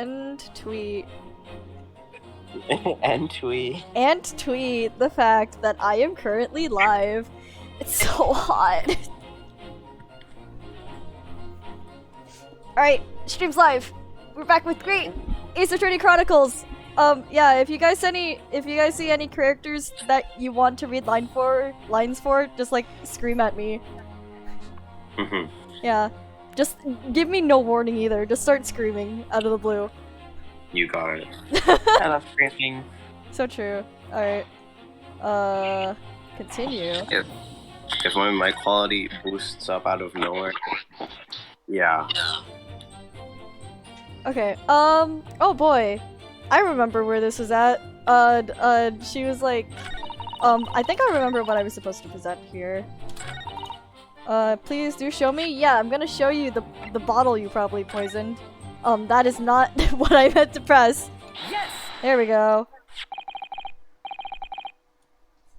and tweet and tweet. and tweet the fact that I am currently live. It's so hot. Alright, stream's live. We're back with great Ace Attorney Chronicles. Yeah, if you guys see any characters that you want to read lines for, just like scream at me. Yeah. Just give me no warning either. Just start screaming out of the blue. You got it. I love screaming. So true. Alright. Continue. If one of my quality boosts up out of nowhere. Yeah. Okay, oh boy. I remember where this was at. She was like, I think I remember what I was supposed to present here. Please do show me? Yeah, I'm gonna show you the bottle you probably poisoned. That is not what I meant to press. Yes! There we go.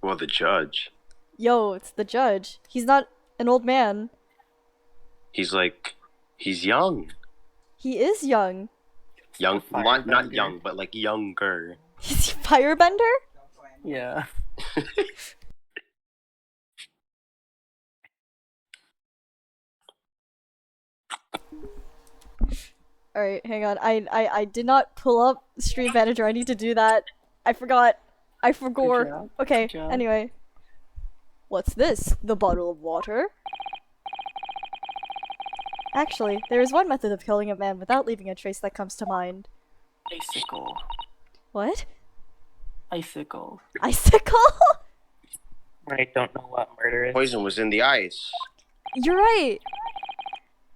Well, the judge. Yo, it's the judge. He's not an old man. He's young. He is young. Young, not young, but like younger. He's a firebender? Yeah. Alright, hang on. I did not pull up Stream Manager. I need to do that. I forgot. I forgot. Okay, anyway. What's this? The bottle of water? Actually, there is one method of killing a man without leaving a trace that comes to mind. Icicle. What? Icicle. Icicle? I don't know what murder is. Poison was in the ice. You're right!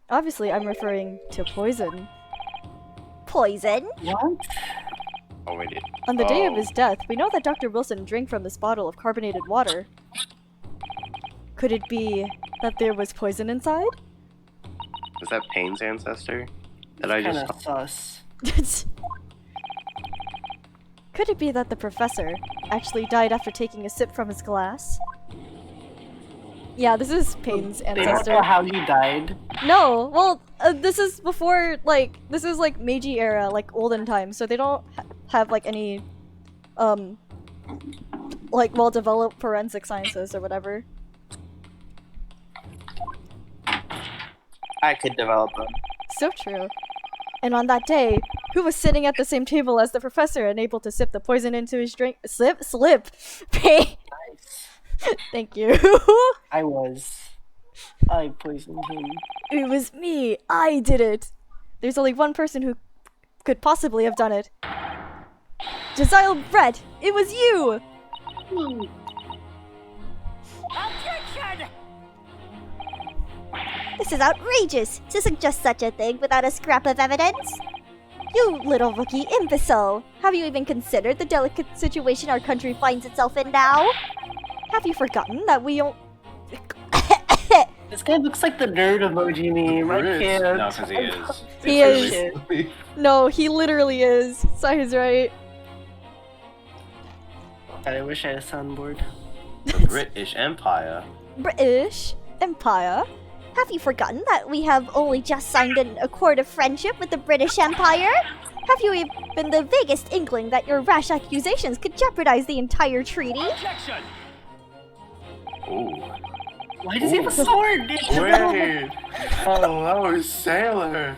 Obviously, I'm referring to poison. Poison? What? Oh, wait. On the day of his death, we know that Dr. Wilson drank from this bottle of carbonated water. Could it be that there was poison inside? Is that Payne's ancestor? That I just Kinda sus. Could it be that the professor actually died after taking a sip from his glass? Yeah, this is Payne's They don't ancestor. know how he died. No, well, this is before, like, this is like Meiji era, like olden times, so they don't have like any, like well-developed forensic sciences or whatever. I could develop them. So true. And on that day, who was sitting at the same table as the professor and able to sip the poison into his drink? Slip? Pay. Nice. Thank you. I poisoned him. It was me. I did it. There's only one person who could possibly have done it. Josiah Brett, it was you! Objection! This is outrageous to suggest such a thing without a scrap of evidence. You little rookie imbecile! Have you even considered the delicate situation our country finds itself in now? Have you forgotten that we don't... This guy looks like the nerd emoji meme. I can't. No, because he is. He is. No, he literally is. Sahi's right. I wish I had a soundboard. The British Empire. British Empire? Have you forgotten that we have only just signed an accord of friendship with the British Empire? Have you even the vaguest inkling that your rash accusations could jeopardize the entire treaty? Objection! Ooh. Why does he have a sword? Wait. Hello, sailor.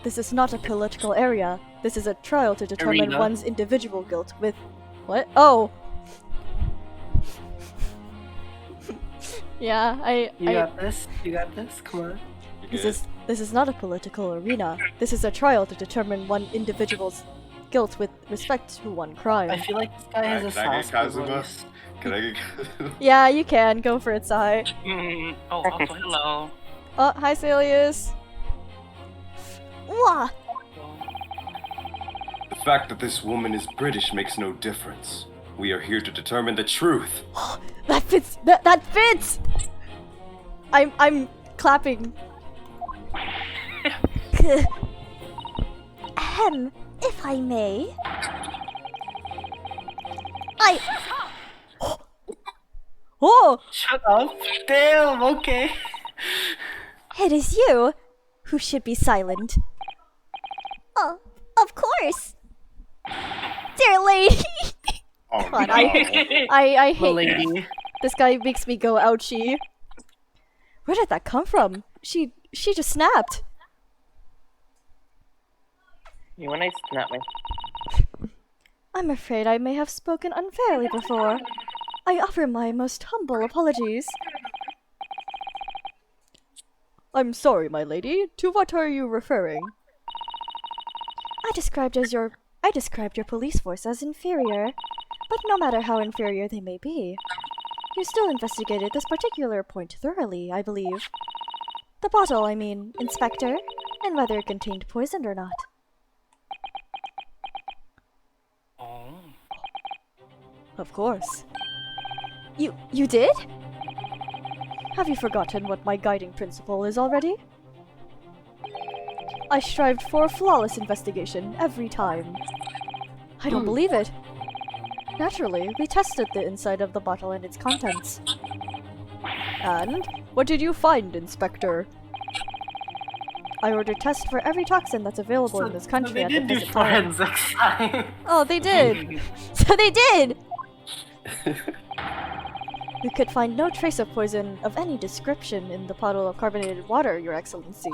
This is not a political area. This is a trial to determine Arena. one's individual guilt with... What? Oh! Yeah, You got this? You got this? Come on. This is not a political arena. This is a trial to determine one individual's guilt with respect to one crime. I feel like this guy has a Can I get Sasuke Kazuma? voice. Can I get Yeah, you can. Go for it, Sai. Also, hello. Oh, hi, Salius. Wah! The fact that this woman is British makes no difference. We are here to determine the truth. That fits. That fits. I'm clapping. If I may. Oh, Shut up. Damn, okay. It is you who should be silent. Oh, of course. Dear lady. Oh, God, no. I hate Lady. this guy. Makes me go ouchie. Where did that come from? She just snapped. You when I snap my... I'm afraid I may have spoken unfairly before. I offer my most humble apologies. I'm sorry, my lady. To what are you referring? I described your police force as inferior. But no matter how inferior they may be, you still investigated this particular point thoroughly, I believe. The bottle, I mean, Inspector, and whether it contained poison or not. Oh. Of course. You did? Have you forgotten what my guiding principle is already? I strived for a flawless investigation every time. I don't believe it. Naturally, we tested the inside of the bottle and its contents. And what did you find, Inspector? I ordered tests for every toxin that's available in this country they at the did do present time. forensic science. Oh, they did! So they did! We could find no trace of poison of any description in the bottle of carbonated water, Your Excellency.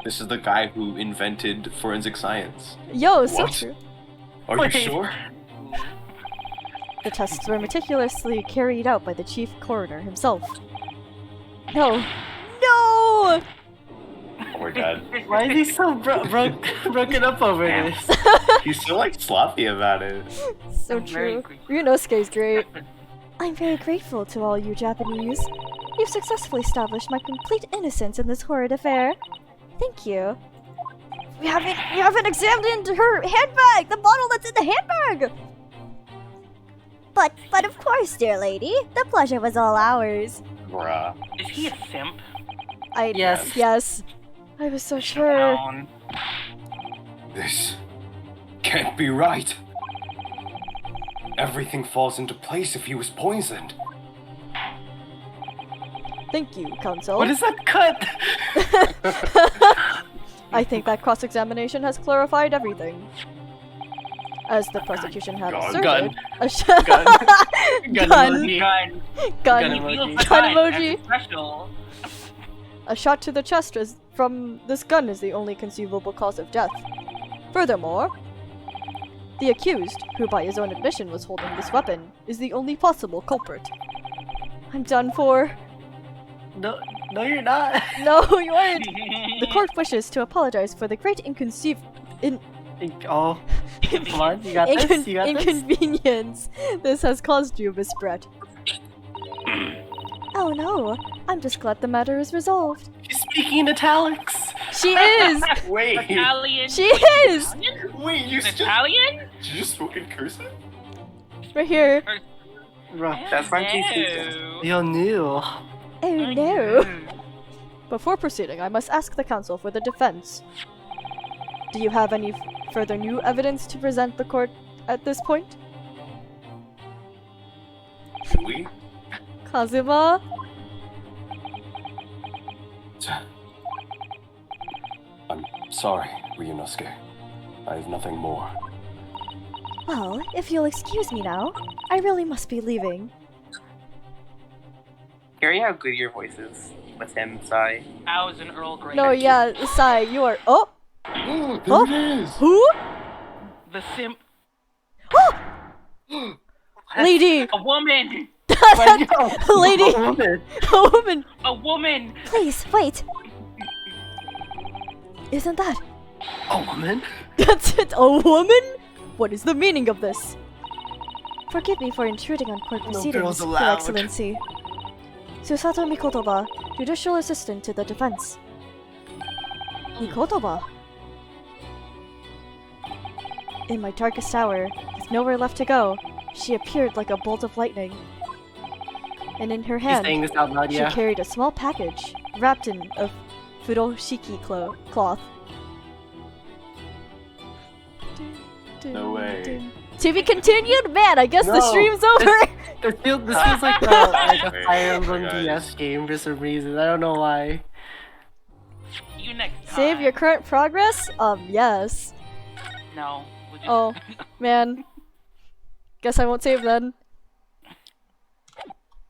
This is the guy who invented forensic science. Yo, so What? true. Are Wait. you sure? The tests were meticulously carried out by the chief coroner himself. No! No! Oh my god. Why is he so broken up over this? He's so like sloppy about it. So true. Ryunosuke's great. I'm very grateful to all you Japanese. You've successfully established my complete innocence in this horrid affair. Thank you. We haven't examined her handbag! The bottle that's in the handbag! But of course, dear lady. The pleasure was all ours. Bruh. Is he a simp? Yes. I was so sure. Down. This can't be right. Everything falls into place if he was poisoned. Thank you, counsel. What is that cut? I think that cross-examination has clarified everything. As the prosecution had asserted, gun. a sh- Gun. gun, emoji. gun, Gun He emoji. feels Gun fine. emoji. That's special. A shot to the chest from this gun is the only conceivable cause of death. Furthermore, the accused, who by his own admission was holding this weapon, is the only possible culprit. I'm done for. No, you're not. No, you aren't. The court wishes to apologize for the great Oh, come on, you got this. You got this. inconvenience this has caused you, Miss Brett. Oh no, I'm just glad the matter is resolved. She's speaking in italics. She is! Wait. Italian. She is! Wait, you Italian? just spoke in cursive? Right here. That's my No. You knew. Oh no. Before proceeding, I must ask the counsel for the defense. Do you have any further new evidence to present the court at this point? Should we? Kazuma? I'm sorry, Ryunosuke. I have nothing more. Well, if you'll excuse me now, I really must be leaving. Hear how good your voice is with him, Sai. I was an Earl Grey. No, yeah, Sai, you are. Oh! Oh, Oh. there it is! Who? The simp. Lady! A woman. Lady! A woman. A woman! A woman. Please, wait. Isn't that? A woman? That's it, a woman? What is the meaning of this? Forgive me for intruding on court No proceedings, girls Your allowed. Excellency. Susato Mikotoba, Judicial Assistant to the Defense. Mikotoba? In my darkest hour, with nowhere left to go, she appeared like a bolt of lightning. And in her She's saying hand, this out loud, she yeah. carried a small package, wrapped in a furoshiki cloth. No way. To be continued? Man, I guess the No. stream's over! This feels like a Wait, Fire Emblem guys. DS game for some reason. I don't know why. You you next time. Save your current progress? Yes. No. Would you... Oh, man. Guess I won't save then.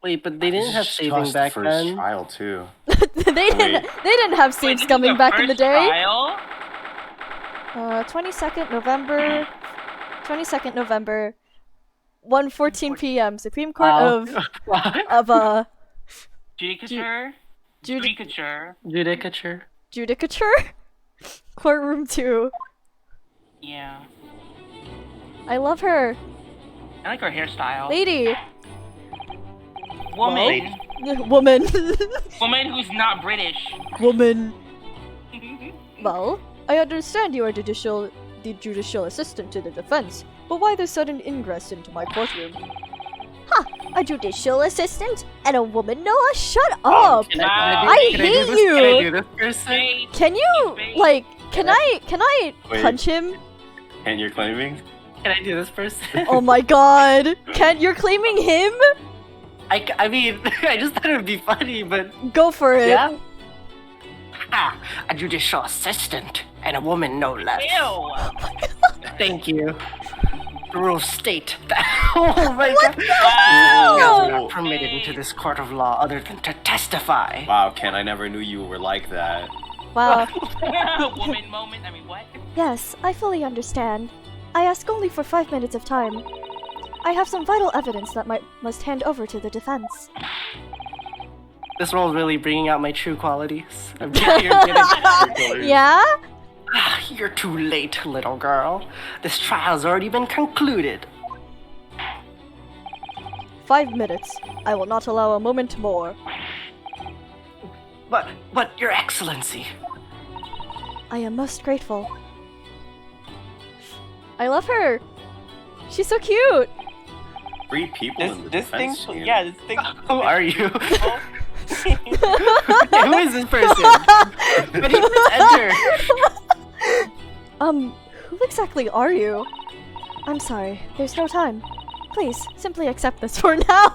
Wait, but they didn't have It's saving just back the first then. trial too. They didn't have Wait, saves this is coming back in the first day. Trial? 22nd November. 22nd November. 1:14 p.m. Supreme Court Wow. of Judicature? Judicature. Judicature. Judicature? Courtroom 2. Yeah. I love her. I like her hairstyle. Lady. Woman. Woman. Woman who's not British. Woman. Well, I understand you are the judicial assistant to the defense, but why the sudden ingress into my courtroom? A judicial assistant? And a woman, Noah? Shut up! Can I can hate do this? you. Can I do this person? Wait, Can you, like, can I Wait. punch him? And you're claiming? Can I do this person? Oh my god. You're claiming him? I mean, I just thought it would be funny, but Go for it. yeah. A judicial assistant and a woman, no less. ew. Thank you. The rules state that. Oh my god. Wow. You are Oh. not permitted into this court of law other than to testify. Wow, Ken, I never knew you were like that. Wow. Woman moment. I mean, what? Yes, I fully understand. I ask only for 5 minutes of time. I have some vital evidence that must hand over to the defense. This role is really bringing out my true qualities. I'm getting. Yeah? You're too late, little girl. This trial's already been concluded. 5 minutes. I will not allow a moment more. But, Your Excellency. I am most grateful. I love her. She's so cute. 3 people in the This thing, defense team. yeah, this thing. Who are you? Oh. Who is this person? How do you enter? Who exactly are you? I'm sorry, there's no time. Please, simply accept this for now.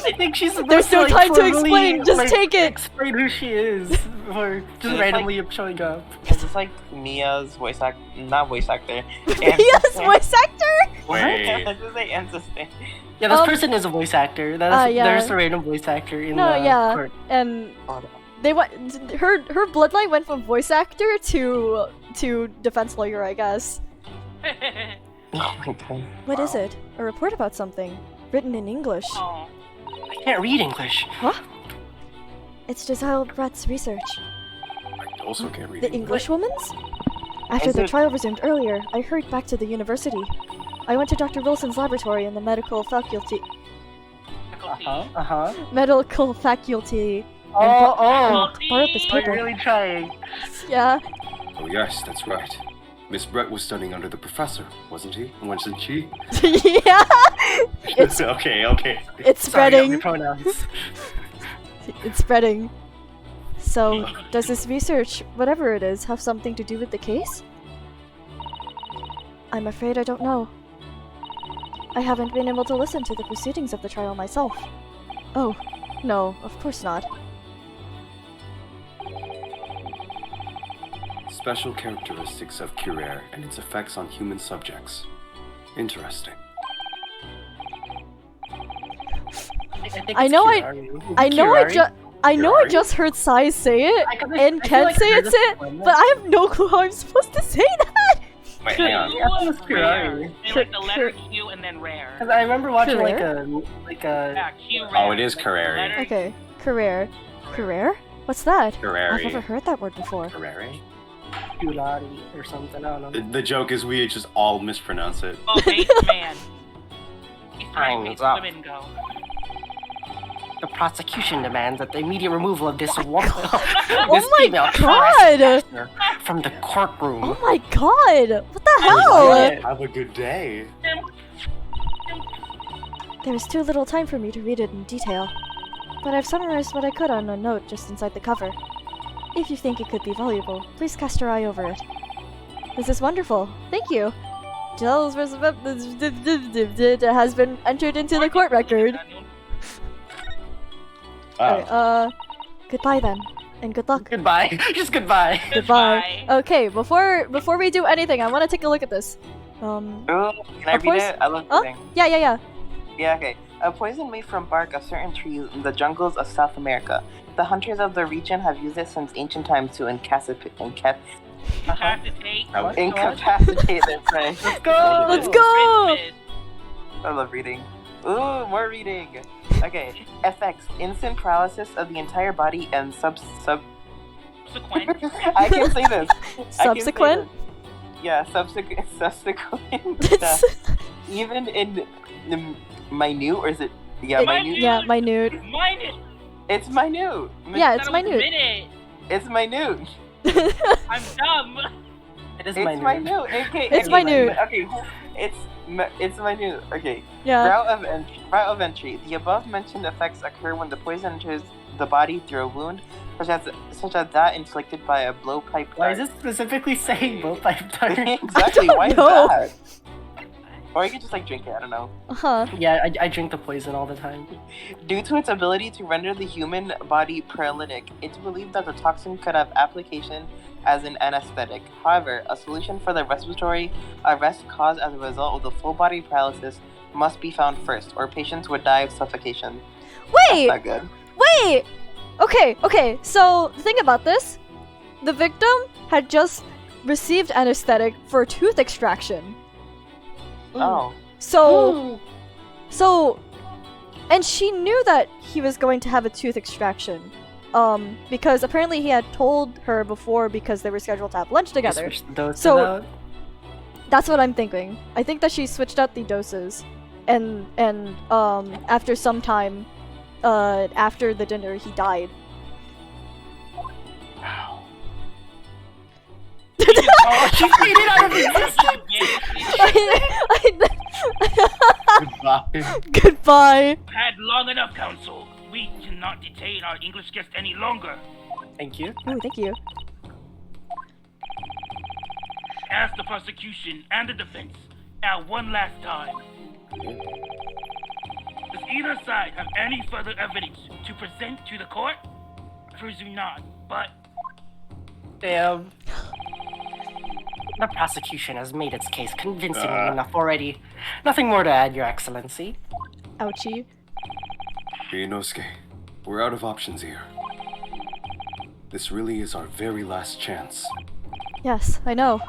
I think she's supposed There's no to, time to formally, explain, just take it. Explain who she is, or just It's randomly showing up. Is this like Mia's voice act? Not voice actor. Yes, voice actor? Wait. I just say ancestor. Yeah, this Um, person is a voice actor. That is, yeah. There's a random voice actor in No, the yeah, court. and Oh, no. they went. Her bloodline went from voice actor to defense lawyer, I guess. Oh my god. What is it? A report about something, written in English. Oh. I can't read English. It's Giselle Brett's research. I also can't read The English woman's? After Is the it- trial resumed earlier, I hurried back to the university. I went to Dr. Wilson's laboratory in the medical faculty. Medical faculty. Oh, Borrowed this Are you paper. really trying? Yeah. Oh yes, that's right. Miss Brett was studying under the professor, wasn't he? Wasn't she? Yeah. It's okay. it's Sorry, spreading. your pronouns. It's spreading. So, does this research, whatever it is, have something to do with the case? I'm afraid I don't know. I haven't been able to listen to the proceedings of the trial myself. Oh, no, of course not. Special characteristics of Curare and its effects on human subjects. Interesting. I know I just heard Sai say it, and Ken say it's it, but I have no clue how I'm supposed to say that! Wait, hang on. Yeah, it was Rare. Curare. They like the letter Q and then rare. Because I remember watching Curare? like a Yeah, Q rare. Oh, it is Like, Curare. letter- Okay, career. Career? What's that? I've never Curare. heard that word before. Curare? Culati or something. I don't know. The joke is we just all mispronounce it. Oh, base man. He's trying to make Time's up. women go. The prosecution demands that the immediate removal of this woman. Oh my god! From the courtroom. Oh my god! What the hell? Have a good day. There is too little time for me to read it in detail, but I've summarized what I could on a note just inside the cover. If you think it could be valuable, please cast your eye over it. This is wonderful. Thank you. Gilles has been entered into the court record. Wow. Alright, goodbye then. And good luck. Goodbye. Just goodbye. Goodbye. Okay, before we do anything, I want to take a look at this. Oh, can I read it? I love reading. Yeah. Yeah, okay. A poison made from bark of certain trees in the jungles of South America. The hunters of the region have used it since ancient times to incapacitate their prey. Let's go. Let's go. I love reading. Ooh, more reading. Okay. Effects: instant paralysis of the entire body and Subsequent. I can say this. Subsequent? Yeah, subsequent. Even in minute, or is it? Yeah, minute. Yeah, minute. Minute. It's minute. Yeah, it's That was a minute. minute. It's minute. I'm dumb. It is It's minute. Okay. It's okay, minute. Okay. It's minute. Okay. Yeah. Route of entry. The above mentioned effects occur when the poison enters the body through a wound, such as that inflicted by a blowpipe dart. Why is it specifically saying blowpipe dart? Exactly. don't Why is know. that? Or you could just like drink it. I don't know. Uh-huh. Yeah, I drink the poison all the time. Due to its ability to render the human body paralytic, it's believed that the toxin could have application as an anesthetic. However, a solution for the respiratory arrest caused as a result of the full body paralysis must be found first, or patients would die of suffocation. Wait! Not good. Wait! Okay, so the thing about this, the victim had just received anesthetic for tooth extraction. Oh. So, and she knew that he was going to have a tooth extraction. Because apparently he had told her before because they were scheduled to have lunch together. So, that's what I'm thinking. I think that she switched out the doses. And after some time, after the dinner, he died. Oh, she made it out of existence! Goodbye. Goodbye. Had long enough, Council. We cannot detain our English guest any longer. Thank you. Ooh, thank you. Ask the prosecution and the defense now one last time. Does either side have any further evidence to present to the court? Presume not, but Damn. The prosecution has made its case convincingly enough already. Nothing more to add, Your Excellency. Ouchie. Inosuke, we're out of options here. This really is our very last chance. Yes, I know.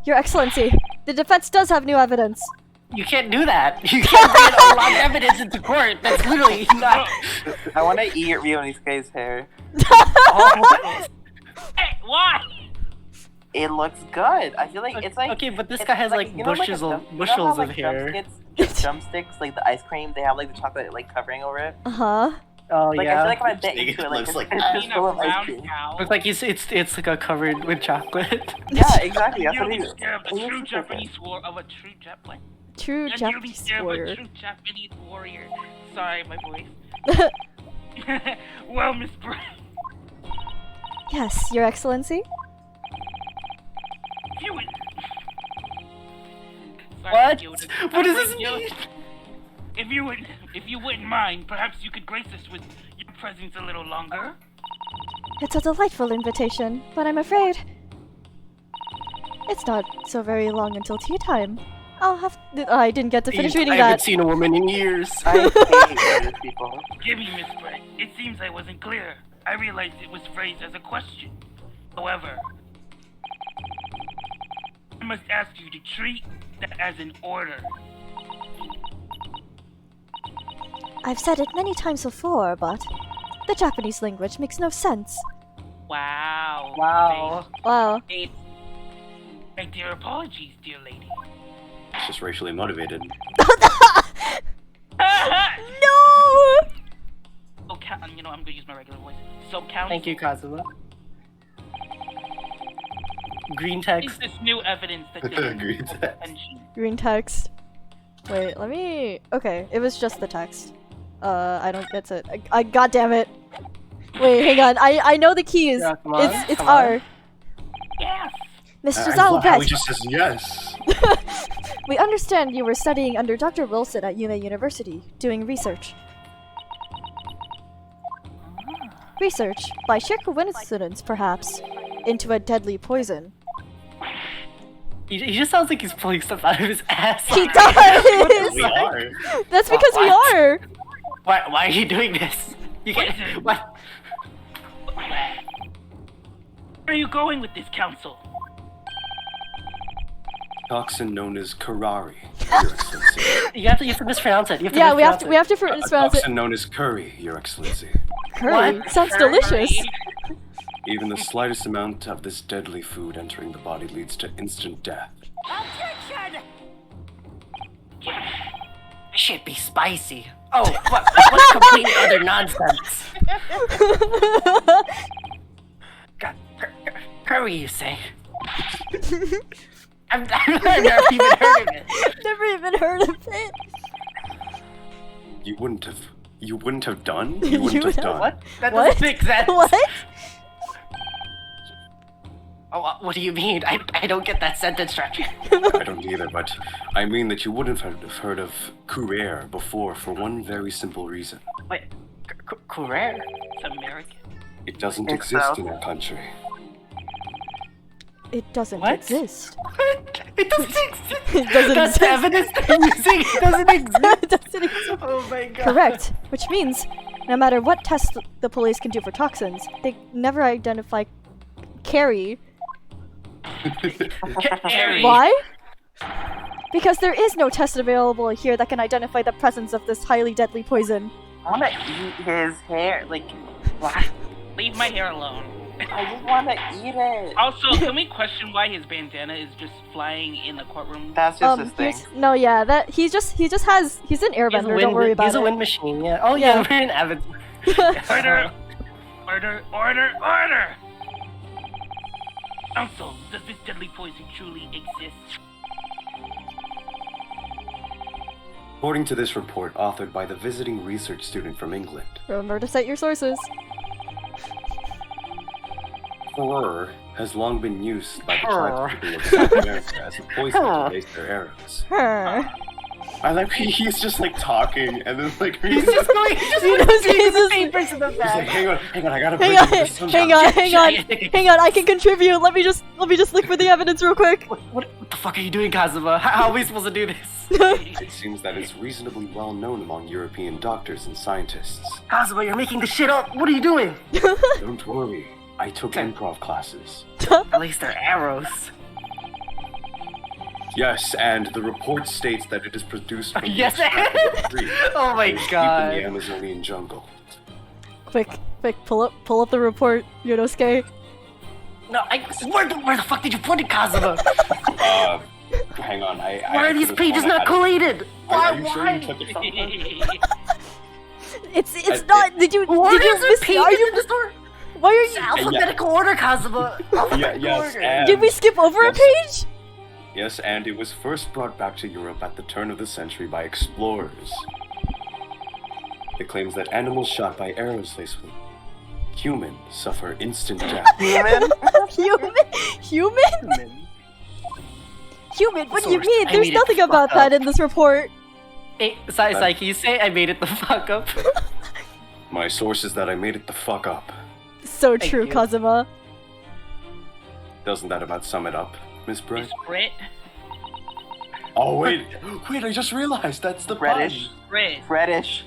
Your Excellency, the defense does have new evidence. You can't do that. You can't bring a lot of evidence into court. That's literally not. I want to eat Ryonisuke's hair. Oh. hey, why? It looks good. I feel like it's like Okay, but this it's guy has like you know, bushels like of bushels of like hair. drumsticks, like the ice cream, they have like the chocolate like covering over it. Uh-huh. Oh Like I yeah. feel like if I bit into it, like Looks it's, like it's that. just Being a full of ice brown cream. cow. Looks like it's like a covered with chocolate. Yeah, exactly. That's what You'll it be is. scared of the It true looks like Japanese war of a true Japanese. True You'll be Japanese scared of a warrior. true Japanese warrior. Sorry, my voice. Well, Miss Brown. Yes, Your Excellency. If you would. Sorry, What? Yoda. What does this Yoda. mean? If you wouldn't mind, perhaps you could grace us with your presence a little longer. It's a delightful invitation, but I'm afraid it's not so very long until tea time. I didn't get to finish reading I haven't that. seen a woman in years. I hate those people. Give me, Miss Brett. It seems I wasn't clear. I realized it was phrased as a question. However, I must ask you to treat that as an order. I've said it many times before, but the Japanese language makes no sense. Wow. Wow. Wow. Make their apologies, dear lady. It's just racially motivated. No! So, you know, I'm gonna use my regular voice. So, counsel, Thank you, Kazuma. Green is text. this new evidence that Green deserves text. attention? Green text. Wait, let me. Okay, it was just the text. I don't get it. I God damn it. Wait, hang on. I know the keys. Yeah, come on, It's come R. Yes. Mr. I love how he Zalbet, just says yes. we understand you were studying under Dr. Wilson at Yume University, doing research. Research, by sheer coincidence perhaps, into a deadly poison. He just sounds like he's pulling stuff out of his ass. He does! We are. That's because we What? are! Why are you doing this? You can't. What? Where are you going with this, Council? Toxin known as Karari, Your Excellency. You have to mispronounce it. You have to Yeah, we mispronounce have to A mispronounce it. toxin known as curry, Your Excellency. Curry. What? Sounds delicious. Even the slightest amount of this deadly food entering the body leads to instant death. This shit be spicy. Oh, what complete other nonsense? God, curry, you say? I've never even heard of it. Never even heard of it. You wouldn't have done? You wouldn't have done. What? That What? doesn't make sense. What? Oh, what do you mean? I don't get that sentence structure. I don't either, but I mean that you wouldn't have heard of Courir before for one very simple reason. Wait, Courir? It's American. It doesn't It's exist South. in our country. It doesn't What? exist. It doesn't exist. It doesn't That's exist. the evidence they're using. It doesn't exist. It doesn't exist. Oh my god. Correct. Which means, no matter what tests the police can do for toxins, they never identify Carrie. Harry. Why? Because there is no test available here that can identify the presence of this highly deadly poison. I wanna eat his hair. Like, what? Leave my hair alone. I just wanna eat it. Also, can we question why his bandana is just flying in the courtroom? That's just his thing. No, yeah, that he's an airbender. Don't worry about He's it. a wind machine, yeah. Oh Yeah. yeah, we're in Avatar. Order! Order! Order! Order! Council, does this deadly poison truly exist? According to this report, authored by the visiting research student from England, Remember to cite your sources. horror has long been used by the tribespeople of South America as a poison to base their arrows. Huh. I like he's just like talking and then like He's just going, he's just You know, putting he's the just- papers in the he's like, bag. hang on, I gotta Hang bring on, this somehow. hang on, I can contribute. Let me just look for the evidence real quick. What the fuck are you doing, Kazuma? How are we supposed to do this? It seems that it's reasonably well known among European doctors and scientists. Kazuma, you're making this shit up. What are you doing? Don't worry, I took improv classes. At least they're arrows. Yes, and the report states that it is produced from the Yes, extract of a tree Oh my that is deep in god. the Amazonian jungle. Quick, pull up the report, Yonosuke. No, where the fuck did you put it, Kazuma? Hang on, Why are these pages not collated? Are you sure you took it from It's not. Did you Why did you is there miss? pages Are you? in the store? Why are It's you? alphabetical order, Kazuma. Alphabetical yes, order. and- Did we skip over a page? Yes, and it was first brought back to Europe at the turn of the century by explorers. It claims that animals shot by arrows laced with humans suffer instant death. Human? Human? What do you Source. mean? I There's made it nothing the about fuck that up. in this report. Hey, Sai, can you say I made it the fuck up? My source is that I made it the fuck up. So Thank true, you. Kazuma. Doesn't that about sum it up, Miss Brett? Miss Brit? Oh wait, I just realized that's the Reddish. Brit. Reddish.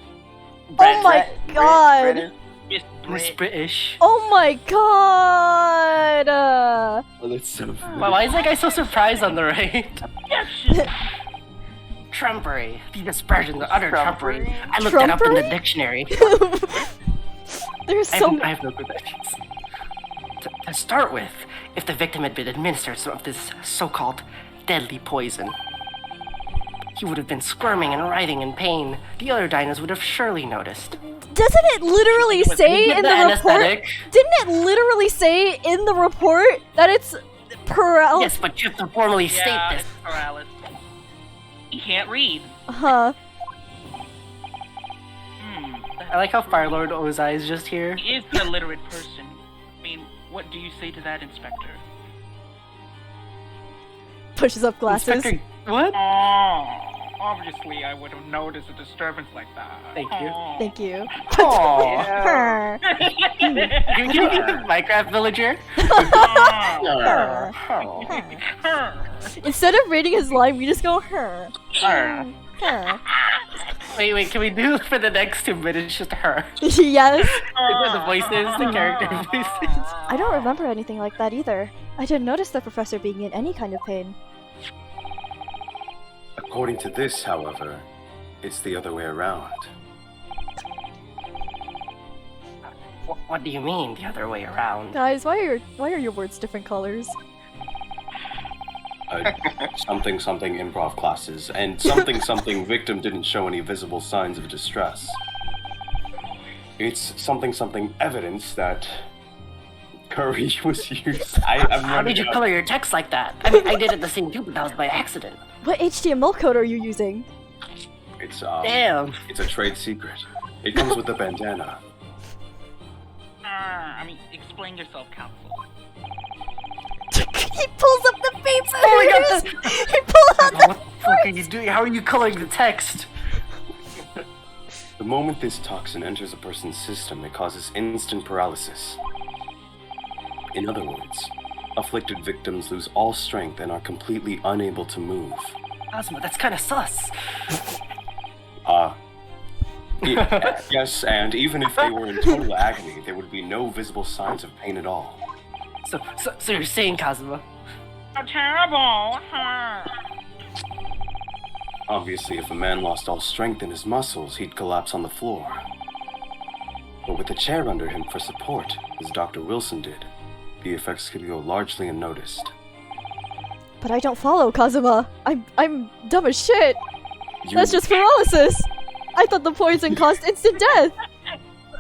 Oh my god. Reddish. Miss Miss Brit. British. Oh my god. pun. Oh, that's so Wow, why is that guy so surprised on the right? Objection! Trumpery. The dispersion, the utter trumpery. Trumpery? I looked that up in the Trumpery? dictionary. There's I so. have no clue what that means. To start with, if the victim had been administered some of this so-called deadly poison, he would have been squirming and writhing in pain. The other diners would have surely noticed. Doesn't it literally say With in the the report? anesthetic. Didn't it literally say in the report that it's Yes, but you have to formally state Yeah, this. it's paralysis. He can't read. Huh. I like how Firelord Ozai is just here. He is an illiterate person. I mean, what do you say to that, Inspector? Pushes up glasses. Inspector, what? Oh. Obviously, I would have noticed a disturbance like that. Thank you. Aw. Thank you. Her. Can you give the Minecraft villager? Aw. Her. Instead of reading his line, we just go her. Her. Wait, can we do for the next 2 minutes just her? Yes. The voices, the character voices. I don't remember anything like that either. I didn't notice the professor being in any kind of pain. According to this, however, it's the other way around. What do you mean, the other way around? Guys, why are your words different colors? Something improv classes, and something victim didn't show any visible signs of distress. It's something evidence that curry was used. How did you color your text like that? I mean, I did it the same too, but that was by accident. What HTML code are you using? It's Damn. It's a trade secret. It comes with the bandana. Explain yourself, Council. He pulls up the papers! Oh my god! He pulls out the What the fuck are you doing? How are you coloring the text? The moment this toxin enters a person's system, it causes instant paralysis. In other words, afflicted victims lose all strength and are completely unable to move. Cosmo, that's kind of sus. Yes, and even if they were in total agony, there would be no visible signs of pain at all. So you're saying, Cosmo? Oh, terrible! Obviously, if a man lost all strength in his muscles, he'd collapse on the floor. But with a chair under him for support, as Dr. Wilson did, the effects could go largely unnoticed. But I don't follow, Kazuma. I'm dumb as shit. That's just paralysis. I thought the poison caused instant death.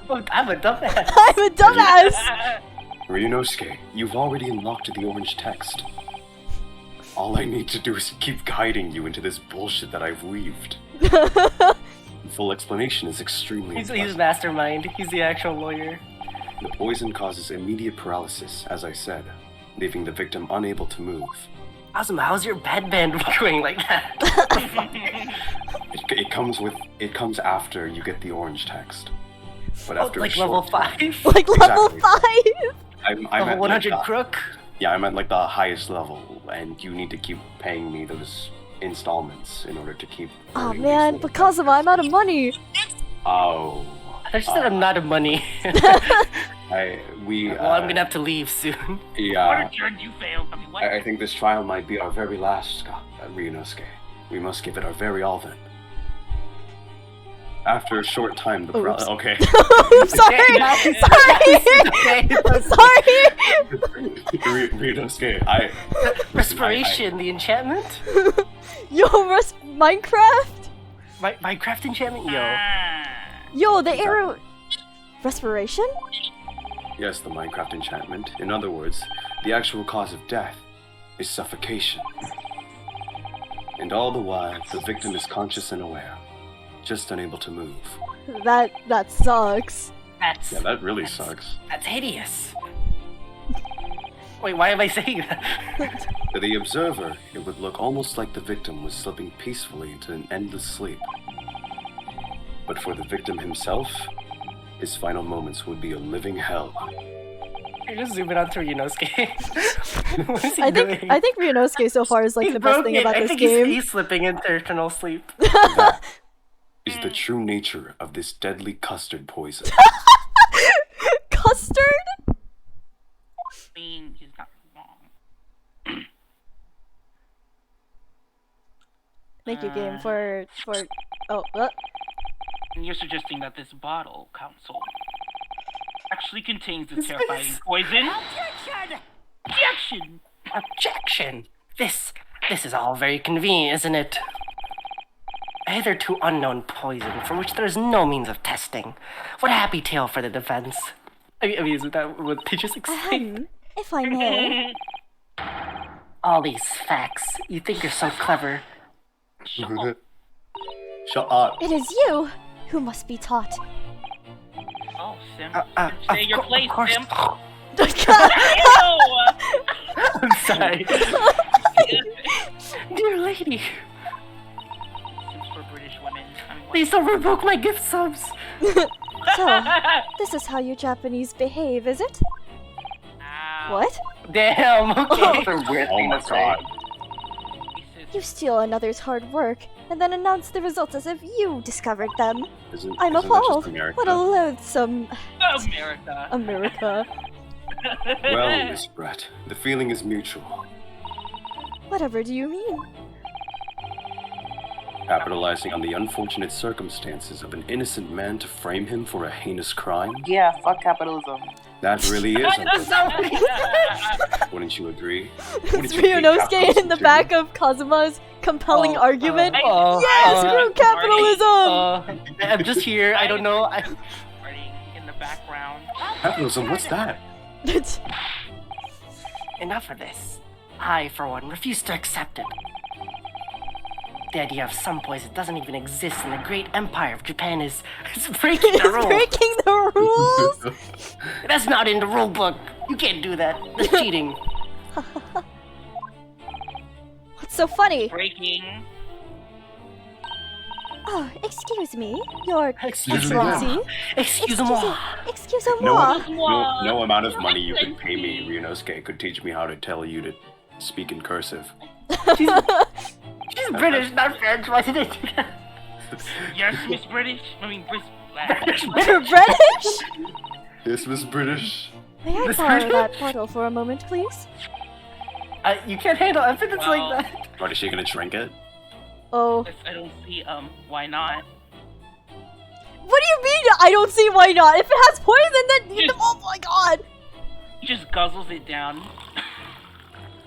Look, I'm a dumbass. I'm a dumbass. Ryunosuke, you've already unlocked the orange text. All I need to do is keep guiding you into this bullshit that I've weaved. The full explanation is extremely He's unpleasant. mastermind. He's the actual lawyer. The poison causes immediate paralysis, as I said, leaving the victim unable to move. Cosmo, how's your bedband going like that? It comes after you get the orange text. But after like a short level time- 5? Like level Exactly. 5. I'm Level at 100 like crook? Yeah, I'm at like the highest level, and you need to keep paying me those installments in order to keep. Oh earning man, these but Kazuma, I'm out of money. Oh. I just said I'm not of money. Well, I'm gonna have to leave soon. What Yeah. turned you failed? I mean, what? I think this trial might be our very last, Ryunosuke. We must give it our very all then. After a short time, the Oops. okay. Sorry. Ryunosuke, Respiration, the enchantment? Yo, Minecraft. Minecraft enchantment? Yo. Yo, the arrow. Respiration? Yes, the Minecraft enchantment. In other words, the actual cause of death is suffocation. And all the while, the victim is conscious and aware, just unable to move. That sucks. That's Yeah, that really sucks. That's hideous. Wait, why am I saying that? To the observer, it would look almost like the victim was slipping peacefully into an endless sleep. But for the victim himself, his final moments would be a living hell. You're just zooming on to Ryunosuke. What is he I doing? think Ryunosuke so far is like He's the best thing broken. about I this think game. He's slipping into eternal sleep. That is the true nature of this deadly custard poison. Custard? I mean, he's not wrong. Thank you, game, for oh what? And you're suggesting that this bottle, Council, actually contains this terrifying poison? Objection! Objection! Objection! This is all very convenient, isn't it? A hitherto unknown poison for which there is no means of testing. What a happy tale for the defense. I mean, isn't that what they just explained? If I may. All these facts. You think you're so clever. Shut up. It is you who must be taught. Oh, Sim. Of Say your place, course. Sim. I'm sorry. Dear lady. They still revoke my gift subs. So, this is how you Japanese behave, is it? Ow. What? Damn, okay. That's a weird Oh thing my to say. god. You steal another's hard work, and then announce the results as if you discovered them. I'm Isn't that appalled. just America? What a loathsome America. America. Well, Miss Brett, the feeling is mutual. Whatever do you mean? Capitalizing on the unfortunate circumstances of an innocent man to frame him for a heinous crime? Yeah, fuck capitalism. That really is unfortunate. Wouldn't you agree? It's Wouldn't you hate Ryunosuke in capitalism the too? back of Kazuma's compelling argument. Yes, uh, screw capitalism! I'm just here. I don't know. Partying in the background. Capitalism, what's that? Enough of this. I, for one, refuse to accept it. The idea of some poison doesn't even exist in the great empire of Japan is breaking the It's rules. breaking the rules. That's not in the rule book. You can't do that. That's cheating. What's so funny? Breaking. Oh, excuse me. Your Excuse me. Excellency. Excuse-moi. Excuse-moi. No amount of money you could pay me, Ryunosuke, could teach me how to tell you to speak in cursive. She's British, not French. Why did I do that? Yes, Miss British. I mean, British. British? This was British. May I borrow that bottle for a moment, please? You can't handle evidence Well- like that. What, is she gonna drink it? Oh. I don't see, why not? What do you mean? I don't see why not. If it has poison, then oh my god. He just guzzles it down.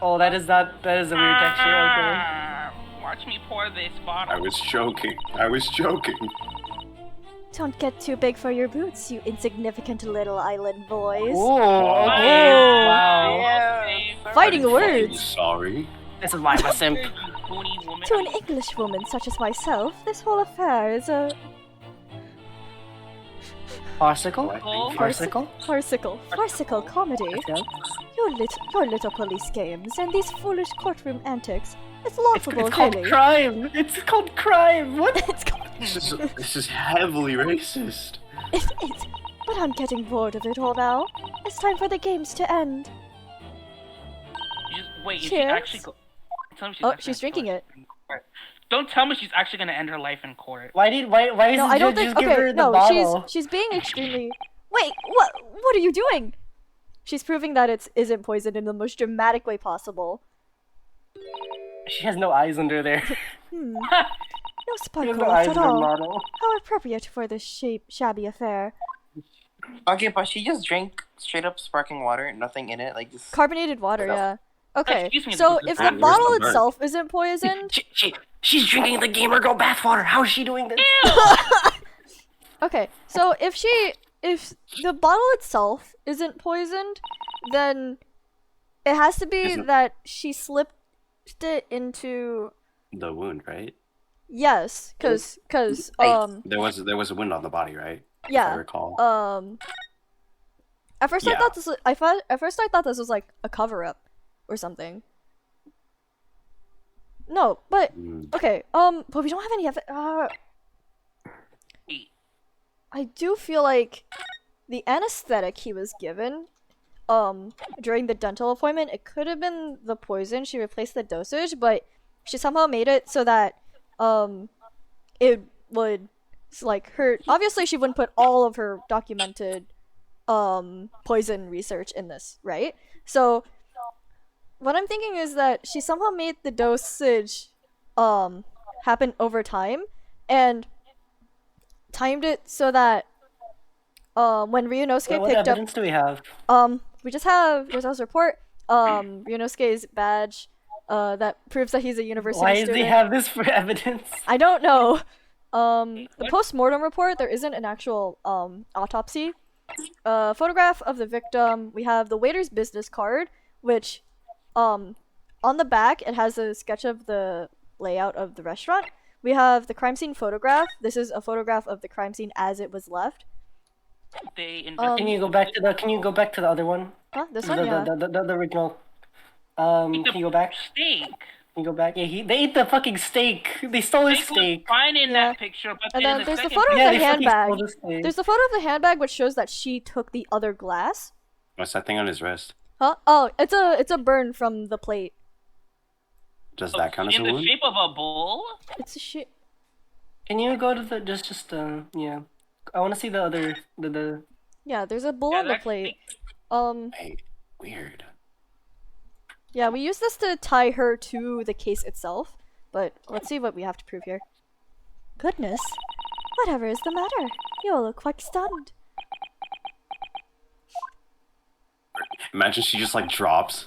Oh, that is a weird texture. Okay. Watch me pour this bottle. I was joking. I was joking. Don't get too big for your boots, you insignificant little island boys. Oh, okay. Oh. Wow. Okay, Fighting I'm words. sorry. This is why I'm a simp. you puny woman. To an English woman such as myself, this whole affair is a Farcical? Oh. Farcical? farcical comedy. Yeah. Your little police games and these foolish courtroom antics. It's It's laughable, called really. crime. It's called crime. What? It's called This is heavily racist. it's but I'm getting bored of it all now. It's time for the games to end. You just, wait, if she Cheers. actually go... Tell me Oh, actually she's gonna drinking kill it. herself in court. Don't tell me she's actually gonna end her life in court. Why is No, the I don't judge think. just give her Okay, the no, bottle? she's being extremely. Wait, what are you doing? She's proving that it isn't poisoned in the most dramatic way possible. She has no eyes under there. No She sparkle has no left eyes at in her all. model. How appropriate for this shabby affair. Okay, but she just drank straight up sparkling water, nothing in it, like just. Carbonated water, yeah. Okay, Excuse me, so this is if the bad. bottle Where's the itself isn't poisoned, She's drinking the gamer girl bathwater. How is she doing this? okay, so if the bottle itself isn't poisoned, then it has to be Isn't- that she slipped it into The wound, right? yes, cause There was a wound on the body, right? If I yeah, recall. at first I Yeah. thought this was like a cover up or something. No, but Mm. okay, but we don't have any I do feel like the anesthetic he was given during the dental appointment, it could have been the poison. She replaced the dosage, but she somehow made it so that it would like hurt. Obviously she wouldn't put all of her documented poison research in this, right? So what I'm thinking is that she somehow made the dosage happen over time and timed it so that when Ryunosuke What picked up evidence do we have? we just have Roselle's report, Ryunosuke's badge that proves that he's a university Why student. does he have this for evidence? I don't know. The post-mortem report, there isn't an actual autopsy. Photograph of the victim. We have the waiter's business card, which on the back it has a sketch of the layout of the restaurant. We have the crime scene photograph. This is a photograph of the crime scene as it was left. They Can you go back to the other one? Huh? This The, one, yeah. the original. Can you go back? Steak. You go back. Yeah, they ate the fucking steak. They stole his Steak was steak. fine in Yeah. that picture, but And then then there's the second photo of Yeah, the they fucking handbag. stole the steak. There's the photo of the handbag which shows that she took the other glass. What's that thing on his wrist? Huh? Oh, it's a burn from the plate. Does that count as a in the wound? shape of a bull. It's a shit. Can you go to the yeah? I want to see the other the. Yeah, there's a bull Yeah, on the that's- plate. Hey, weird. Yeah, we use this to tie her to the case itself, but let's see what we have to prove here. Goodness, whatever is the matter? You all look quite stunned. Imagine she just like drops.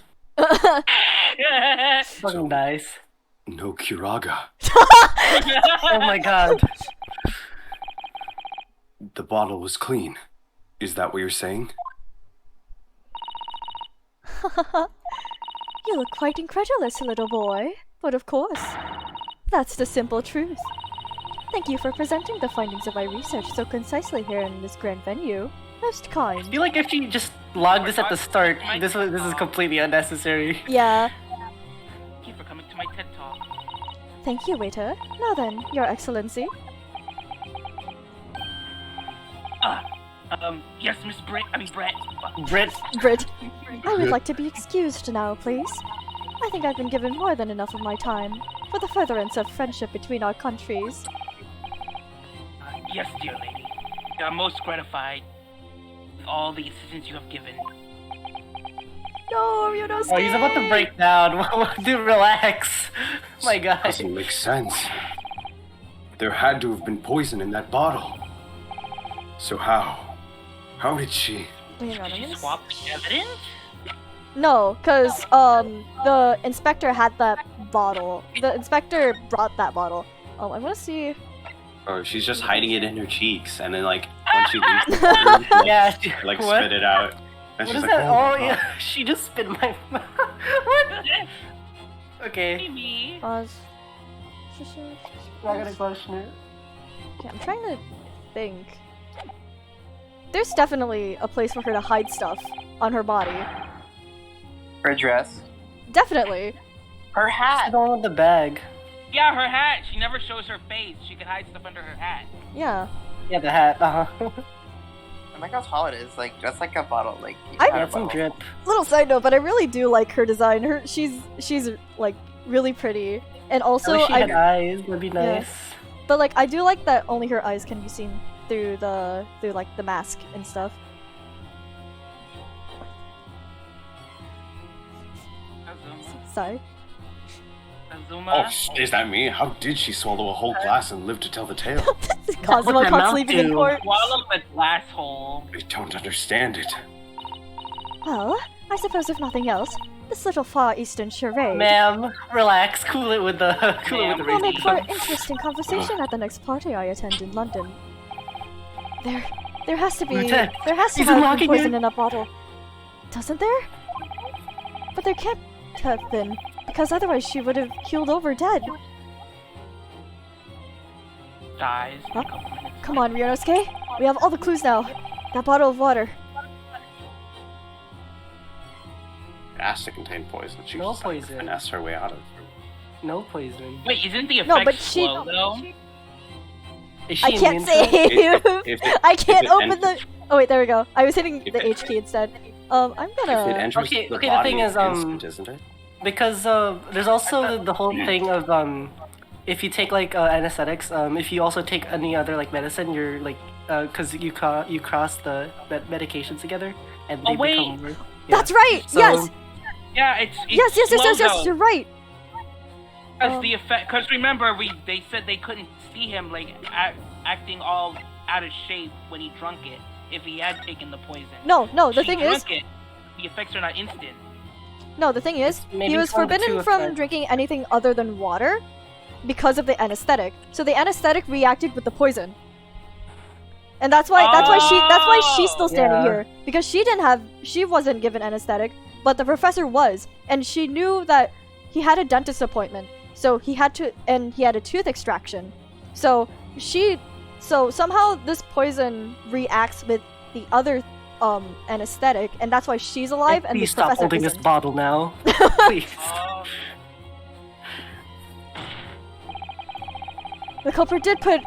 Fucking dice. No Kiraga. Oh my god. The bottle was clean. Is that what you're saying? You look quite incredulous, little boy. But of course, that's the simple truth. Thank you for presenting the findings of my research so concisely here in this grand venue. Most I kind. feel like if she just logged this at the start, this is completely unnecessary. Yeah. Thank you for coming to my TED Talk. Thank you, waiter. Now then, Your Excellency. Yes, Miss Brett. Brit, Brit, I would like to be excused now, please. I think I've been given more than enough of my time for the furtherance of friendship between our countries. Yes, dear lady. I'm most gratified with all the assistance you have given. No, you don't oh, he's about to break down. Dude, relax. My god. Doesn't make sense. There had to have been poison in that bottle. So how? How did she? Wait, Did you swap the evidence? No, cause the inspector had that bottle. The inspector brought that bottle. I wanna see. Or she's just hiding it in her cheeks, and then like when she leaves the room, she'll, Yeah. like What? spit it out. And What she's is like, that? oh, Oh yeah, she just spit in my mouth. What? Okay. Maybe. Pause. Not gonna question it. Okay, I'm trying to think. There's definitely a place for her to hide stuff on her body. Her dress. Definitely. Her I hat. don't want the bag. Yeah, her hat. She never shows her face. She could hide stuff under her hat. Yeah. Yeah, the hat. Uh-huh. I like how tall it is. Like, that's like a bottle. Like, you I- got a Yeah, some bottle. drip. Little side note, but I really do like her design. She's like really pretty, and I also wish she had eyes. That'd be nice. but like I do like that only her eyes can be seen through like the mask and stuff. Azuma. Sorry. Azuma. Oh, is that me? How did she swallow a whole glass and live to tell the tale? Cosmo my caught mouth sleeping in do. court. Swallow the glass hole. I don't understand it. Well, I suppose if nothing else, this little Far Eastern charade Ma'am, relax. Cool it with the will make for raisins. interesting conversation at the next party I attend in London. There has to be Lieutenant, there has to he's have been unlocking poison it. in that bottle, doesn't there? But there can't have been, because otherwise she would have keeled over dead. Dies. Huh? Come on, Ryunosuke. We have all the clues now. That bottle of water. It has to contain poison. She No just like, poison. finessed her way out of it. No poison. Wait, isn't the effect No, but she- slow though? Is I she can't immune to it? save. If it- I can't if it open enters- the. Oh wait, there we go. I was hitting If the it- H key instead. I'm If it gonna. enters Okay, the the body, thing is, it's instant, isn't it? Because there's also the whole thing of if you take like anesthetics, if you also take any other like medicine, you're like because you cross the medications together and they Oh, wait. become more. Yeah. That's right. So, Yes. Yeah, it's Yes. You're right. Because the effect. Because remember, they said they couldn't see him like acting all out of shape when he drunk it. If he had taken the poison. No. The She thing is, drunk it, the effects are not instant. no. The thing is, Maybe he was from the forbidden two from effects. drinking anything other than water because of the anesthetic. So the anesthetic reacted with the poison. And that's why she's still standing Yeah. here, because she wasn't given anesthetic, but the professor was, and she knew that he had a dentist appointment, so he had a tooth extraction. So somehow this poison reacts with the other anesthetic, and that's why she's alive and Please the stop professor holding this isn't. bottle now. Please. The culprit did put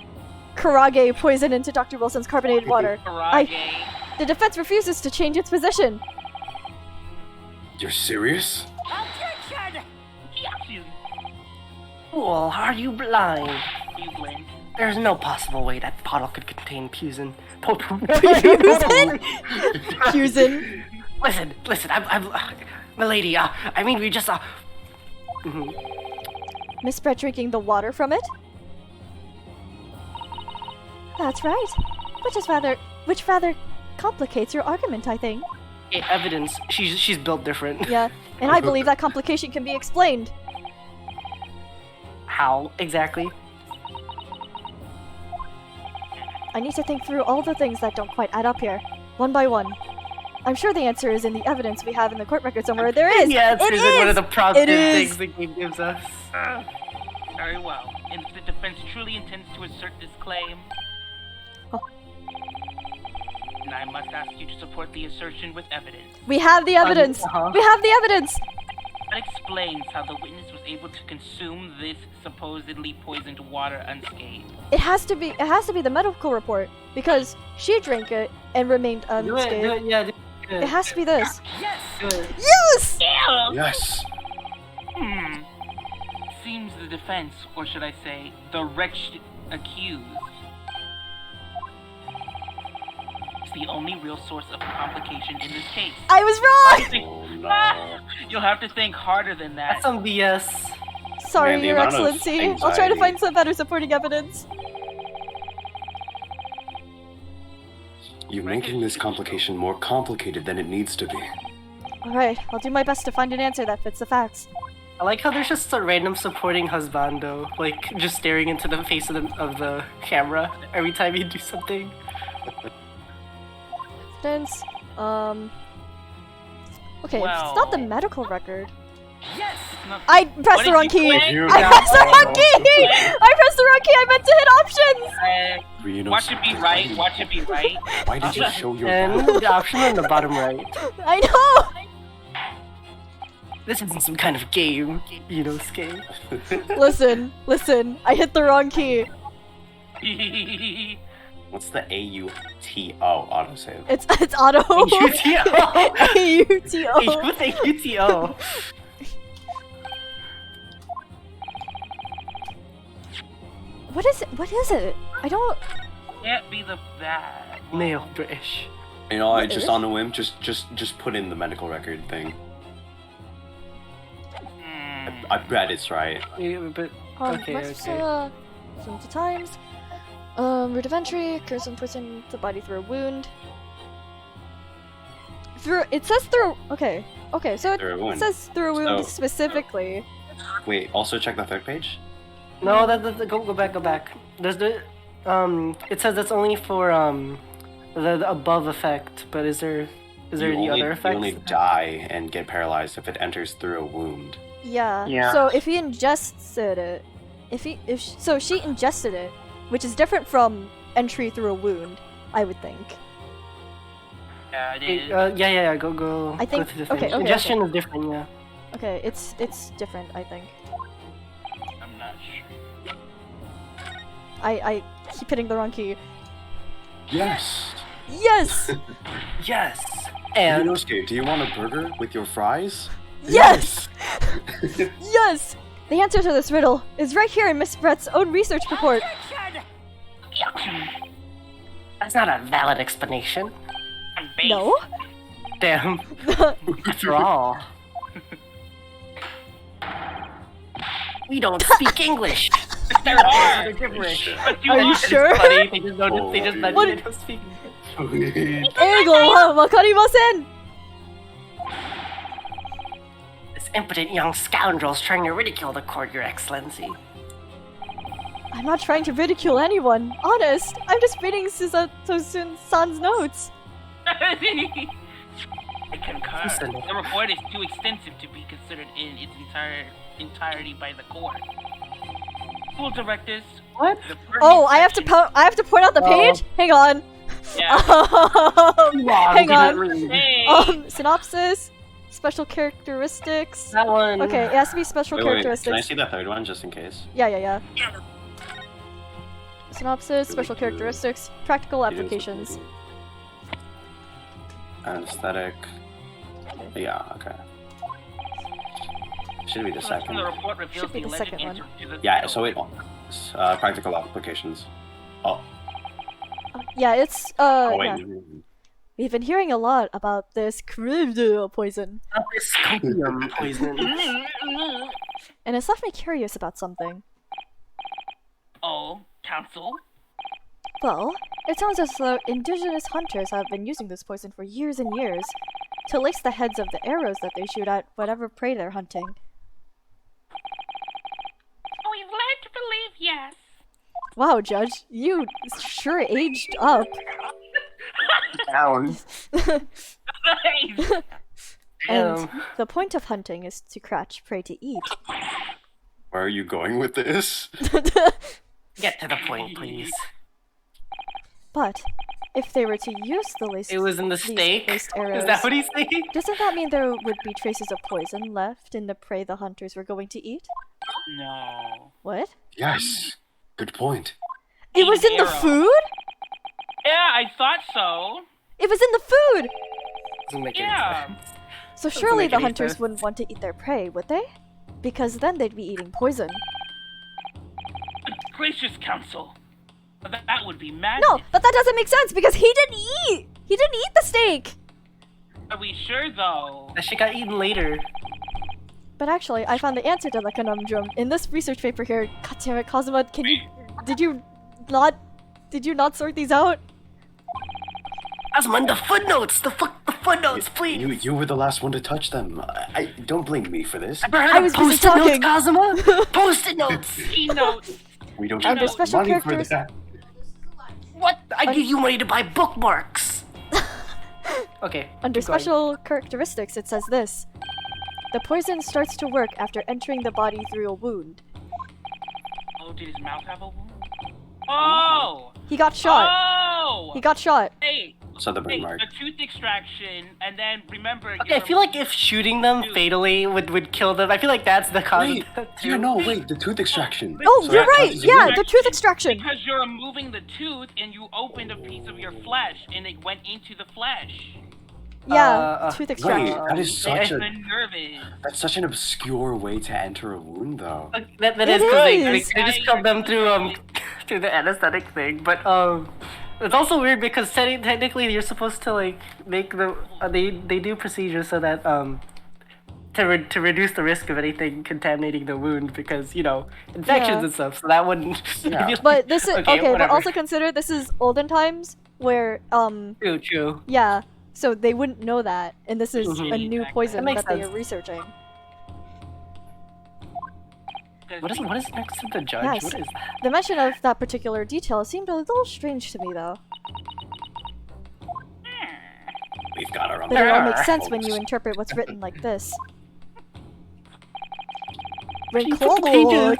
Karage poison into Dr. Wilson's carbonated water. Karage. The defense refuses to change its position. You're serious? Objection! Fool, are you blind? Cleveland. There's no possible way that bottle could contain Pusin. Fusin. Listen, I'm milady, I mean, we just, Misbred drinking the water from it? That's right. Which rather complicates your argument, I think. evidence, she's built different. Yeah, and I believe that complication can be explained. How, exactly? I need to think through all the things that don't quite add up here, one by one. I'm sure the answer is in the evidence we have in the court record somewhere. There is! Yeah, it's in one of the prompted It is! things the game gives us. Very well. And if the defense truly intends to assert this claim, then I must ask you to support the assertion with evidence. We have the evidence! We have the evidence! That explains how the witness was able to consume this supposedly poisoned water unscathed. It has to be the medical report, because she drank it and remained unscathed. Do it, yeah, do it. It has to be this. Yes! Do it. Yes! Yes. Seems the defense, or should I say, the wretched accused, is the only real source of complication in this case. I was wrong! Oh no. You'll have to think harder than that. That's some BS. Sorry, Man, the Your amount of Excellency. I'll try to anxiety. find some better supporting evidence. You're making this complication more complicated than it needs to be. Alright, I'll do my best to find an answer that fits the facts. I like how there's just a random supporting husbando, like just staring into the face of the camera every time you do something. Evidence, okay, Well- it's not the medical record. Yes! Not- I pressed What the did wrong you key! click? You I pressed the wrong key! got- I pressed the wrong key! I meant to hit options! Reno Watch it be right, watch it be right. Why did you show your And back? the option on the bottom right. I know! This isn't some kind of game, you know, game. Listen, I hit the wrong key. What's the AUTO autosave? It's auto. UTO! AUTO. With a UTO. What is it? I don't. Can't be that. Male British. You know, I What just is? on a whim, just put in the medical record thing. I bet it's right. Yeah, but okay, What's, okay. Some times. Route of entry. Curse some person the body through a wound. It says through. Okay. So Through a it wound. says through a wound So- specifically. Wait, also check the third page. No, go back. There's the it says that's only for the above effect, but is there any other effects? You only die and get paralyzed if it enters through a wound. Yeah. Yeah. So if he ingested it, so she ingested it, which is different from entry through a wound, I would think. Yeah, it is. Yeah. Go. I think- Go to the okay, thing. okay, Ingestion is different, yeah. Okay, it's different, I think. I'm not sure. I keep hitting the wrong key. Yes. Yes! Yes. And Inosuke, do you want a burger with your fries? Yes! Yes! The answer to this riddle is right here in Miss Brett's own research report. that's not a valid explanation. I'm based. No? Damn. After all. We don't speak English. There are. They're gibberish. But you Are you are. sure? Funny, they just noticed, they just Oh, mentioned what- they don't speak English. Eigo wa wakarimasen! This impotent young scoundrel's trying to ridicule the court, Your Excellency. I'm not trying to ridicule anyone. Honest, I'm just reading Susato-san's notes. I concur. Listen. The report is too extensive to be considered in its entirety by the court. School directors. What? The pertinent Oh, I have to section- point out the Oh. page? Hang on. Yeah. Hang on. Hey. Synopsis, special characteristics. That one. Okay, it has to be special Wait, characteristics. can I see the third one just in case? Yeah. Synopsis, special characteristics, practical applications. Anesthetic. Yeah, okay. Should be the second. The report reveals Should be the second one. Yeah, so it practical applications. Oh. Yeah, it's Oh wait. yeah. We've been hearing a lot about this poison, This copium poison. and it's left me curious about something. Oh, council? Well, it sounds as though indigenous hunters have been using this poison for years and years to lace the heads of the arrows that they shoot at whatever prey they're hunting. We'd like to believe yes. Wow, Judge, you sure aged up. Down. And the point of hunting is to catch prey to eat. Where are you going with this? Get to the point, please. But if they were to use the laced, It was in the these steak? laced arrows, Is that what he's saying? doesn't that mean there would be traces of poison left in the prey the hunters were going to eat? No. What? Yes. Good point. It was in the arrow. food? Yeah, I thought so. It was in the food! Doesn't make any Yeah. sense. So Doesn't surely make the any hunters sense. wouldn't want to eat their prey, would they? Because then they'd be eating poison. Gracious council. That would be mad. No, but that doesn't make sense because he didn't eat! He didn't eat the steak! Are we sure though? That shit got eaten later. But actually, I found the answer to the conundrum in this research paper here. God damn it, Kazuma, did you not sort these out? Asman, the footnotes! The footnotes, please! You were the last one to touch them. I don't blame me for this. I was busy Post-it notes, talking. Kazuma! Post-it notes! Keynotes. We don't Under have special money for characters- that. What? I give you money to buy bookmarks! Okay. Under keep going. special characteristics, it says this. The poison starts to work after entering the body through a wound. Oh, did his mouth have a wound? Oh! He got shot. Oh! He got shot. Hey, So the burn hey, mark. the tooth extraction, and then remember. Okay, I feel like if shooting them fatally would kill them, I feel like that's the cause Wait, of that yeah, too. no, wait, the tooth extraction. Oh, So you're that right. causes a Yeah, wound. the tooth extraction. Because you're removing the tooth and you opened a piece of your flesh and it went into the flesh. Yeah, tooth Wait, extraction. that is So such the a nervous. that's such an obscure way to enter a wound, though. That It is because is. they just killed them through through the anesthetic thing, but it's also weird because technically you're supposed to like make the they do procedures so that to reduce the risk of anything contaminating the wound because infections Yeah. and stuff, so that wouldn't. Yeah. But this is okay, but whatever. also consider this is olden times where True. yeah, so they wouldn't know that, and this is Mhm. a new That poison makes that they sense. are researching. What is next to the judge? Yes. What is that? The mention of that particular detail seemed a little strange to me, though. We've got our own. But it all makes sense when you interpret what's written like this. When Can you flip the Clobble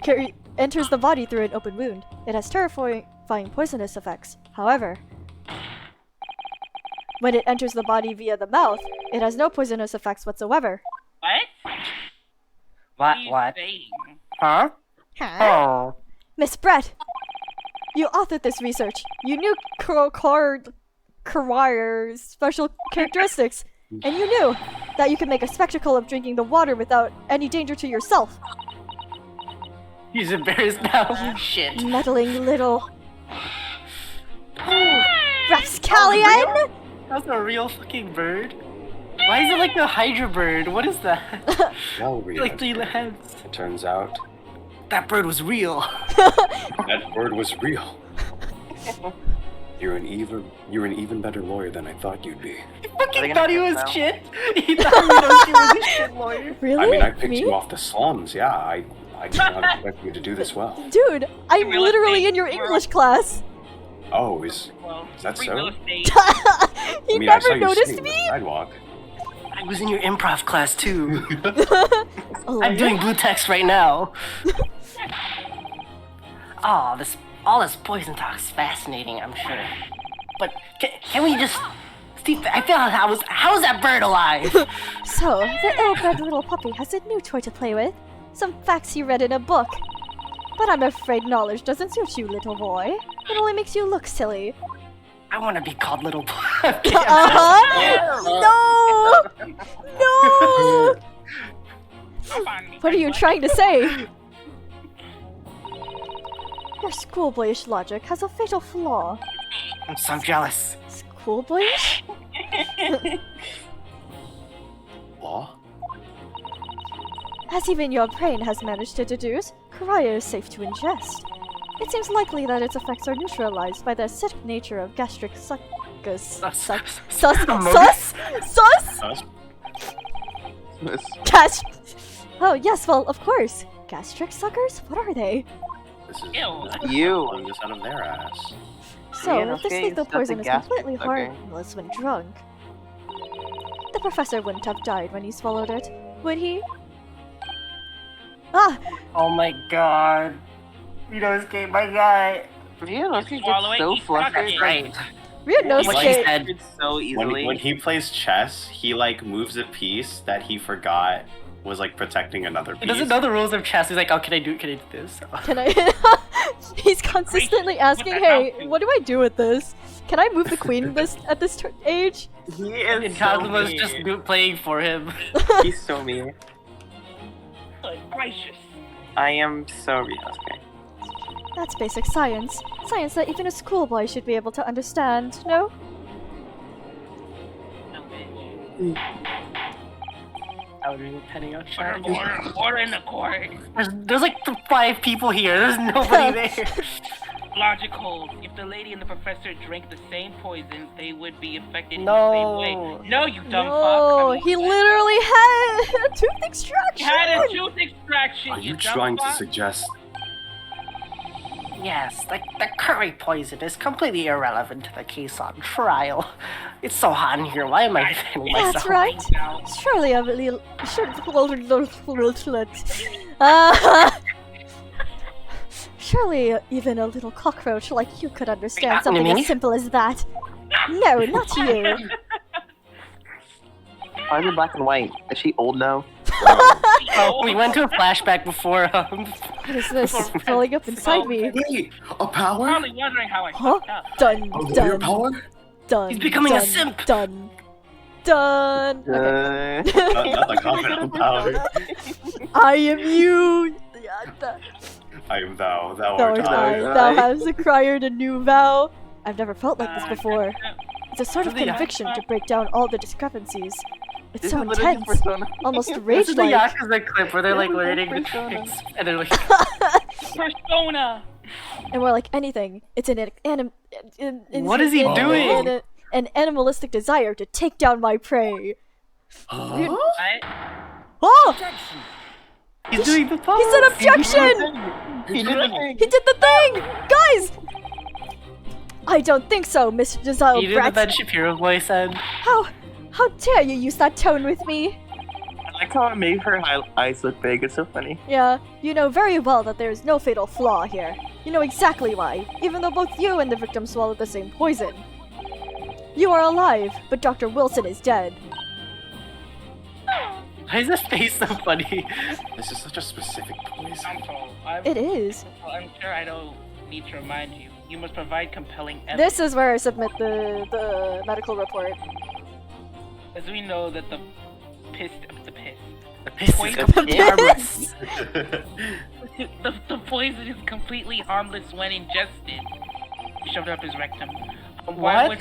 pages? enters the body through an open wound, it has terrifying poisonous effects. However, when it enters the body via the mouth, it has no poisonous effects whatsoever. What? What? are you What? saying? Huh? Oh. Miss Brett, you authored this research. You knew Kawaii's special characteristics, and you knew that you could make a spectacle of drinking the water without any danger to yourself. He's embarrassed now. Shit. Meddling little rapscallion! That's a real fucking bird. Why is it like the Hydra bird? What is that? Well, Rita, Like 3 heads. it turns out That bird was real. that word was real. You're an even better lawyer than I thought you'd be. He fucking gonna thought he kill was now? shit. He thought he was a shit lawyer. Really? I mean, I picked Me? you off the slums. Yeah, I did not expect you to do this well. Dude, I'm Real literally estate in your world. English class. Oh, is Well, that free so? real estate. He I mean, I saw never you noticed sitting on me? the sidewalk. I was in your improv class too. Oh, I'm yeah? doing blue text right now. All this poison talk is fascinating, I'm sure. But can we just, Steve? I feel how is that bird alive? So, the ill-bred little puppy has a new toy to play with. Some facts he read in a book. But I'm afraid knowledge doesn't suit you, little boy. It only makes you look silly. I want to be called little boy. No! No! What are you trying to say? Your schoolboyish logic has a fatal flaw. I'm so jealous. Schoolboyish? Law? As even your brain has managed to deduce, Karaya is safe to ingest. It seems likely that its effects are neutralized by the acidic nature of gastric succus. Sus? Oh yes, well, of course. Gastric suckers? What are they? This is Ew. You. pulling this out of their ass. So, Yeah, if this okay, lethal that's a poison is gastric completely sucker. harmless when drunk, the professor wouldn't have died when he swallowed it, would he? Ah! Oh my god. Ryunosuke, my guy. Ryunosuke Swallow gets it, so you flustered. suck Right. Ryunosuke! What he said. It's so easily. When he plays chess, he like moves a piece that he forgot was like protecting another piece. He doesn't know the rules of chess. He's like, oh, can I do this? Can I? He's consistently asking, What the "Hey, hell? what do I do with this? Can I move the queen at this age?" He is And so Kazuma's mean. just playing for him. He's so mean. Good gracious. I am so Ryunosuke. That's basic science. Science that even a schoolboy should be able to understand, no? I would be petting out Water in the court. There's like 5 people here. There's nobody there. Logical. If the lady and the professor drank the same poison, they would be affected in No. the same way. No, you dumb fuck. No, I mean, he literally had a tooth He extraction! had a tooth extraction. Are you dumb trying to fuck. suggest? Yes, the curry poison is completely irrelevant to the case on trial. It's so hot in here. Why am I defending myself? That's right. Now, Surely a little... Surely even a little cockroach like you could understand Wait, something me? as simple as that. No, not you. Why is it black and white? Is she old now? Oh, we went to a flashback before. What is this filling up inside me? Hey, a power? probably wondering how I Huh? fucked up. Done, A warrior done, power? done. He's becoming a done, simp. Done. Done. Okay. Not the confident power. I am you. I am thou. Thou Thou art art I. I. Thou hast acquired a new vow. I've never felt like this before. It's a sort of conviction to break down all the discrepancies. It's This so is literally intense, Persona. almost This is the rage-like. Yakuza clip where they're like Yeah, learning the Persona. tricks, and they're like, Persona. And more like anything, it's What is he doing? An animalistic desire to take down my prey. Huh? Oh! he's doing the pose. He said objection! He did the thing. He did the thing! Guys! I don't think so, Mr. Desire He did the Brat. Ben Shapiro voice, and How dare you use that tone with me? I like how it made her eyes look big. It's so funny. Yeah, you know very well that there is no fatal flaw here. You know exactly why, even though both you and the victim swallowed the same poison. You are alive, but Dr. Wilson is dead. why is his face so funny? This is such a specific poison. I'm told. I'm It is. sure I don't need to remind you. You must provide compelling evidence. This is where I submit the medical report. As we know that the piss The piss is Poison. completely harmless. the poison is completely harmless when ingested. He shoved it up his rectum. Why What? would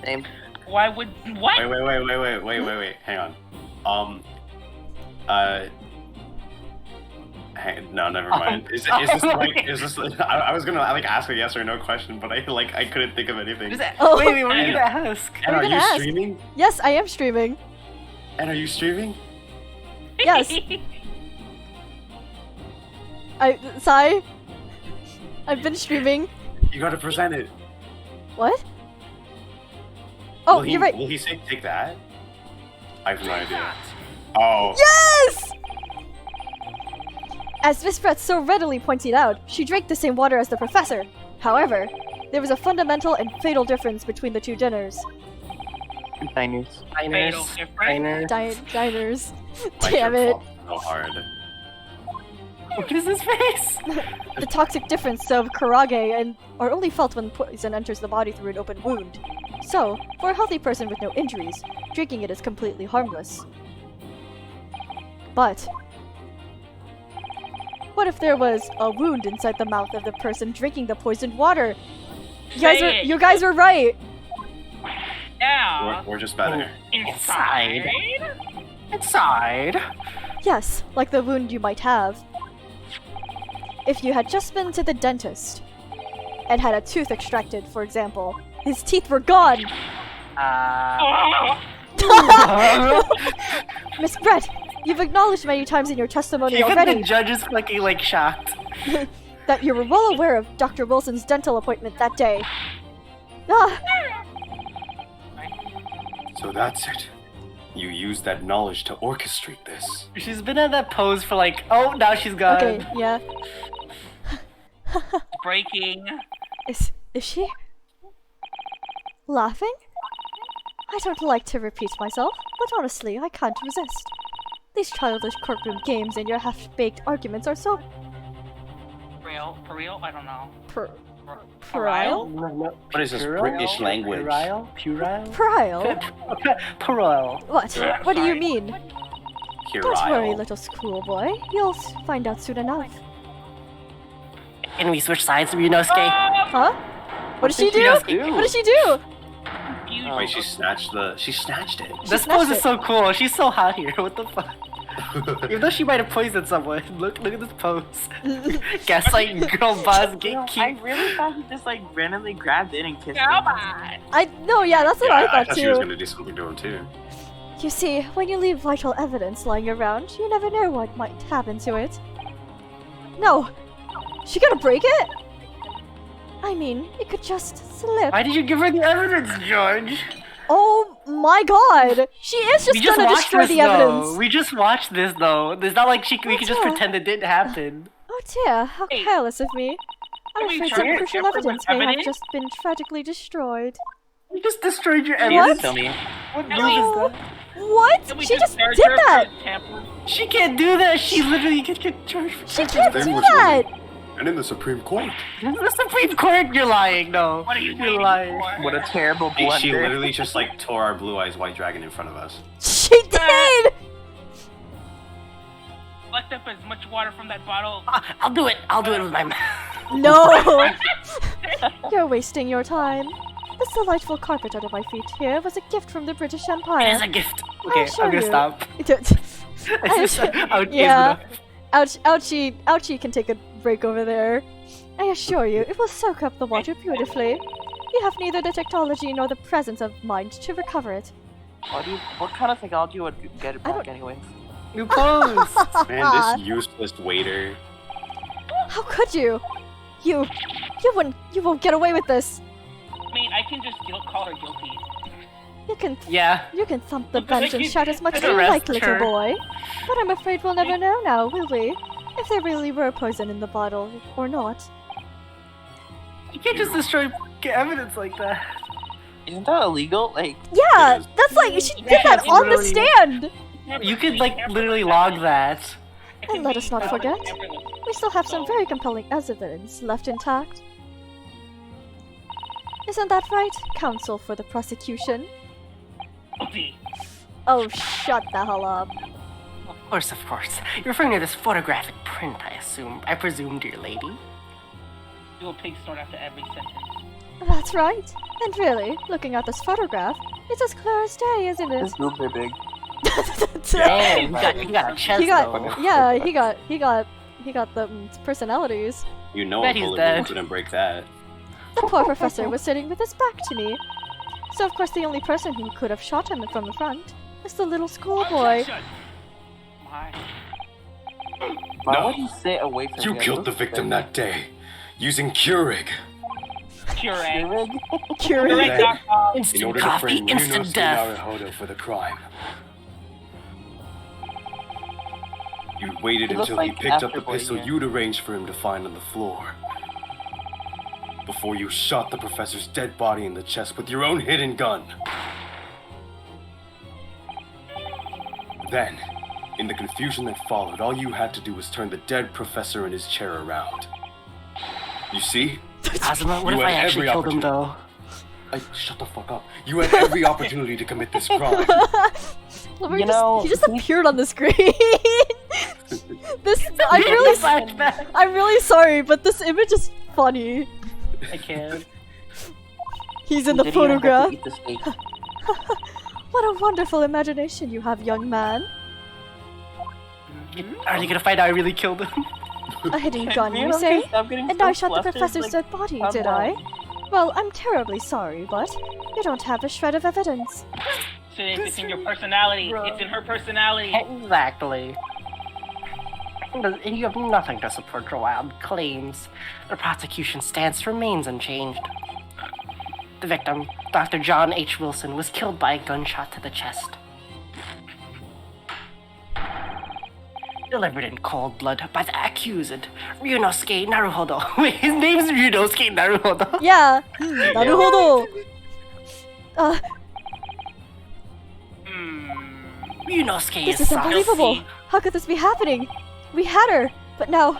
Same. why would what? Wait. Hang on. No, never mind. Is this like? Is this? I was gonna like ask a yes or no question, but I couldn't think of anything. Oh. Wait, what are you gonna ask? And What are are you you gonna ask? streaming? Yes, I am streaming. And are you streaming? Yes. Sai? I've been streaming. You gotta present it. What? Oh, Will he, you're right. Will he say take that? I have no idea. Oh. Yes! As Miss Brett so readily pointed out, she drank the same water as the professor. However, there was a fundamental and fatal difference between the two dinners. Diners. Fatal difference. Diners. Diners. My Damn joke it. falls so hard. What is his face? The toxic difference of Karage and are only felt when poison enters the body through an open wound. So, for a healthy person with no injuries, drinking it is completely harmless. But what if there was a wound inside the mouth of the person drinking the poisoned water? You guys were right. Yeah. Or just better. Inside. Inside. Yes, like the wound you might have. If you had just been to the dentist and had a tooth extracted, for example, his teeth were gone. Miss Brett, you've acknowledged many times in your testimony Even already the judge is fucking like shocked. that you were well aware of Dr. Wilson's dental appointment that day. Ah, So that's it. You used that knowledge to orchestrate this. She's been in that pose for like, oh, now she's gone. okay, yeah. Breaking. Is she laughing? I don't like to repeat myself, but honestly, I can't resist. These childish courtroom games and your half-baked arguments are so For real? I don't know. puerile? What is this British language? Puerile? Puerile? Puerile? Puerile. What do you mean? Don't worry, Puerile. little schoolboy. You'll find out soon enough. Can we switch sides, Ryunosuke? Huh? What did she do? What did she do? Wait, she snatched it. This pose is so cool. She's so hot here. What the fuck? Even though she might have poisoned someone, look at this pose. Gaslight girl boss I gatekeep. really thought he just like randomly grabbed it and kissed it. Come on. Yeah, that's what I thought she was too. gonna do something to him too. You see, when you leave vital evidence lying around, you never know what might happen to it. No! She gonna break it? I mean, it could just slip. Why did you give her the evidence, George? Oh my god! She is just gonna destroy the evidence! We just watched this though. It's not like we could just dear. pretend it didn't happen. Oh dear, how Hey. careless of me. I'm Can we afraid try some to crucial tamper with evidence may have evidence? just been tragically destroyed. You just destroyed your What? evidence. Tell me. What No. move is that? What? Can we She just charge did her that! for tamper? She can't do that. She literally could get charged for She can't Then do what's that! And in the Supreme Court. the Supreme Court. You're lying. No. What are you You're waiting lying. for? What a terrible She blunder. literally just like tore our Blue Eyes White Dragon in front of us. She did! Collect up as much water from that bottle. I'll do it. I'll do it with my mouth. No! You're wasting your time. This delightful carpet under my feet here was a gift from the British It Empire. is a gift. Okay, assure I'm gonna you. stop. Yeah. Ouchie can take a break over there. I assure you, it will soak up the water beautifully. You have neither the technology nor the presence of mind to recover it. What kind of technology would get it I back don't- anyways? New pose. Man, this useless waiter. How could you? You won't get away with this. I mean, I can just call her guilty. Yeah. You can thump the Look, I bench and can- shout as much as I can you like, arrest little her. boy. But I'm afraid we'll never know now, will we? If there really were poison in the bottle, or not. You can't just destroy evidence like that. Isn't that illegal? Like, Yeah, It is. that's like, she did Yeah, that it's on the literally- stand! You could like literally log that. And let us not forget, we still have some very compelling evidence left intact. Isn't that right, counsel for the prosecution? Guilty. Oh, shut the hell up. Of course. You're referring to this photographic print, I presume, dear lady. You will pig snort after every sentence. That's right. And really, looking at this photograph, it's as clear as day, isn't it? his boobs are big. Damn, you got a chest He got, though. yeah, he got the personalities. You know Bet a he's bullet dead. wound couldn't break that. The poor professor was sitting with his back to me. So of course the only person who could have shot him from the front is the little schoolboy. Objection. My. Why No. would he sit away from You him? killed the victim that day, using Keurig. Keurig. Curious. Keurig.com. In Instant order to coffee, frame instant Ryunosuke death. Naruhodo for the crime. You waited It looks until he like picked up the Afterboy pistol here. you'd arranged for him to find on the floor. Before you shot the professor's dead body in the chest with your own hidden gun. Then, In the confusion that followed, all you had to do was turn the dead professor in his chair around. You see? Kazuma, what You if I had actually every killed him, though? Shut the fuck up. You had every opportunity to commit this crime. He just appeared on the screen. I'm really sorry, but this image is funny. I can't. He's in the Did he even photograph. have to eat the steak? What a wonderful imagination you have, young man. Are you gonna find out I really killed him? A hidden gun, you don't say? stop getting And so I shot the flustered, professor's like, dead body, calm did down. I? Well, I'm terribly sorry, but you don't have a shred of evidence. It's in your personality. It's in her personality. Exactly. And you have nothing to support your wild claims. The prosecution's stance remains unchanged. The victim, Dr. John H. Wilson, was killed by a gunshot to the chest. Delivered in cold blood by the accused, Ryunosuke Naruhodo. Wait, his name's Ryunosuke Naruhodo. Yeah, 나루호도. Ryunosuke This is is unbelievable. saucy. How could this be happening? We had her, but now,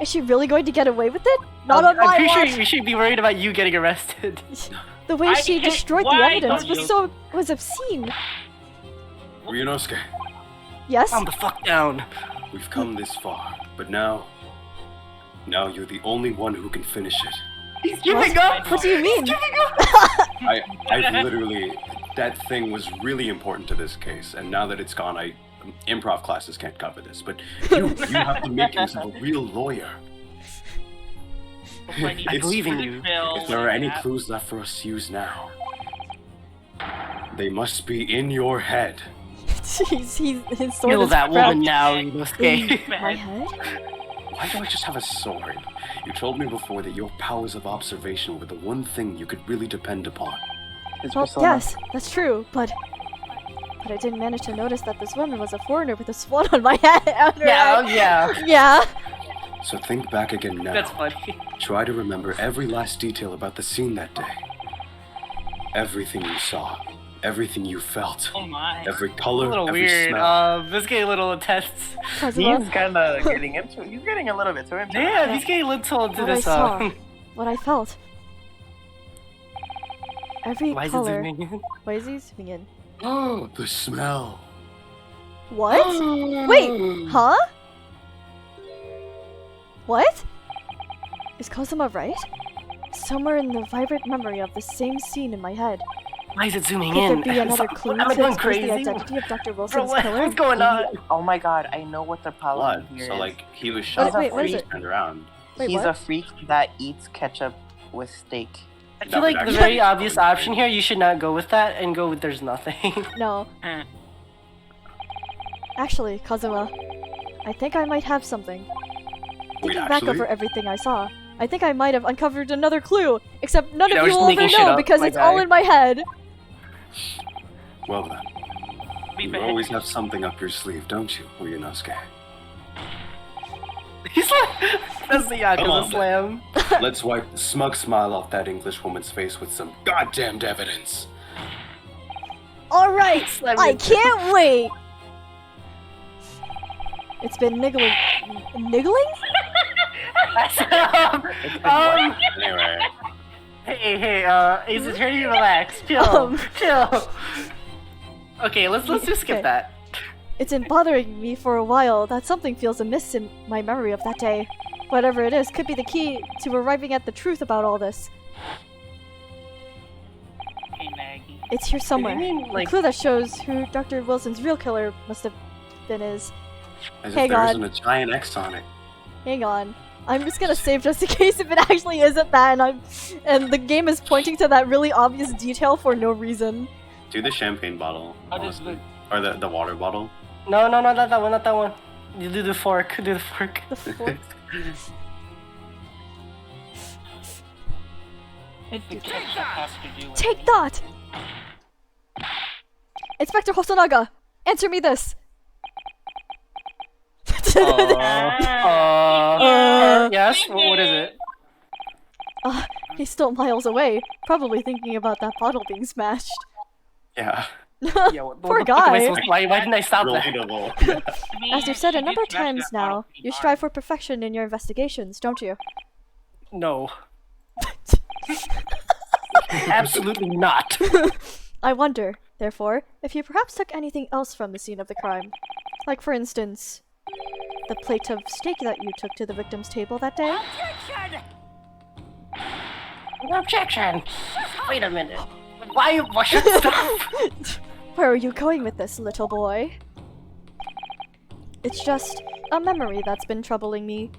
is she really going to get away with it? Not on I'm my pretty watch. sure we should be worried about you getting arrested. The way she destroyed the why evidence don't was obscene. Ryunosuke, Yes. Calm the fuck down. we've come this far, but now you're the only one who can finish it. He's giving up. What do you mean? I literally, that thing was really important to this case, and now that it's gone, improv classes can't cover this, but you have to make yourself a real lawyer. I believe in you. If there are any clues left for us to use now, they must be in your head. His sword Kill is that woman cracked now, in Ryunosuke. my head. Why do I just have a sword? You told me before that your powers of observation were the one thing you could really depend upon. His Well, persona. yes, that's true, but I didn't manage to notice that this woman was a foreigner with a swan on my head. On her Yeah, head. yeah. Yeah. So think back again now. That's funny. Try to remember every last detail about the scene that day. Everything you saw, everything you felt, Oh my. every A color, little every weird. smell. This getting a little intense. Kazuma, He's kind of getting into it. He's getting a little bit too into it. Damn, he's getting a little into what I this. saw, what I felt. Every Why is it color. zooming in? Why is he zooming in? Oh, the smell. What? Wait, huh? What? Is Kazuma right? Somewhere in the vibrant memory of the same scene in my head, Why is it zooming could in? there be another clue Am I to going expose the crazy? identity of Dr. Bro, Wilson's killer? what's going on? Oh my god, I know what the problem Blood. here So is. like he was shot wait, before what he is it? turned around. Wait, He's what? a freak that eats ketchup with steak. I That feel would like the actually very be obvious fun. option here, you should not go with that and go with there's nothing. No. Hmm. Actually, Kazuma, I think I might have something. Wait, Thinking back actually? over everything I saw, I think I might have uncovered another clue. Except none I of you was will ever making shit know up, because my it's all guy. in my head. Well then, Be you bad. always have something up your sleeve, don't you, Ryunosuke? He's like, that's the Come Yakuza on, slam. Let's wipe the smug smile off that English woman's face with some goddamned evidence. All right, Slam I it. can't wait. It's been niggling. Niggling? Anyway, hey, Ace Attorney, relax, chill, Um. chill. Okay, let's just skip Okay. that. It's been bothering me for a while that something feels amiss in my memory of that day. Whatever it is could be the key to arriving at the truth about all this. Hey, Maggie. It's here somewhere. You mean, A like, clue that shows who Dr. Wilson's real killer must have been is. As Hang if there on. isn't a giant X on it. Hang on. I'm just gonna save just in case if it actually isn't that and the game is pointing to that really obvious detail for no reason. do the champagne bottle, How does honestly. Or the water bottle. no, not that one, not that one. You do the fork, do the fork. The fork. It's the ketchup has to do with Take it. that! Inspector Hosonaga, answer me this! Yes, what is it? He's still miles away, probably thinking about that bottle being smashed. Yeah. Yeah, what Poor the fuck am I guy. supposed to- why didn't I stop there? Relatable. I mean, As you've said a she number did of smash times that bottle now, pretty you hard. strive for perfection in your investigations, don't you? No. Absolutely not. I wonder, therefore, if you perhaps took anything else from the scene of the crime. Like, for instance, the plate of steak that you took to the victim's table that day? Objection! Wait a minute. Why stop? Where are you going with this, little boy? It's just a memory that's been troubling me.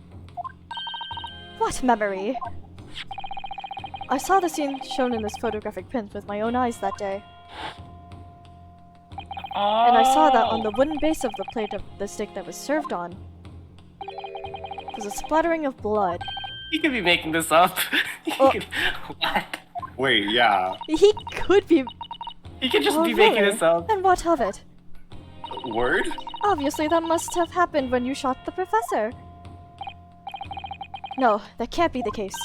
What memory? I saw the scene shown in this photographic print with my own eyes that day. And I saw that on the wooden base of the plate of the steak that was served on was a splattering of blood. You could be making this up. Oh. What? Wait, yeah. He could be. You could just Oh, be making really? this up. And what of it? Word? Obviously, that must have happened when you shot the professor. No, that can't be the case.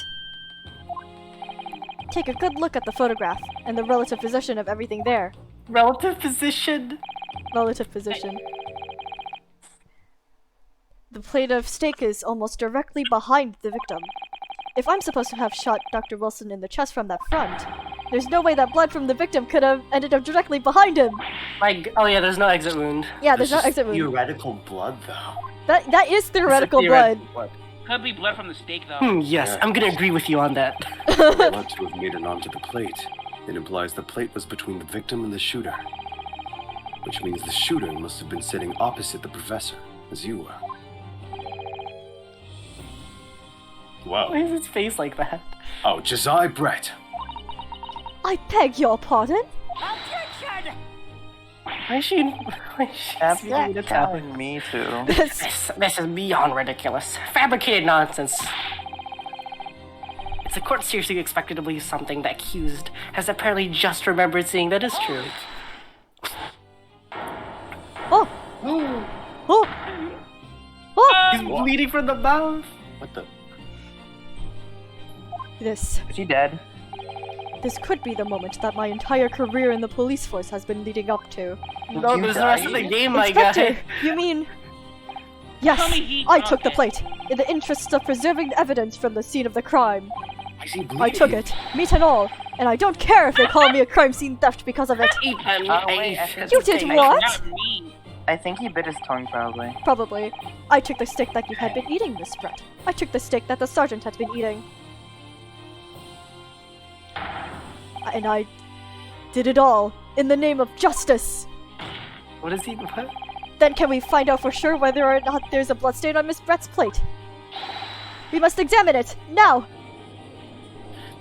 Take a good look at the photograph and the relative position of everything there. Relative position. Relative position. The plate of steak is almost directly behind the victim. If I'm supposed to have shot Dr. Wilson in the chest from that front, there's no way that blood from the victim could have ended up directly behind him. Like, oh yeah, there's no exit wound. Yeah, there's no This is exit wound. theoretical blood, though. That is theoretical blood. Could be blood from the steak, though. Yes, Yeah. I'm gonna agree with you on that. Blood to have made it onto the plate. It implies the plate was between the victim and the shooter. Which means the shooter must have been sitting opposite the professor, as you were. Whoa. Why is his face like that? Oh, Josiah Brett. I beg your pardon? Why is she That's doing this happen? telling me too. This is beyond ridiculous. Fabricated nonsense. Is the court seriously expected to believe something the accused has apparently just remembered seeing that is true? Oh! Oh! Oh! He's bleeding from the mouth. What the? This Is he dead? could be the moment that my entire career in the police force has been leading up to. No, You there's the rest of the died? game, my Inspector, guy. you mean... Yes, Tell me he I dropped took the it. plate, in the interests of preserving the evidence from the scene of the crime. Why is he bleeding? I took it, meat and all, and I don't care if they call me a crime scene theft because of it. Eat them. Oh, wait, I think You did it's- what? Not me. I think he bit his tongue, probably. Probably. I took the steak that you had been eating, Miss Brett. I took the steak that the sergeant had been eating. And I did it all in the name of justice. What is he? What? Then can we find out for sure whether or not there's a bloodstain on Miss Brett's plate? We must examine it, now!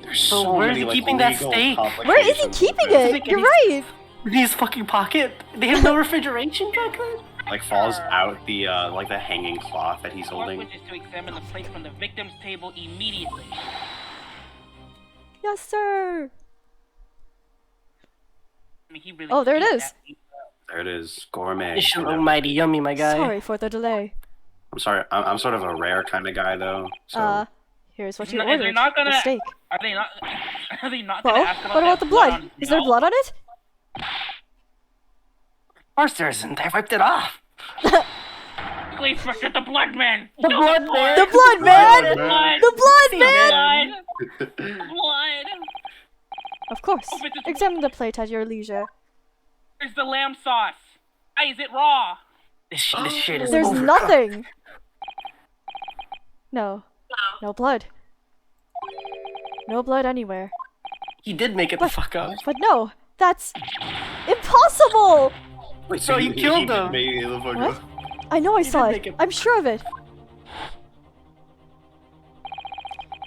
There's So so where is many, he like, keeping that legal steak? Where is he complications keeping with this. it? You're right! In his fucking pocket? They have no refrigeration back then? Like falls out the like the hanging cloth that he's Court holding. wishes to examine the plate from the victim's table immediately. Yes, sir! I mean, he really Oh, there it ate is. that meat. There it is, gourmet. It's almighty yummy, my guy. Sorry for the delay. I'm sorry. I'm sort of a rare kind of guy, though. So Here's what If you they're ordered. not gonna- The steak. Are they not? Are they not Well, gonna ask about what about that the blood? on Is there milk? blood on it? Of course there isn't. I wiped it off. Please forget the blood man. The blood man. The blood, man! Blood. The blood, man! Blood. Blood. Of course. Oh, but this- Examine the plate at your leisure. Where's the lamb sauce? Hey, is it raw? This shit is There's overcooked. nothing! No. No blood. No blood anywhere. He did make it the fuck up. But no, that's impossible! wait, So you killed him. Made the fuck What? up. I know I You saw did it. make it- I'm sure of it.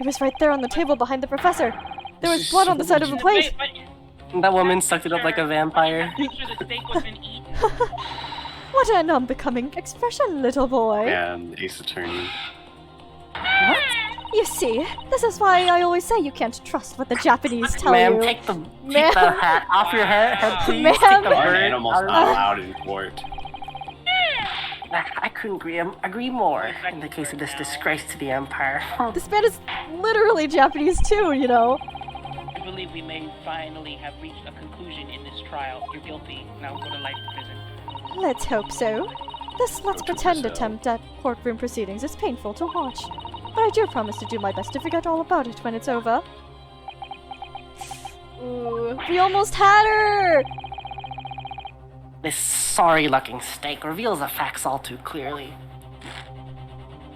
It was right there on the table behind the professor. There was blood on the side of the plate. That woman sucked it up like a vampire. Make sure the steak wasn't eaten. What an unbecoming expression, little boy. Man, Ace Attorney. What? You see, this is why I always say you can't trust what the Japanese tell Ma'am, you. take the Ma'am. hat off your head, please. Ma'am. Take the Are bird animals out of not the- allowed in court? I couldn't agree more in the case of this disgrace to the Empire. This man is literally Japanese too, you know. I believe believe we may finally have reached a conclusion in this trial. You're guilty. Now go to life in prison. Let's hope so. This let's Go to pretend Brazil. attempt at courtroom proceedings is painful to watch. But I do promise to do my best to forget all about it when it's over. Ooh, we almost had her! This sorry-looking steak reveals the facts all too clearly.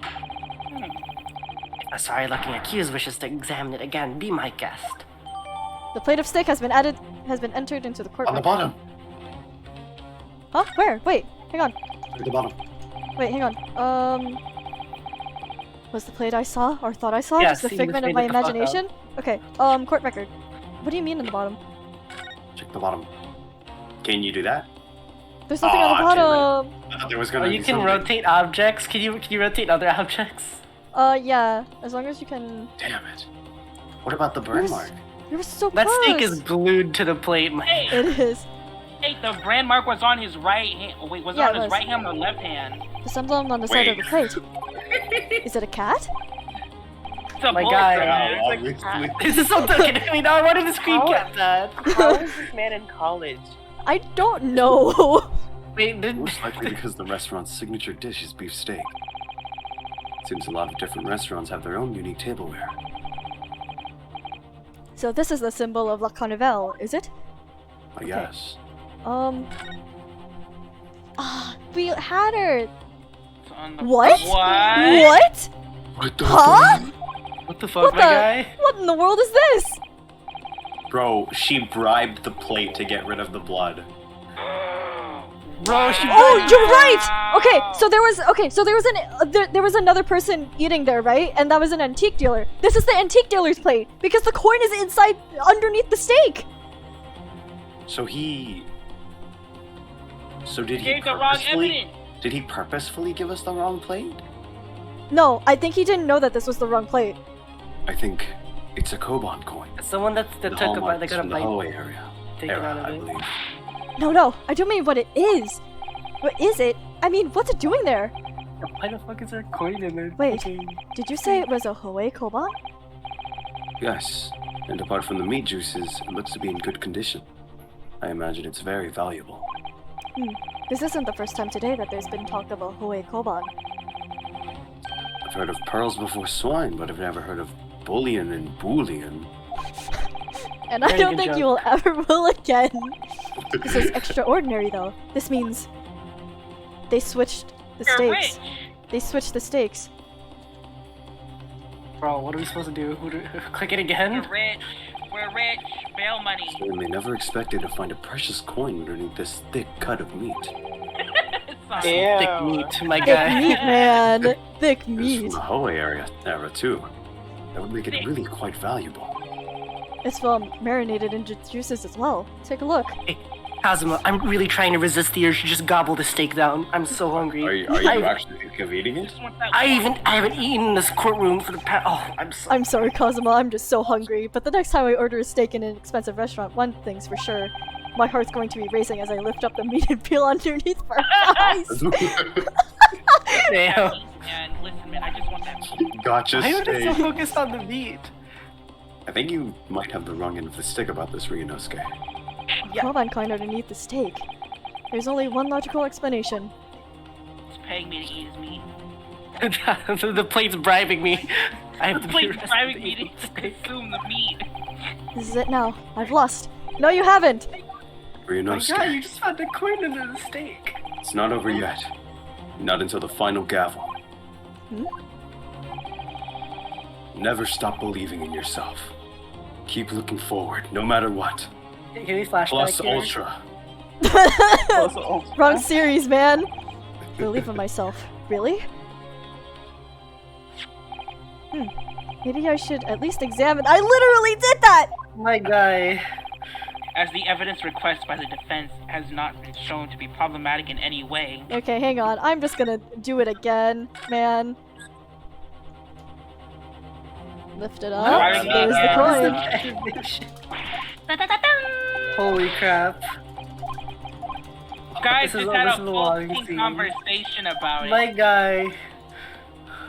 If a sorry-looking accused wishes to examine it again, be my guest. The plate of steak has been entered into the court On the record. bottom. Huh? Where? Wait, hang on. At the bottom. Wait, hang on. Was the plate I saw or thought I saw Yeah, just a see, figment which of my made the fuck up. imagination? Okay. Court record. What do you mean in the bottom? Check the bottom. Can you do that? There's nothing on the Aw, damn it. bottom. I thought there was Oh, gonna be you can something. rotate objects? Can you rotate other objects? Yeah. As long as you can. Damn it. What about the burn Yes. mark? You were so That close. steak is glued to the plate. Hey, It is. hey, the brand mark was on his right hand. Oh, wait, was Yeah, it on it his was. right hand or left hand? There's something on the side of the plate. Is it a cat? It's a My bullet guy. for Yeah, man. obviously. This is so token. I mean, I wanted to screen How- cap that. How is this man in college? I don't know. Wait, did... Most likely because the restaurant's signature dish is beef steak. Seems a lot of different restaurants have their own unique tableware. So this is the symbol of La Carnival, is it? I guess. We had her. It's on the- What? What? What? What the Huh? What the fuck, What my the? guy? What in the world is this? Bro, she bribed the plate to get rid of the blood. Bro, she Oh, you're right. There was there was another person eating there, right? And that was an antique dealer. This is the antique dealer's plate because the coin is inside underneath the steak. So he... So did he Gave the wrong purposefully... evidence. Did he purposefully give us the wrong plate? No, I think he didn't know that this was the wrong plate. I think it's a Koban coin. Someone that The took a bite, they hallmarks got a from the bite hallway area. taken Era, out I of it. believe. No, I don't mean what it is. What is it? I mean, what's it doing there? Why the fuck is there a coin in there? Wait. Did you say it was a Hoei Koban? Yes, and apart from the meat juices, it looks to be in good condition. I imagine it's very valuable. This isn't the first time today that there's been talk of a Hoei Koban. I've heard of pearls before swine, but I've never heard of bullion and bullion. And I Very don't good think job. you will ever will again. This is extraordinary, though. This means they switched the You're stakes. rich. They switched the stakes. Bro, what are we supposed to do? Click it again? We're rich. We're rich. Bail money. Certainly never expected to find a precious coin underneath this thick cut of meat. Sorry. Thick meat, my Thick guy. meat, man. Thick It's from meat. the Hoei era too. That would make it really quite valuable. It's marinated in juices as well. Take a look. Hey, Kazuma, I'm really trying to resist the urge to just gobble the steak down. I'm so hungry. Are you actually thinking of eating it? Just want that I one. haven't eaten in this courtroom for the past. Oh, I'm sorry, Kazuma. I'm just so hungry. But the next time I order a steak in an expensive restaurant, one thing's for sure. My heart's going to be racing as I lift up the meat and peel underneath for eyes. Damn. Man, listen, man, I just want that meat. Gotcha Why are they so steak. focused on the meat? I think you might have the wrong end of the stick about this, Ryunosuke. Koban coin underneath the steak. There's only one logical explanation. He's paying me to eat his meat. The plate's bribing me. I have The to be plate's arrested driving to me eat the to steak. consume the meat. This is it now. I've lost. No, you haven't. My Ryunosuke, God, you just found a coin under the steak. it's not over yet. Not until the final gavel. Hmm? Never stop believing in yourself. Keep looking forward, no matter what. Can we flashback Plus here? Ultra. Wrong series, man. Believe in myself. Really? Maybe I should at least examine. I literally did that! My guy. As the evidence requested by the defense has not been shown to be problematic in any way. Okay, hang on. I'm just gonna do it again, man. Lift it up. Sorry, There's the man. coin. Holy crap. Guys This is just had a this is a long full scene. conversation about My it. guy.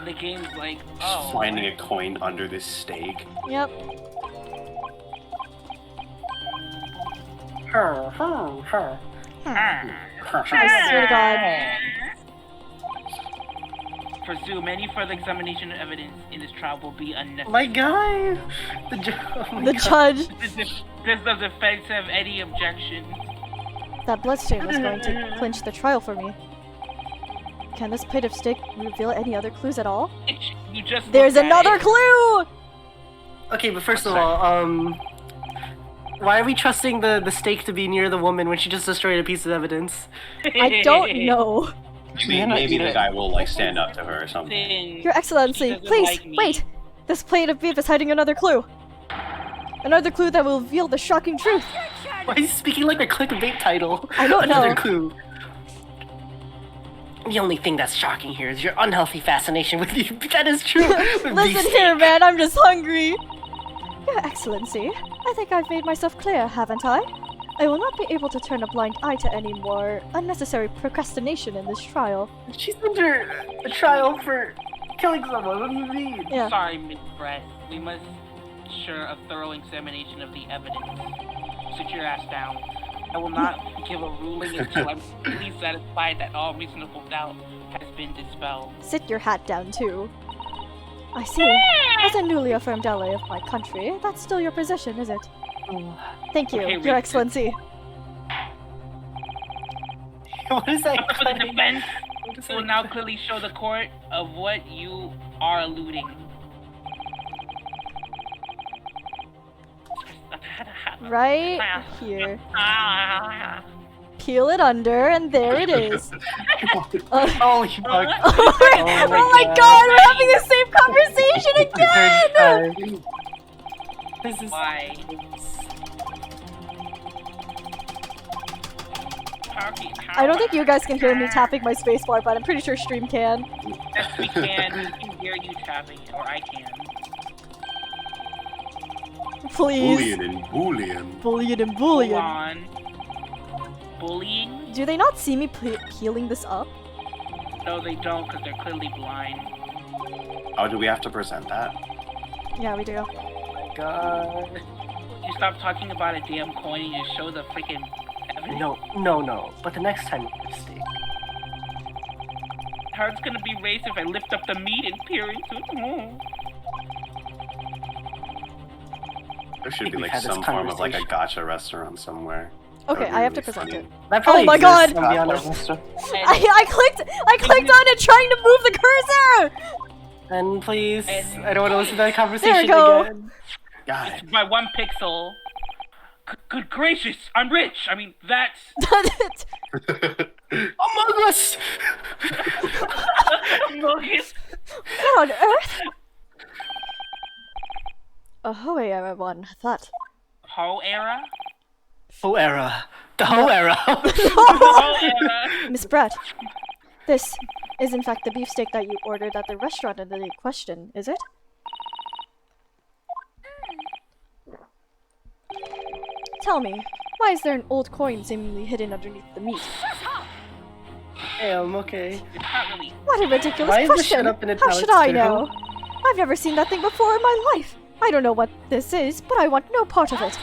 The game's like, oh. Finding a coin under this steak. Yep. I swear to God. Presume any further examination of evidence in this trial will be unnecessary. My guy! The judge. Does the defense have any objections? That bloodstain was going to clinch the trial for me. Can this plate of steak reveal any other clues at all? You just There's looked at another it. clue! Okay, but first of all, why are we trusting the steak to be near the woman when she just destroyed a piece of evidence? I don't know. Maybe the guy will like stand up to her or something. Your Excellency, She doesn't please, like me. wait! This plate of beef is hiding another clue. Another clue that will reveal the shocking truth. Why are you speaking like a clickbait title? I don't Another know. clue. The only thing that's shocking here is your unhealthy fascination with you. That is true. with Listen beefsteak. here, man, I'm just hungry. Your Excellency, I think I've made myself clear, haven't I? I will not be able to turn a blind eye to any more unnecessary procrastination in this trial. She's under a trial for killing someone. What do you mean? Yeah. Sorry, Miss Brett. We must ensure a thorough examination of the evidence. Sit your ass down. I will not give a ruling until I'm fully satisfied that all reasonable doubt has been dispelled. Sit your hat down, too. I see. As a newly affirmed ally of my country, that's still your position, is it? Thank you, Okay, Your wait. Excellency. What is that? For the claim? defense What is will that? now clearly show the court of what you are alluding. Right here. Ah. Peel it under, and there it is. Holy fuck. Oh my god, we're having the same conversation again! This is Why? I don't think you guys can hear me tapping my spacebar, but I'm pretty sure stream can. Yes, we can. We can hear you tapping, or I can. Please. Boolean and Boolean. Bullion and Hold bullion. on. Bullying? Do they not see me peeling this up? No, they don't, because they're clearly blind. Oh, do we have to present that? Yeah, we do. God. You stop talking about a damn coin and you show the freaking evidence. No. But the next time you mistake. Heart's gonna be raised if I lift up the meat and peer into it. Mm. There should be we've like had this some form of like a conversation. gotcha restaurant somewhere. Okay, That would I be have to really present funny. it. That probably Oh my exists, God! I'll be honest. I clicked on it trying to move the cursor! And please, And- I don't want to listen to that conversation There we go. again. Got it. It's by 1 pixel. Good gracious, I'm rich. I mean, that's... Among Us! What on earth? Oh, hey everyone, that. Ho era? Whole era. The whole era. Ho era. Miss Brett, this is in fact the beefsteak that you ordered at the restaurant in the question, is it? Tell me, why is there an old coin seemingly hidden underneath the meat? Damn, okay. It's not really... What a ridiculous Why is this question! shut up in How italics should I too? know? I've never seen that thing before in my life. I don't know what this is, but I want no part of it.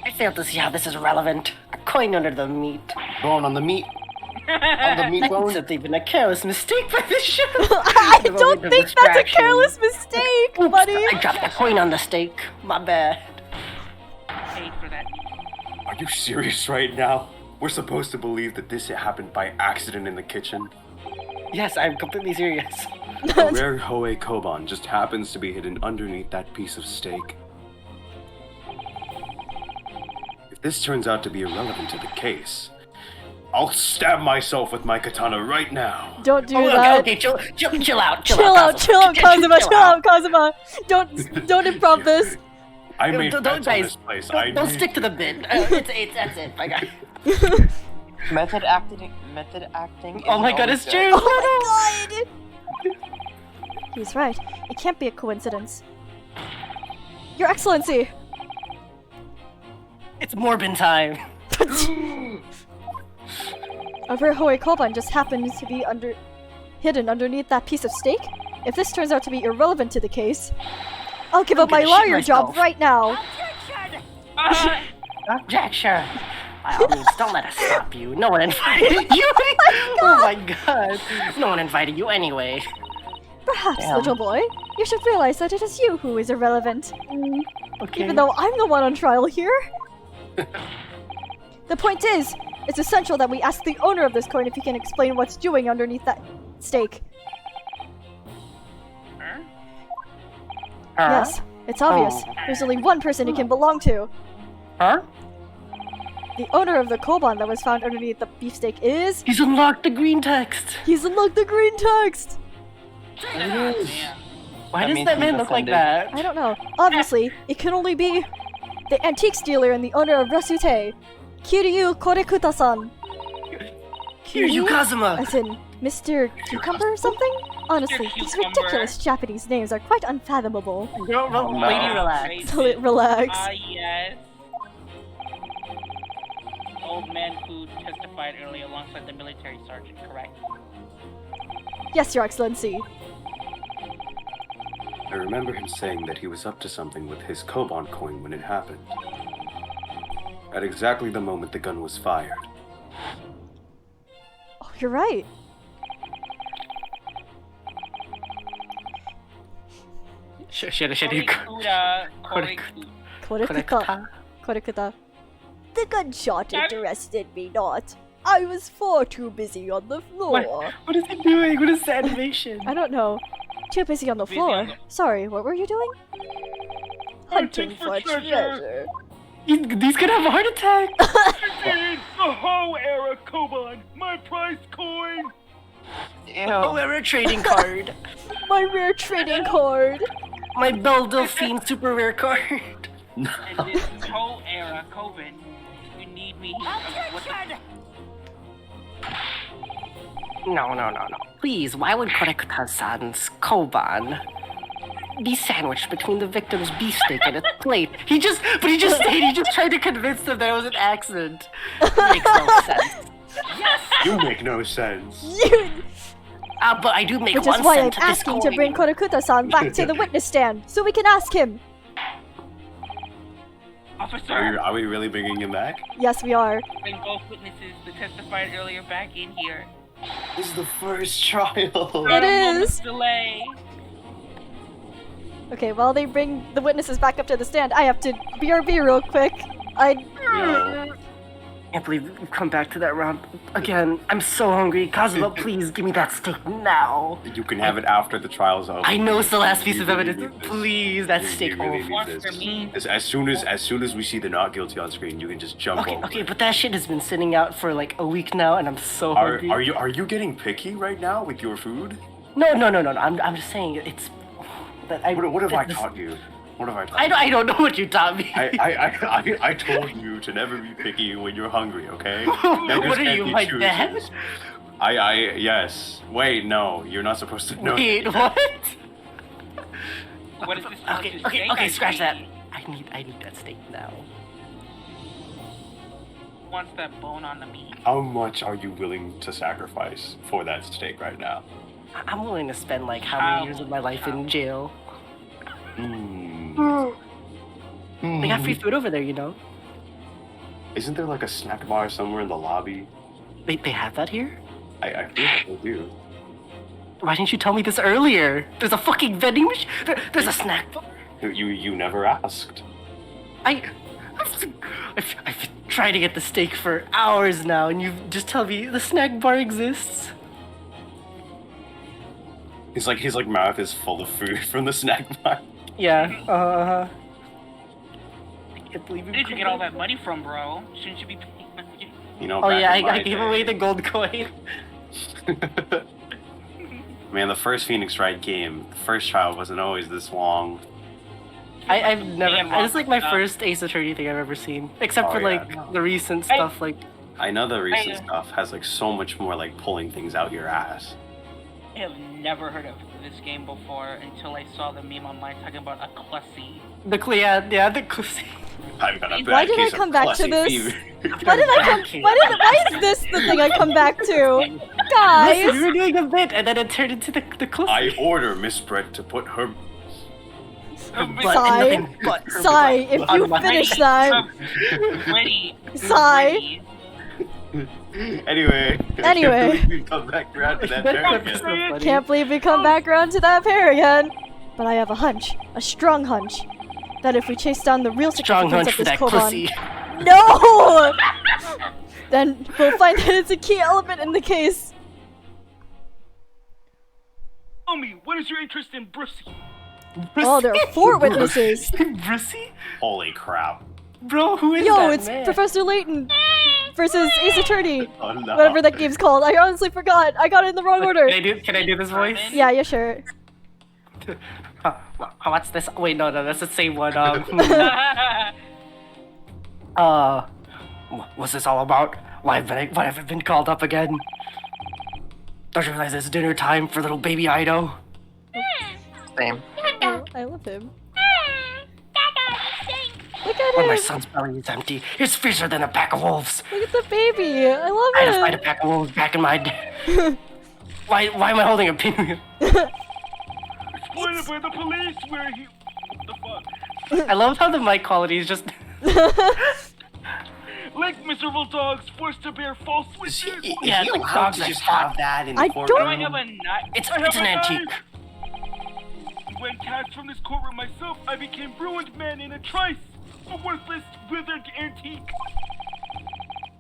I fail to see how this is relevant. A coin under the meat. Bone on the meat. On the meat That bone. could have been a careless mistake by the show. I Devoted don't to think that's a distraction. careless mistake, Oops, buddy. I dropped the coin on the steak. My bad. paid for that. Are you serious right now? We're supposed to believe that this happened by accident in the kitchen. Yes, I'm completely serious. A rare Hoei Koban just happens to be hidden underneath that piece of steak. If this turns out to be irrelevant to the case, I'll stab myself with my katana right now. Don't do Oh, that. okay, chill out. Chill out, Kazuma, chill out, Kazuma. Don't improv this. I made Don't, bets on guys, this place. don't stick to the bid. That's it. I got it. Method acting. Oh is my god, always it's good. true. Oh my god! He's right. It can't be a coincidence. Your Excellency! It's Morbin time. A rare Hoei Koban just happened to be hidden underneath that piece of steak? If this turns out to be irrelevant to the case, I'll give up my gonna shit lawyer job myself. right now! Objection! By all means, don't let us stop you. No one invited you. Oh my god. No one invited you anyway. Perhaps, Damn. little boy, you should realize that it is you who is irrelevant. Okay. Even though I'm the one on trial here. The point is, it's essential that we ask the owner of this coin if he can explain what's doing underneath that stake. Yes, it's obvious. There's only one person it can belong to. Huh? The owner of the koban that was found underneath the beefsteak is... He's unlocked the green text. He's unlocked the green text! Damn. Why That does means that he's man look like offended. that? I don't know. Obviously, it can only be the antiques dealer and the owner of Rasute, Kiryu Korekuta-san. Kiryu Kazuma. As in, Mr. Cucumber or something? Honestly, these Cucumber. ridiculous Japanese names are quite unfathomable. Girl, no. lady, relax. Relax. Ah, yes. Old man who testified earlier alongside the military sergeant, correct? Yes, Your Excellency. I remember him saying that he was up to something with his koban coin when it happened. At exactly the moment the gun was fired. Oh, you're right. Korekuta, Korekuta. Korekuta. The gunshot interested me not. I was far too busy on the floor. What is he doing? What is the animation? I don't know. Too busy on the Busy floor. on the- Sorry, what were you doing? Hunting for treasure. He's gonna have a heart attack. The Ho era Koban, my prize coin. Oh, we're a trading card. My rare trading card. My Belle Delphine super rare card. And this Ho era Koban, you need me. What the- No. Please, why would Korekuta-san's koban be sandwiched between the victim's beefsteak and its plate? He just tried to convince them that it was an accident. Makes no sense. You make no sense. You. But I do make Which one is why I'm cent to this asking to bring coin. Korekuta-san back to the witness stand so we can ask him. Officer, Are we really bringing him back? Yes, we are. bring both witnesses that testified earlier back in here. This is the first trial. Not a is. moment's delay. Okay, while they bring the witnesses back up to the stand, I have to BRB real quick. I can't believe we've come back to that round again. I'm so hungry. Kazuma, please give me that steak now. You can have it after the trial's over. I know it's the last piece of You really evidence. need this. Please, that You steak. really Oh, need One this. for me. As soon as we see the not guilty on screen, you can just jump over. okay, but that shit has been sitting out for like a week now, and I'm so hungry. Are you getting picky right now with your food? No. I'm just saying it's. That What have I this- taught you? What have I taught you? I don't know what you taught me. I told you to never be picky when you're hungry, okay? Beggars What are can't you, be my choosers. dad? Yes. Wait, no, you're not supposed to know. Wait, what? What is this? Okay, scratch that. I need that steak now. Wants that bone on the meat. How much are you willing to sacrifice for that steak right now? I'm willing to spend like how many years of my life in jail? They got free food over there, you know. Isn't there like a snack bar somewhere in the lobby? They have that here? I feel like they do. Why didn't you tell me this earlier? There's a fucking vending machine. There's a snack bar. You never asked. I've been trying to get the steak for hours now, and you just tell me the snack bar exists. His mouth is full of food from the snack bar. Yeah. I can't believe Where did you get all that money from, bro? Shouldn't you be paying? You know. Oh back yeah, in my I gave away the day- gold coin. Man, the first Phoenix Wright game, the first trial wasn't always this long. I've never. Yeah, This is like my Mom. first Ace Attorney thing I've ever seen, except Oh, for yeah. like the recent stuff. Like I know the recent I- stuff has like so much more like pulling things out your ass. I have never heard of this game before until I saw the meme online talking about a Clussy. the Clussy. I've got a bad Why did I case of come back to Clussy this? fever. Why is this the thing I come back to? Listen, Guys! we were doing a bit, and then it turned into the Clussy. I order Miss Brett to put her butt Sigh. and nothing but her Sigh, butt. if you finish that. Ready. Sigh. Ready. Anyway. Anyway. We come back around to that pair again. Can't believe we come back around to that pair again. But I have a hunch, a strong hunch, that if we chase down the real Strong significance hunch of for this that koban, pussy. no, then we'll find that it's a key element in the case. Tell me, what is your interest in Brucey? Oh, there are 4 witnesses. Brucey? Holy crap. Bro, who is Yo, that it's man? Professor Layton versus Ace Attorney. Oh no. Whatever that game's called. I honestly forgot. I got it in the wrong order. Can I do this voice? Yeah, sure. What's this? Wait, no, that's the same one. What's this all about? Why have I been called up again? Don't you realize it's dinner time for little baby Ido? Same. Oh, I love him. Look at When him. my son's belly is empty, it's fiercer than a pack of wolves. Look at the baby. I love I had to fight a him. pack of wolves back in my day. Why am I holding a penguin? Exploited by the police where he... What the fuck? I love how the mic quality is just... Like miserable dogs forced to bear false witness. Yeah, you like allowed dogs to are just hot. have that in I the don't- Do I courtroom? have a knife? It's I have an a antique. knife. When cast from this courtroom myself, I became ruined man in a trice. A worthless, withered antique.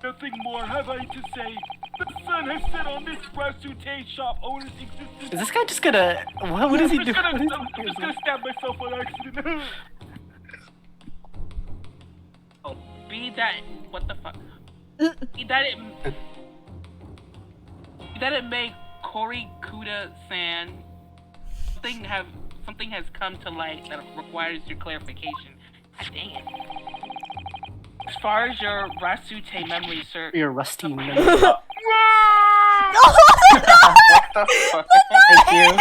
Nothing more have I to say. The sun has set on this Rasute shop owner's existence. Is this guy just gonna... What is he I'm doing? just gonna stab myself on accident. Oh, be that... What the fuck? Be that it may Kori Kuda-san... Something has come to light that requires your clarification. God dang it. As far as your Rasute memory, sir... Your rusty memory. What the fuck? Thank you.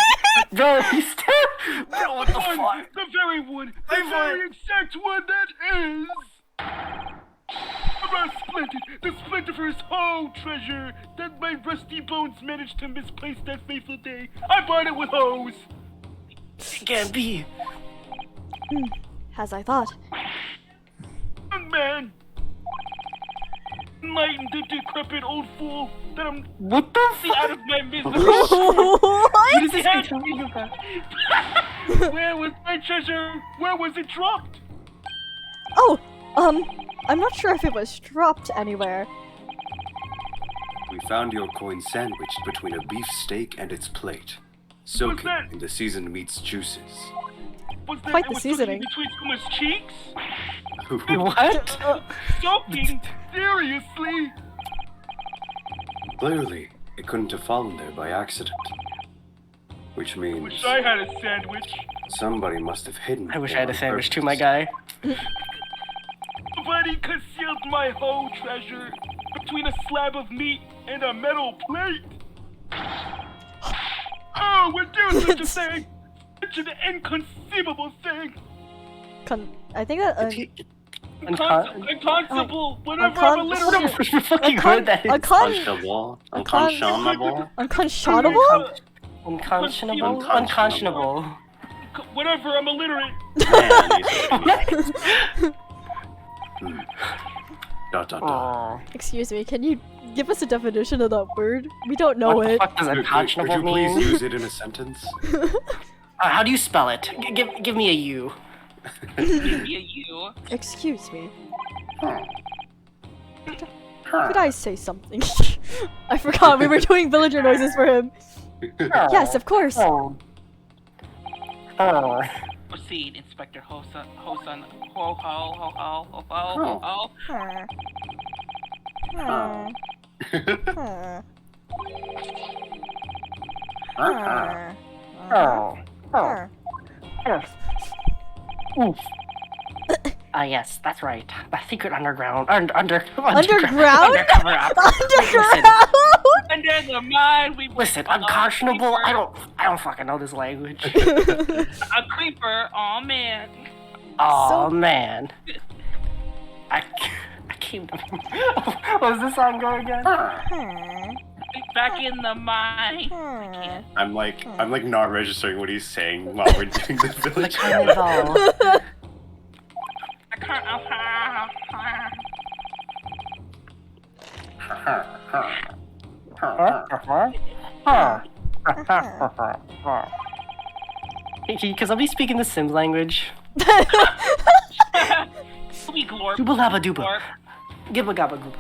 Bro, he's still... Bro, what the fuck? The very one! The very exact one that is... About Splendid, the splendiferous whole treasure that my rusty bones managed to misplace that fateful day. I bought it with hose! It can't be. As I thought. Young man! Enlighten the decrepit old fool that I'm What the see out fuck? of my misery. What is this guy talking about? Where was my treasure? Where was it dropped? Oh, I'm not sure if it was dropped anywhere. We found your coin sandwiched between a beef steak and its plate, soaking that? in the seasoned meat's juices. Was that Quite it the was soaking seasoning. between someone's cheeks? What? Soaking? Seriously? Clearly, it couldn't have fallen there by accident. Which means Wish I had a sandwich. somebody must have hidden I wish it I had a on sandwich too, purpose. my guy. Somebody concealed my whole treasure between a slab of meat and a metal plate. Oh, would do such a thing! Such an inconceivable thing! I think that Inconceivable! Whatever, I'm illiterate! You fucking heard that. Unconscionable. Unconscionable. unconscionable? Unconscionable? Unconscionable. Whatever, I'm illiterate! Man, Dot dot dot. Aw. Excuse me, can you give us a definition of that word? We don't know What the it. fuck does Could unconscionable you please mean? use it in a sentence? How do you spell it? Give me a U. Maybe a you. Excuse me. Could I say something? I forgot we were doing villager noises for him. Yes, of course. Oh. Oh. Proceed, Inspector Hosan, ho ho. Oh. Oh. Oof. Yes, that's right. The secret underground, undercover Underground? operation. Underground? Under the mine, we Listen, unconscionable. I don't fucking know this language. a creeper. Oh man. Oh So- man. I came to. What was this song go again? Back in the mine. I'm like not registering what he's saying while we're doing the The village. carnival. I can't. Because I'll be speaking the Sims language. We glorp. Dooba labba dooba. Glorp. Gibba gabba gooba.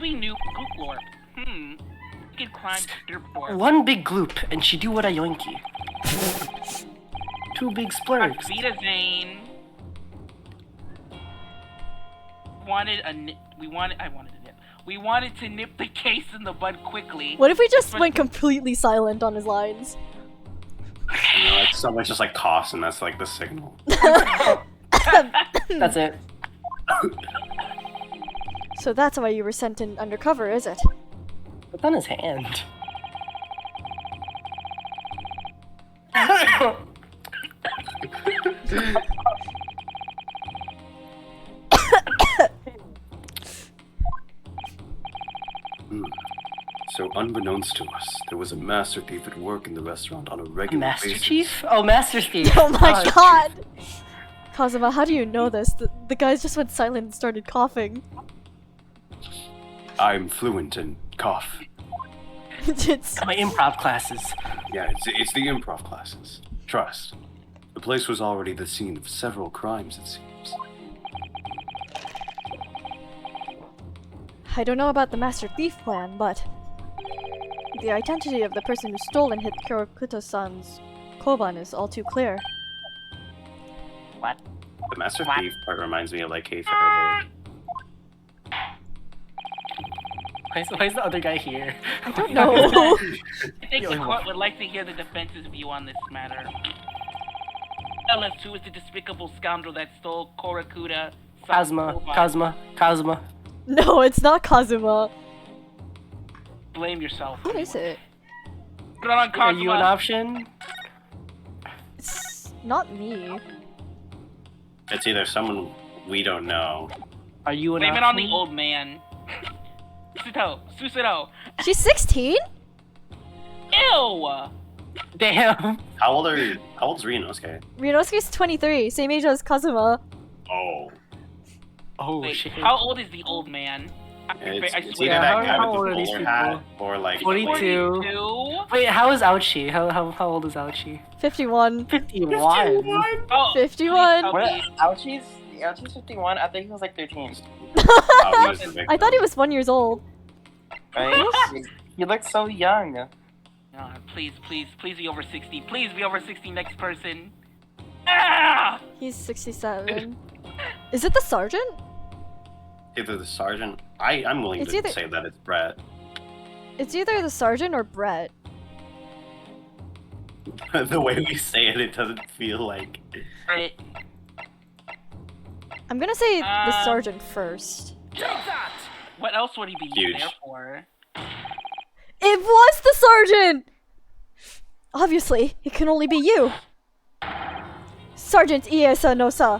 We noob glorp. We can climb derp glorp. One big gloop, and she do what a yoinky. Two big splurks. Vita Zane. I wanted to nip. We wanted to nip the case in the bud quickly. What if we just went completely silent on his lines? You know, like someone just like coughs, and that's like the signal. That's it. So that's why you were sent in undercover, is it? What's on his hand? So unbeknownst to us, there was a master thief at work in the restaurant on a regular Master basis. Chief? Oh, Master Thief. Oh my god! Kazuma, how do you know this? The guys just went silent and started coughing. I'm fluent in cough. It's My improv classes. Yeah, it's the improv classes. Trust. The place was already the scene of several crimes, it seems. I don't know about the Master Thief plan, but the identity of the person who stole and hit Kyokuto-san's koban is all too clear. What? The master What? thief part reminds me of like Hey Faraday. Why is the other guy here? I don't know. I think the court would like to hear the defense's view on this matter. Tell us who is the despicable scoundrel that stole Korakuda. Kazuma. No, it's not Kazuma. Blame yourself. What is it? Put it on Are Kazuma. you an option? It's not me. It's either someone we don't know. Are you an Blame option? it on the old man. Susuto. She's 16? Ew! Damn. How old are you? How old's Ryunosuke? Ryunosuke's 23, same age as Kazuma. Oh. Oh, Wait, shit. how old is the old man? It's I either swear. Yeah, that guy how with old are the these bowler hat or like 42. 42? Wait, how is Ouchie? How old is Ouchie? 51. 51. Oh, 51. please What? help me. Ouchie's 51? I think he was like 13. Oh, he was the victim. I thought he was 1 years old. Right? You look so young. Please be over 60. Please be over 60, next person. Ah! He's 67. Is it the sergeant? Either the sergeant. I'm willing It's to either- say that it's Brett. It's either the sergeant or Brett. The way we say it, it doesn't feel like. Right. I'm gonna say the Um, sergeant first. What else would he be Huge. there for? It was the sergeant! Obviously, it can only be you. Sergeant Iesa no-sa.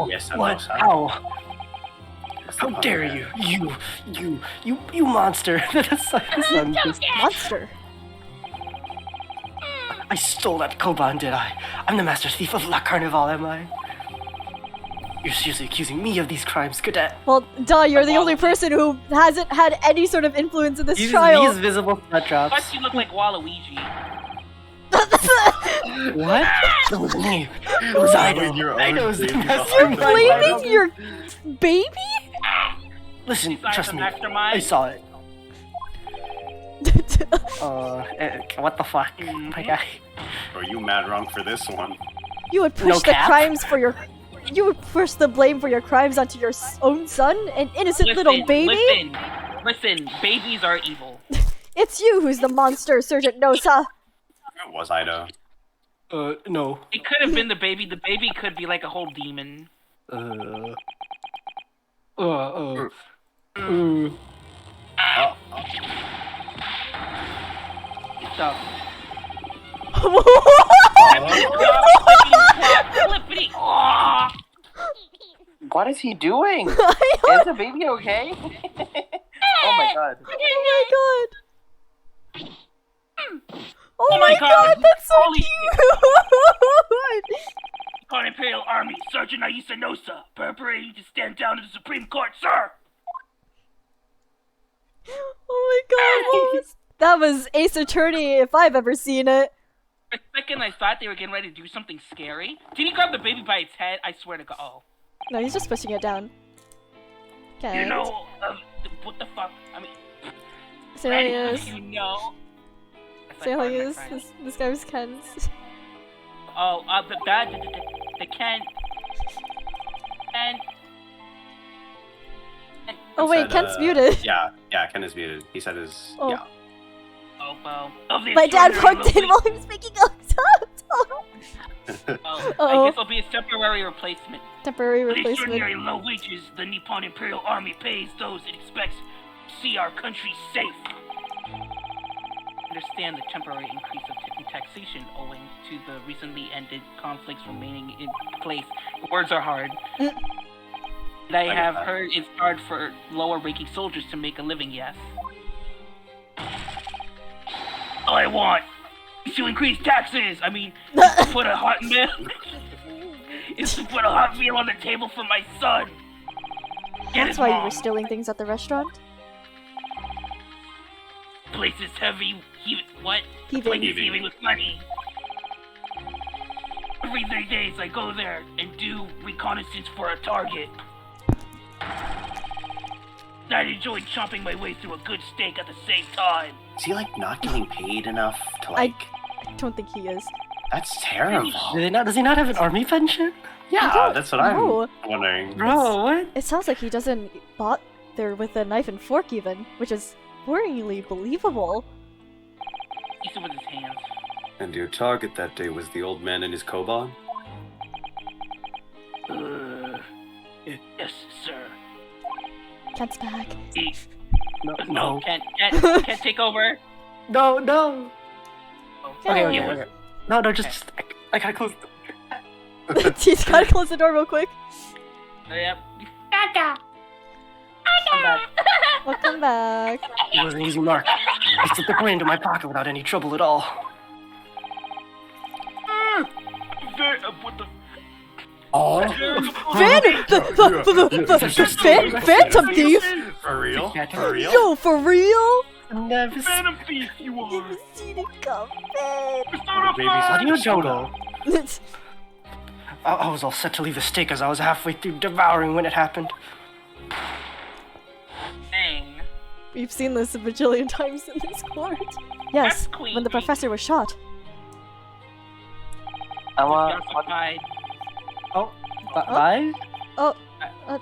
Yes, I know. What? son. How? How Oh, dare man. you monster! The sun just... Monster. I stole that koban, did I? I'm the master thief of La Carnival, am I? You're seriously accusing me of these crimes, cadet? Well, duh, you're the only person who hasn't had any sort of influence in this These trial. visible sweat drops. Plus, you look like Waluigi. What? It was me. It was Blaming your I own know it was the baby master behind You're the blaming gun. your baby? Listen, Besides trust the me. mastermind? I saw it. What the fuck, my guy? Or you mad wrong for this one. You would push No the cap? crimes for your... You would push the blame for your crimes onto your own son? An innocent little baby? Listen, babies are evil. It's you who's the monster, Sergeant Nosa. It was Ida. No. It could have been the baby. The baby could be like a whole demon. Stop. Flippity. Oh! What is he doing? Is the baby okay? Oh my god. Oh my god! Oh, my God. That's so Holy cute! Nippon Imperial Army, Sergeant Aisa Nosa, preparing to stand down to the Supreme Court, sir! Oh my god, that was Ace Attorney if I've ever seen it. For a second, I thought they were getting ready to do something scary. Did he grab the baby by its head? I swear to God. Oh. No, he's just pushing it down. Okay. You know, what the fuck? I mean, See how he is. You know. See how he is. This guy was Ken's. Oh, the Ken. And. Oh wait, Ken's muted. Yeah, Ken is muted. He said his. Oh. Yeah. Oh, well. My dad parked in while he was making a I guess I'll be a temporary replacement. Temporary For the replacement. extraordinary low wages the Nippon Imperial Army pays those it expects to see our country safe. Understand the temporary increase of taxation owing to the recently ended conflicts remaining in place. The words are hard. And I have heard it's hard for lower-ranking soldiers to make a living, yes. All I want is to increase taxes! I mean, is to put a hot meal... is to put a hot meal on the table for my son! That's why you were stealing things at the restaurant? Place is heavy... what? Heaving. Place is heaving with money. Every 3 days I go there and do reconnaissance for a target. I enjoy chopping my way through a good steak at the same time. Is he like not getting paid enough to like? I don't think he is. That's terrible. Does he not have an army pension? Yeah, that's what know. I'm wondering. Bro, what? It sounds like he doesn't bought there with a knife and fork even, which is worryingly believable. Eats it with his hands. And your target that day was the old man in his koban? Yes, sir. Kent's back. No. Can't take over. No. Oh, Okay. No, just I gotta close. He's gotta close the door real quick. Yep. Welcome back. It was an easy mark. I slipped the coin into my pocket without any trouble at all. What the? Oh, Phantom Thief! for real? For real? Yo, for real? Never Phantom Thief, you are! Never seen it come, How do you know? I was all set to leave the steak as I was halfway through devouring when it happened. Dang. We've seen this a bajillion times in this court. Yes, That's when the professor was shot. I want. Yassified. Bye? Oh, Was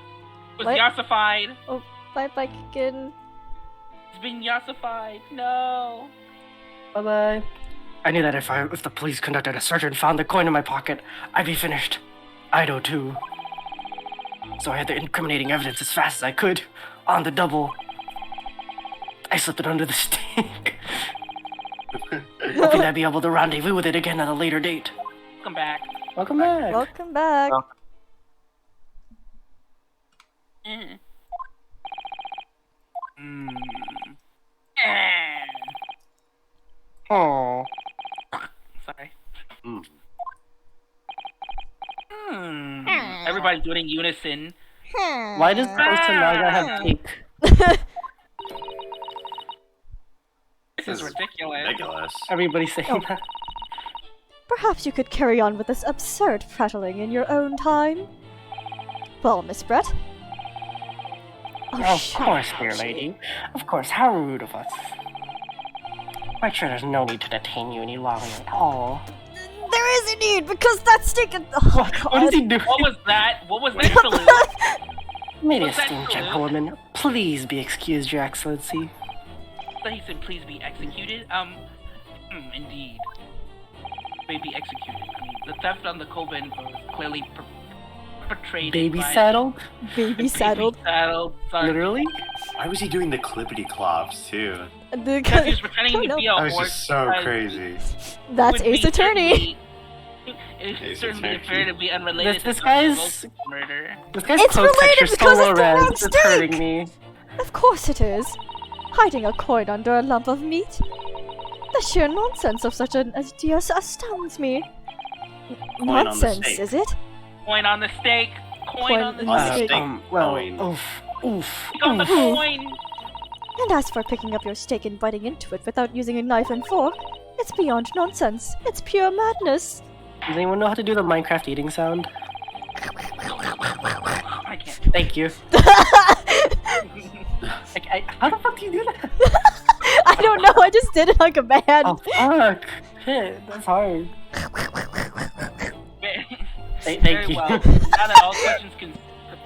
What? yassified. bye, Ken. It's been yassified. No. Bye-bye. I knew that if the police conducted a search and found the coin in my pocket, I'd be finished. Ido too. So I had the incriminating evidence as fast as I could, on the double. I slipped it under the steak. Hoping I'd be able to rendezvous with it again at a later date. Welcome back. Welcome back. Welcome back. Mm. Oh. Sorry. Mm. Everybody's doing it in unison. Why does Posta Naga have cake? This is ridiculous. Ridiculous. Everybody's saying that. Perhaps you could carry on with this absurd prattling in your own time. Well, Miss Brett. Of shut course, up, dear Archie. lady. Of course, how rude of us. Quite sure there's no need to detain you any longer at all. There is a need, because that's taken. Oh, God. What is he doing? What was that? What was that salute? May the What's that esteemed salute? gentlewoman please be excused, Your Excellency. So he said, please be executed? Indeed. May be executed. I mean, the theft on the Coven was clearly perpetrated Baby by... saddled? Baby saddled. Baby saddled. Sorry. Literally? Why was he doing the clippity clops too? Because he was pretending to be a That was horse. just so because crazy. That's it would Ace be Attorney. It's Ace certainly Attorney. appear to be unrelated This to guy's- murder. This guy's It's clothes related texture's because so it's the low res, wrong it's hurting steak! me. Of course it is. Hiding a coin under a lump of meat? The sheer nonsense of such an idea astounds me. Coin on the Nonsense, steak. is it? Coin on the steak. Coin on the on the steak. steak. Well, Coin. oof. Pick on the coin. And as for picking up your steak and biting into it without using a knife and fork, it's beyond nonsense. It's pure madness. Does anyone know how to do the Minecraft eating sound? I can't do Thank you. How the fuck do you do that? I don't know, I just did it on command. Oh fuck! Shit, that's hard. it. Thank Very you. well. Now that all questions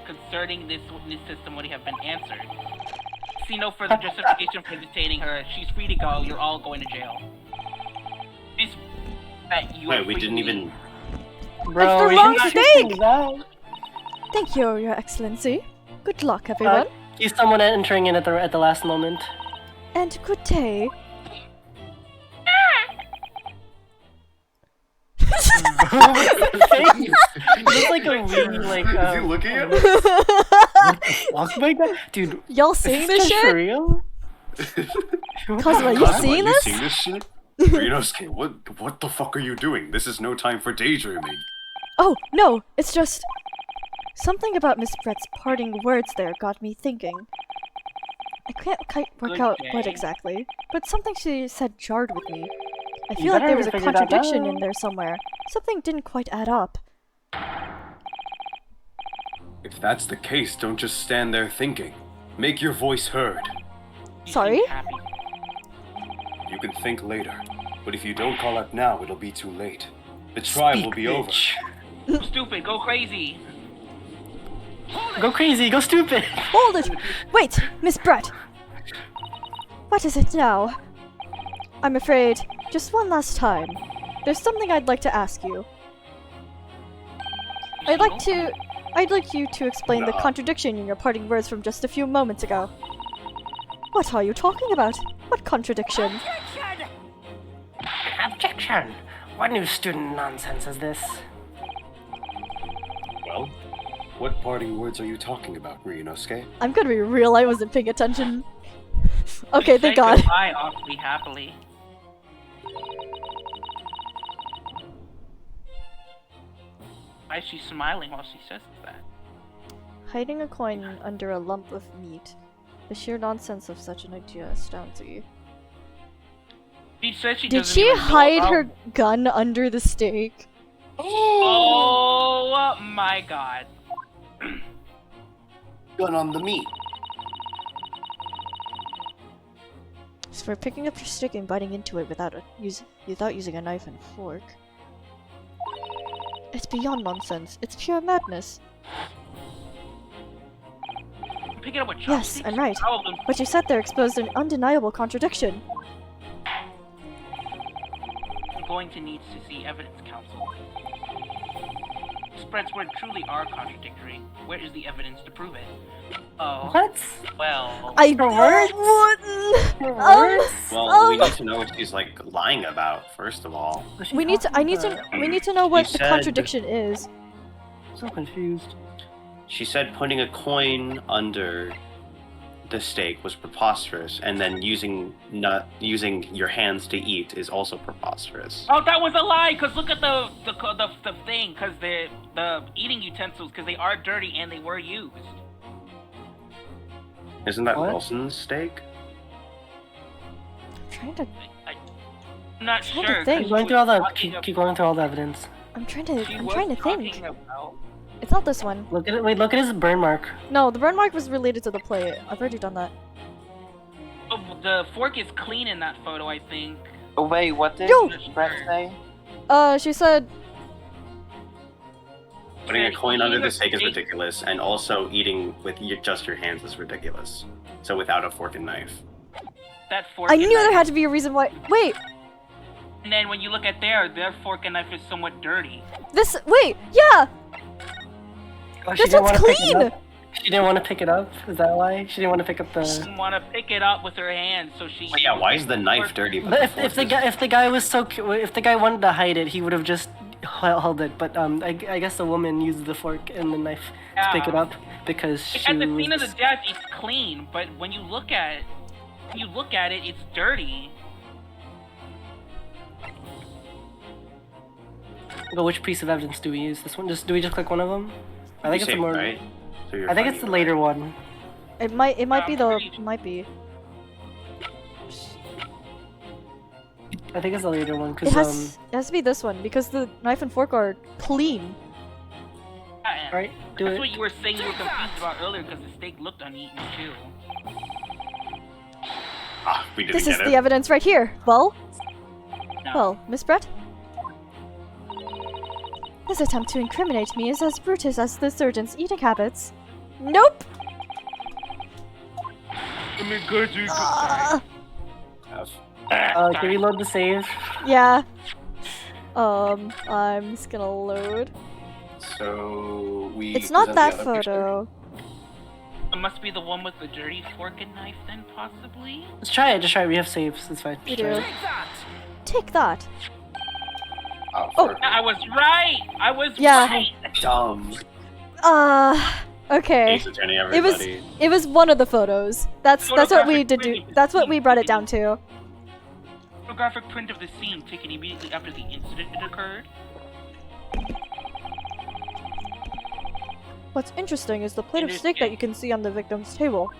concerning this testimony have been answered, see no further justification for detaining her. She's free to go. You're all going to jail. This that you. Wait, we didn't even. Bro, the we wrong can steak! fix that. Thank you, Your Excellency. Good luck, everyone. Is someone entering in at the last moment? And good day. It's like a really like. Is he looking at me? Fuck my god, dude. Y'all seeing this Is shit? for real? Cosmo, you Cosmo, seeing you this? seeing this shit? Ryunosuke, what the fuck are you doing? This is no time for daydreaming. Oh, no, it's just... Something about Miss Brett's parting words there got me thinking. I can't quite work Good out what day. exactly, but something she said jarred with me. I You feel like better there was a figure that contradiction out. in there somewhere. Something didn't quite add up. If that's the case, don't just stand there thinking. Make your voice heard. You Sorry? seem happy. You can think later, but if you don't call out now, it'll be too late. The trial will be over. Go stupid. Go crazy. Go crazy, go stupid. Hold it! Wait, Miss Brett! What is it now? I'm afraid, just one last time. There's something I'd like to ask you. I'd like you to explain the contradiction in your parting words from just a few moments ago. What are you talking about? What contradiction? Objection! What new student nonsense is this? Well, what parting words are you talking about, Ryunosuke? I'm gonna be real, I wasn't paying attention. Okay, We thank say God. Goodbye awfully happily. Why is she smiling while she says that? Hiding a coin under a lump of meat. The sheer nonsense of such an idea astounds me. She said she Did doesn't she even know hide about- her gun under the steak? Oh my god. Gun on the meat. So for picking up your steak and biting into it without using a knife and fork. It's beyond nonsense. It's pure madness. Pick it up with Yes, chopsticks? I'm right. How of them- What you said there exposed an undeniable contradiction. I'm going to need to see evidence, counsel. Spreads word truly are contradictory. Where is the evidence to prove it? Oh, What? well. I Your wouldn't. words? Well, we need to know what she's like lying about, first of all. What's she We need to. I talking need to. about? We need to know what You the said- contradiction is. I'm so confused. She said putting a coin under the steak was preposterous, and then using your hands to eat is also preposterous. Oh, that was a lie. Cause look at the thing. Cause the eating utensils. Cause they are dirty and they were used. Isn't that What? Wilson's steak? I'm trying to. I'm not Trying to sure. 'cause think. she Keep going was through all the talking keep going through all the evidence. I'm trying to. She I'm was trying to talking think. about- It's not this one. Look at it. Wait, look at his burn mark. No, the burn mark was related to the plate. I've already done that. Oh, the fork is clean in that photo, I think. Oh, wait, what did Yo! Brett say? She said. Putting a coin under the steak is steak- ridiculous, and also eating with just your hands is ridiculous. So without a fork and knife. That fork. I and knew there knife- had to be a reason why. Wait, And then when you look at their fork and knife is somewhat dirty. this. Wait, yeah, Oh, she this didn't one's wanna pick it clean. up? She didn't want to pick it up? Is that why? She didn't want to pick up the... Didn't want to pick it up with her hands, so she. But yeah, why is the knife dirty? But if the guy was so if the guy wanted to hide it, he would have just held it. But I guess the woman used the fork and the knife to pick it Yeah. up because she At the scene of was... the death, it's clean, but when you look at it, when you look at it, it's dirty. But which piece of evidence do we use? This one? Do we just click one of them? I think it's the more. Right? So I think it's the later one. It might be the might be. I think it's the later one It because has to be this one because the knife and fork are clean. Alright, do That's it. what you were saying you were confused about earlier because the steak looked uneaten too. Ah, we didn't This is get the it. evidence right here. Well, No. well, Miss Brett. This attempt to incriminate me is as brutal as the surgeon's eating habits. Nope. F. Can we load the save? Yeah. I'm just gonna load. So we. It's not present that the other picture. photo. It must be the one with the dirty fork and knife then, possibly? Just try it. Just try it. We have saves. It's fine. We Just try do. it. Take that. Oh, Oh. perfect. I was right! I was Yeah. right! Dumb. Okay. Ace attorney, It was everybody. it was one of the photos. That's what we did do. That's what we brought it down to. Photographic print of the scene taken immediately after the incident occurred. What's interesting is the plate of steak that you can see on the victim's table.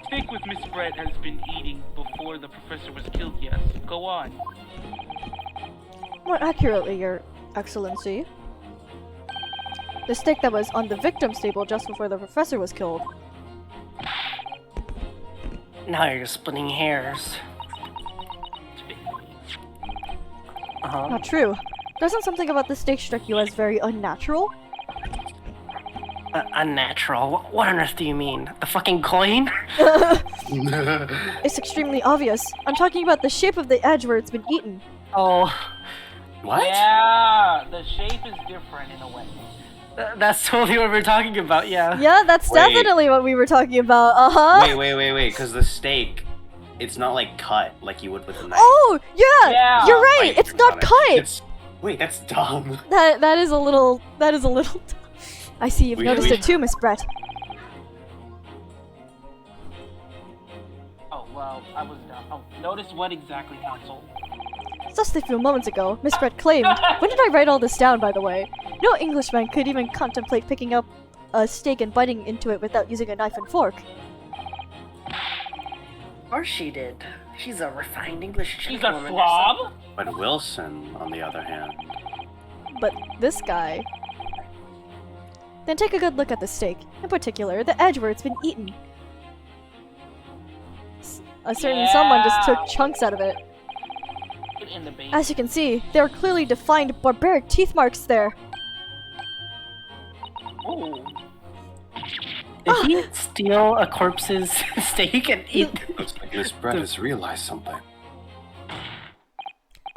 Steak with Miss Brett has been eating before the professor was killed, yes. Go on. More accurately, Your Excellency. The steak that was on the victim's table just before the professor was killed. Now you're splitting hairs. Not true. Doesn't something about the steak strike you as very unnatural? Unnatural. What on earth do you mean? The fucking coin? It's extremely obvious. I'm talking about the shape of the edge where it's been eaten. Oh, What? Yeah, the shape is different in a way. that's totally what we're talking about. Yeah. Yeah, that's Wait. definitely what we were talking about. Uh-huh. Wait, because the steak, it's not like cut like you would with a knife. Oh, yeah, Yeah. you're right. Wait, It's not cut. Wait, that's dumb. That is a little. I see you've We- noticed we- it too, Miss Brett. Oh, well, I was dumb. Oh, notice what exactly, Counsel? Just a few moments ago, Miss Brett claimed. When did I write all this down, by the way? No Englishman could even contemplate picking up a steak and biting into it without using a knife and fork. Of course she did. She's a refined English She's a gentlewoman. slob? But Wilson, on the other hand, But this guy. Then take a good look at the steak, in particular, the edge where it's been eaten. A certain someone just took chunks out of it. In the base. As you can see, there are clearly defined barbaric teeth marks there. Ooh. Did he steal a corpse's steak and eat? Looks like Miss Brett has realized something.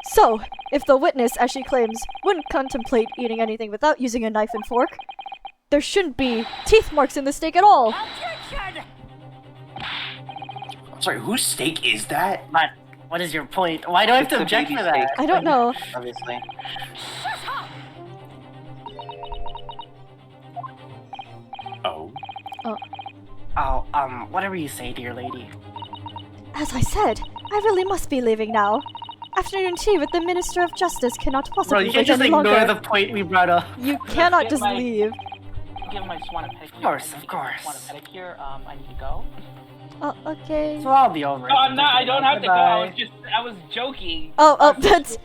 So, if the witness, as she claims, wouldn't contemplate eating anything without using a knife and fork, there shouldn't be teeth marks in the steak at all. I'm sorry, whose steak is that? But what is your point? Why do I have to It's a object baby for that? steak. I don't know. Obviously. Oh. Oh, whatever you say, dear lady. As I said, I really must be leaving now. Afternoon tea with the Minister of Justice cannot Bro, possibly you can't wait just any ignore longer. the point we brought up. You cannot Get just my- leave. Give my swan a pedicure. Of course, I of need to give my course. Swan a pedicure. I need to go. Okay. So I'll be over it. Oh, I'm not. I don't have to go. I Bye-bye. was joking. Oh, that's.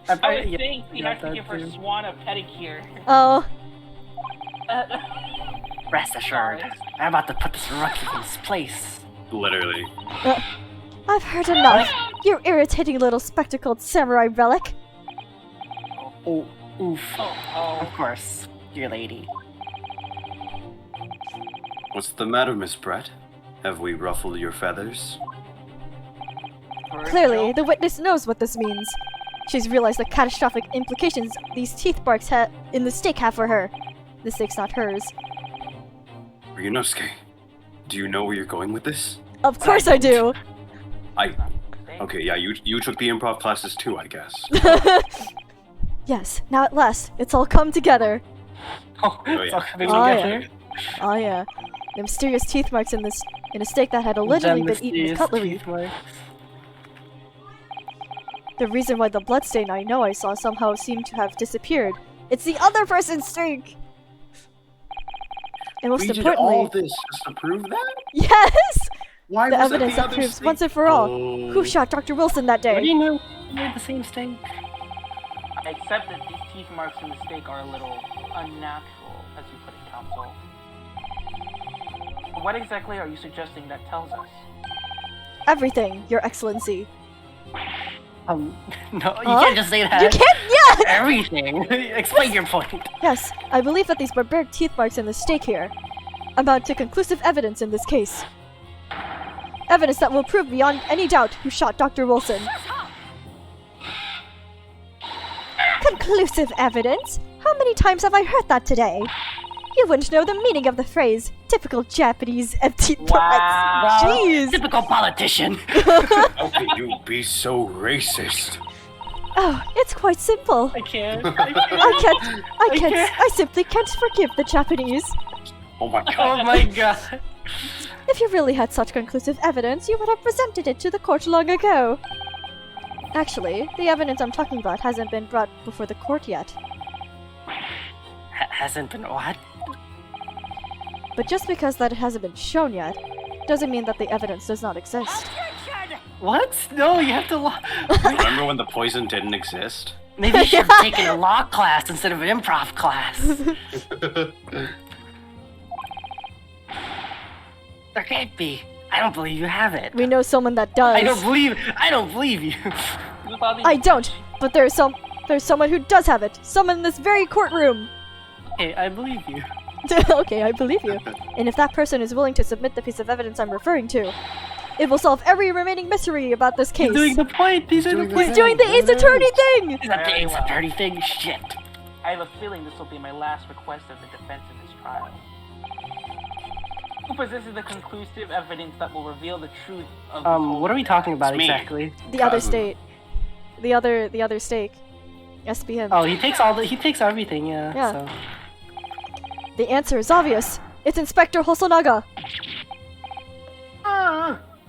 I was yeah, saying she yeah, has to give her that's- swan a pedicure. Oh. Rest assured, I'm about to put this rookie in his place. Literally. I've heard enough. You irritating little spectacled samurai relic. Oh, oof. Oh, Of course, dear lady. What's the matter, Miss Brett? Have we ruffled your feathers? Clearly, the witness knows what this means. She's realized the catastrophic implications these teeth marks in the steak have for her. The steak's not hers. Ryunosuke, do you know where you're going with this? Of course I do. Okay, yeah, you took the improv classes too, I guess. Yes, now at last, it's all come together. Oh, yeah. it's all coming Oh, together. Oh yeah. The mysterious teeth marks in a steak that had allegedly been eaten with cutlery. The reason why the bloodstain I know I saw somehow seemed to have disappeared. It's the other person's steak! And most We did importantly... all this just to prove that? Yes! Why The was it evidence that other proves steak? once and for all Oh. who shot Dr. Wilson that What do day. you know? We made the same steak. I accept that these teeth marks in the steak are a little unnatural, as you put it, Counsel. What exactly are you suggesting that tells us? Everything, Your Excellency. No, you Huh? can't just say that. You can't- yeah! Everything. Explain your point. Yes, I believe that these barbaric teeth marks in the steak here amount to conclusive evidence in this case. Evidence that will prove beyond any doubt who shot Dr. Wilson. Conclusive evidence? How many times have I heard that today? You wouldn't know the meaning of the phrase, typical Japanese empty threats. Wow. Jeez! Typical politician. How can you be so racist? Oh, it's quite simple. I can't. I simply can't forgive the Japanese. Oh my Oh god. my god. If you really had such conclusive evidence, you would have presented it to the court long ago. Actually, the evidence I'm talking about hasn't been brought before the court yet. Hasn't been what? But just because that it hasn't been shown yet, doesn't mean that the evidence does not exist. What? No, you have to Remember when the poison didn't exist? Maybe you should have taken a law class instead of an improv class. There can't be. I don't believe you have it. We know someone that does. I don't believe you. I don't, but there's someone who does have it. Someone in this very courtroom. Hey, I believe you. Okay, I believe you. And if that person is willing to submit the piece of evidence I'm referring to, it will solve every remaining mystery about this case. He's doing the point. These are the doing the points. He's doing the Ace Attorney thing! Is that the Very Ace well. Attorney thing? Shit. I have a feeling this will be my last request of the defense in this trial. Who possesses the conclusive evidence that will reveal the truth of this whole What are we talking about It's me. exactly? The other Cousin. state. The other stake. SBM. Oh, he takes everything, yeah. Yeah. So. The answer is obvious. It's Inspector Hosonaga.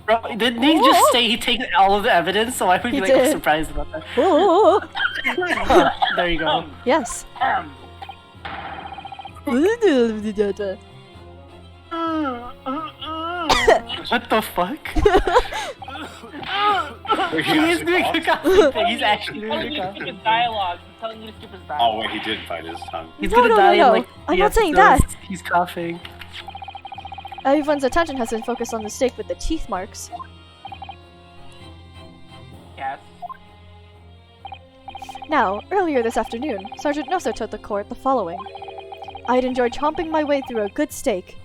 Bro, didn't he just say he takes all of the evidence? So I would be He like did. surprised about that. Oh, Huh, there you go. yes. What the fuck? He He is doing a coffee thing. He's actually I'm telling doing you a to skip coffee. his dialogue. I'm telling you to skip his Oh dialogue. wait, he did bite his tongue. He's No, gonna no, die no, in no. like I'm the not saying episodes. that. He's coughing. Everyone's attention has been focused on the stake with the teeth marks. Yes. Now, earlier this afternoon, Sergeant Nosa told the court the following. I had enjoyed chomping my way through a good steak.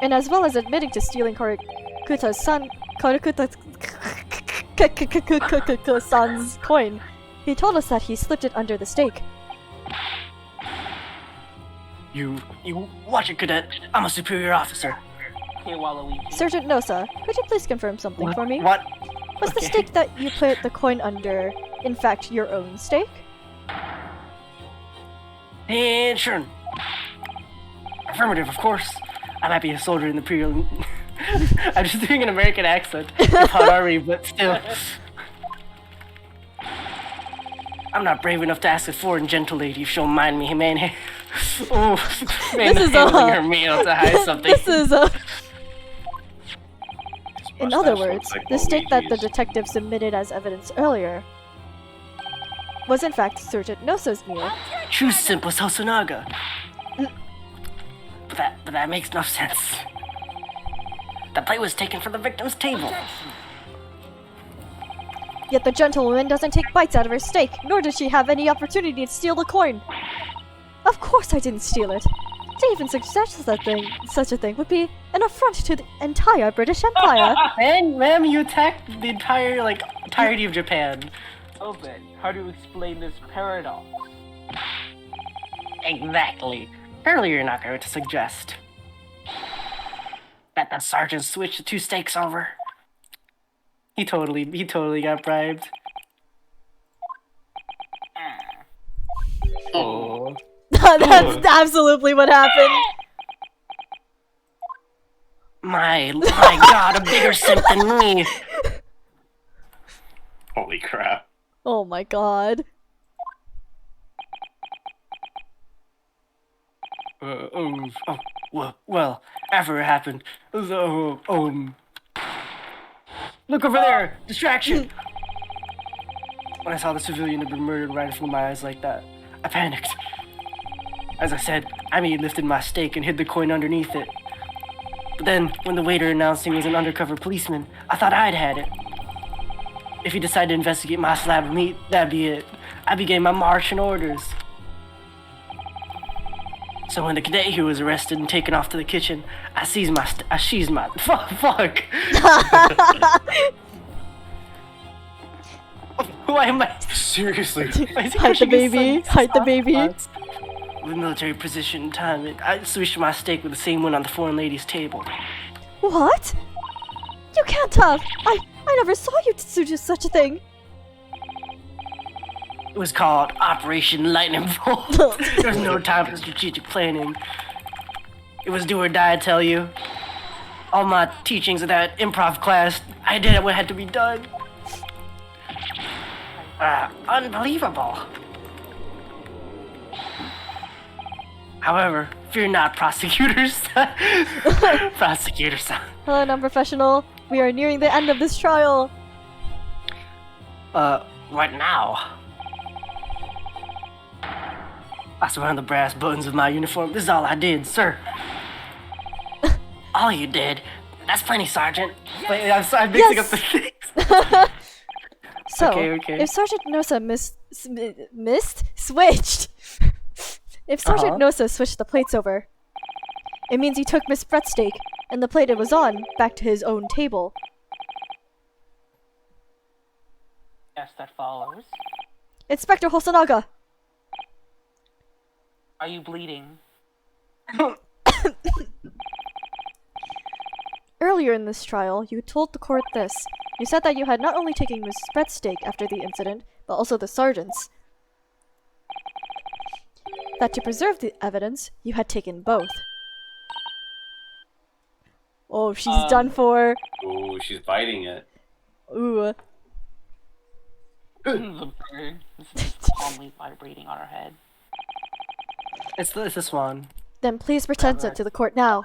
And as well as admitting to stealing Korikuta-san's coin, he told us that he slipped it under the steak. You watch it, cadet. I'm a superior officer. Okay, Waluigi. Sergeant Nosa, could you please confirm something for me? What? Was the Okay. steak that you put the coin under, in fact, your own steak? Attention. Affirmative, of course. I might be a soldier in the Imperial. I'm just doing an American accent. It's hot army, but still. I'm not brave enough to ask a foreign gentle lady if she'll mind me, man. Oh, man, This is handling her meal to hide something. This is a... His In other mustache words, looks like the steak that the Waluigi's. detective submitted as evidence earlier was in fact Sergeant Nosa's meal. True simple Hosonaga. But that makes no sense. The plate was taken from the victim's table. Yet the gentlewoman doesn't take bites out of her steak, nor does she have any opportunity to steal the coin. Of course I didn't steal it. To even suggest such a thing would be an affront to the entire British Empire. And ma'am, you attacked the entire entirety of Japan. So then, how do you explain this paradox? Exactly. Earlier, you're not going to suggest that the sergeant switched the two steaks over. He totally got bribed. Oh. That's absolutely what happened. My God, a bigger simp than me. Holy crap. Oh my god. Well, after it happened, look over there, distraction. When I saw the civilian had been murdered right in front of my eyes like that, I panicked. As I said, I immediately lifted my stake and hid the coin underneath it. But then, when the waiter announced he was an undercover policeman, I thought I'd had it. If he decided to investigate my slab of meat, that'd be it. I began my marching orders. So when the cadet here was arrested and taken off to the kitchen, I seized my fuck. Why am I? Seriously. Hide the baby. Hide the baby. With military position and time, I switched my steak with the same one on the foreign lady's table. What? You can't have. I never saw you do such a thing. It was called Operation Lightning Bolt. There was no time for strategic planning. It was do or die, I tell you. All my teachings of that improv class, I did what had to be done. Unbelievable. However, fear not, prosecutors. Prosecutors. Hello, non-professional. We are nearing the end of this trial. What now? I surround the brass buttons of my uniform. This is all I did, sir. All you did? That's plenty, Sergeant. Wait, I'm mixing up the things. So, Okay. if Sergeant Nosa switched... If Sergeant Nosa switched the plates over, it means he took Miss Brett's steak and the plate it was on back to his own table. Yes, that follows. Inspector Hosonaga! Are you bleeding? Earlier in this trial, you told the court this. You said that you had not only taken Miss Brett's steak after the incident, but also the sergeant's. That to preserve the evidence, you had taken both. Oh, she's done for. Ooh, she's biting it. Ooh. The bird is calmly vibrating on her head. It's this one. Then please present it to the court now.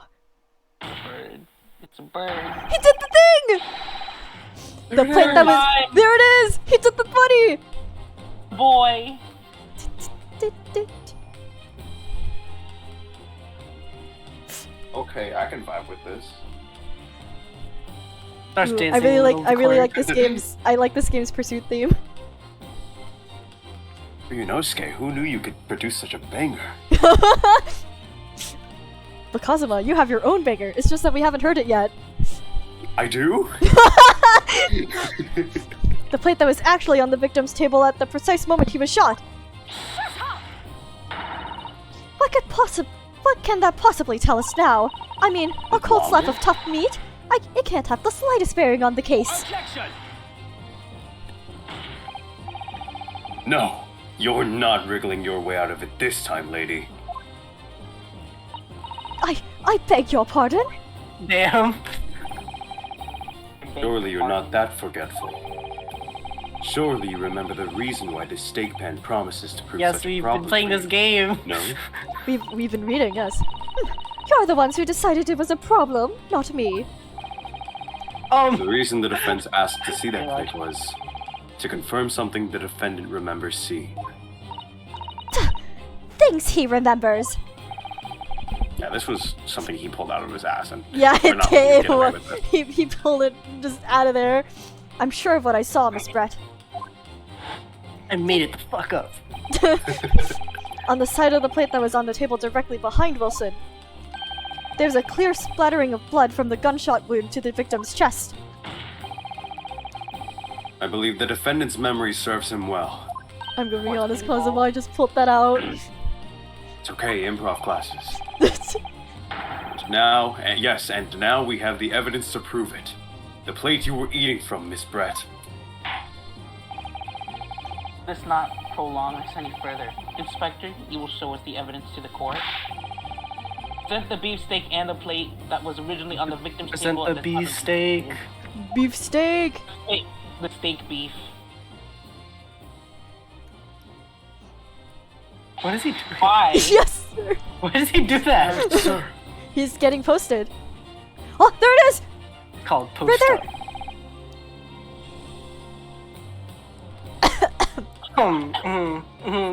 Bird. It's a bird. He did the thing! The plate that was. There it is! He did the bunny! Boy! Okay, I can vibe with this. Starts Ooh, dancing I really in the middle like of the this game's. I like this game's pursuit theme. Ryunosuke, who knew you could produce such a banger? But Kazuma, you have your own banger. It's just that we haven't heard it yet. I do? The plate that was actually on the victim's table at the precise moment he was shot. What can that possibly tell us now? I mean, a cold slab of tough meat? It can't have the slightest bearing on the case. Objection! No, you're not wriggling your way out of it this time, lady. I beg your pardon? Damn. Surely you're not that forgetful. Surely you remember the reason why this steak pan promises to prove Yes, such a we've problem been playing for this you. game. No? We've been reading, yes. You're the ones who decided it was a problem, not me. The reason the defense asked to see that plate was to confirm something the defendant remembers seeing. Things he remembers. Yeah, this was something he pulled out of his ass, and Yeah, we're it not gonna get away came. with it. He pulled it just out of there. I'm sure of what I saw, Miss Brett. I made it the fuck up. On the side of the plate that was on the table directly behind Wilson, there's a clear splattering of blood from the gunshot wound to the victim's chest. I believe the defendant's memory serves him well. I'm gonna be honest, Kazuma, I just pulled that out. It's okay, improv classes. And now we have the evidence to prove it. The plate you were eating from, Miss Brett. Let's not prolong this any further. Inspector, you will show us the evidence to the court. Present the beefsteak and the plate that was originally on the victim's Present table. the at the time of beefsteak. Beefsteak! Wait, the steak beef. What does he do? Why? Yes, sir! Why does he do that? Sir, He's getting posted. Oh, there it is! Called post. Right there!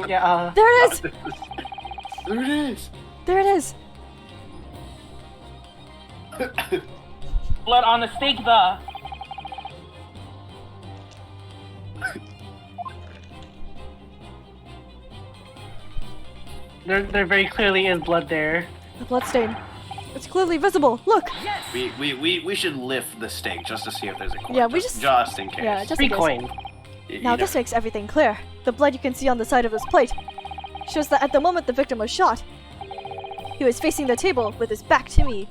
Yeah. There it is! there it is. There it is! Blood on the steak, the. There very clearly is blood there. The bloodstain. It's clearly visible. Look! We should lift the stake just to see if there's a coin. Yeah, we just in case. Yeah, just Free in case. coin. Now this makes everything clear. The blood you can see on the side of this plate shows that at the moment the victim was shot, he was facing the table with his back to me.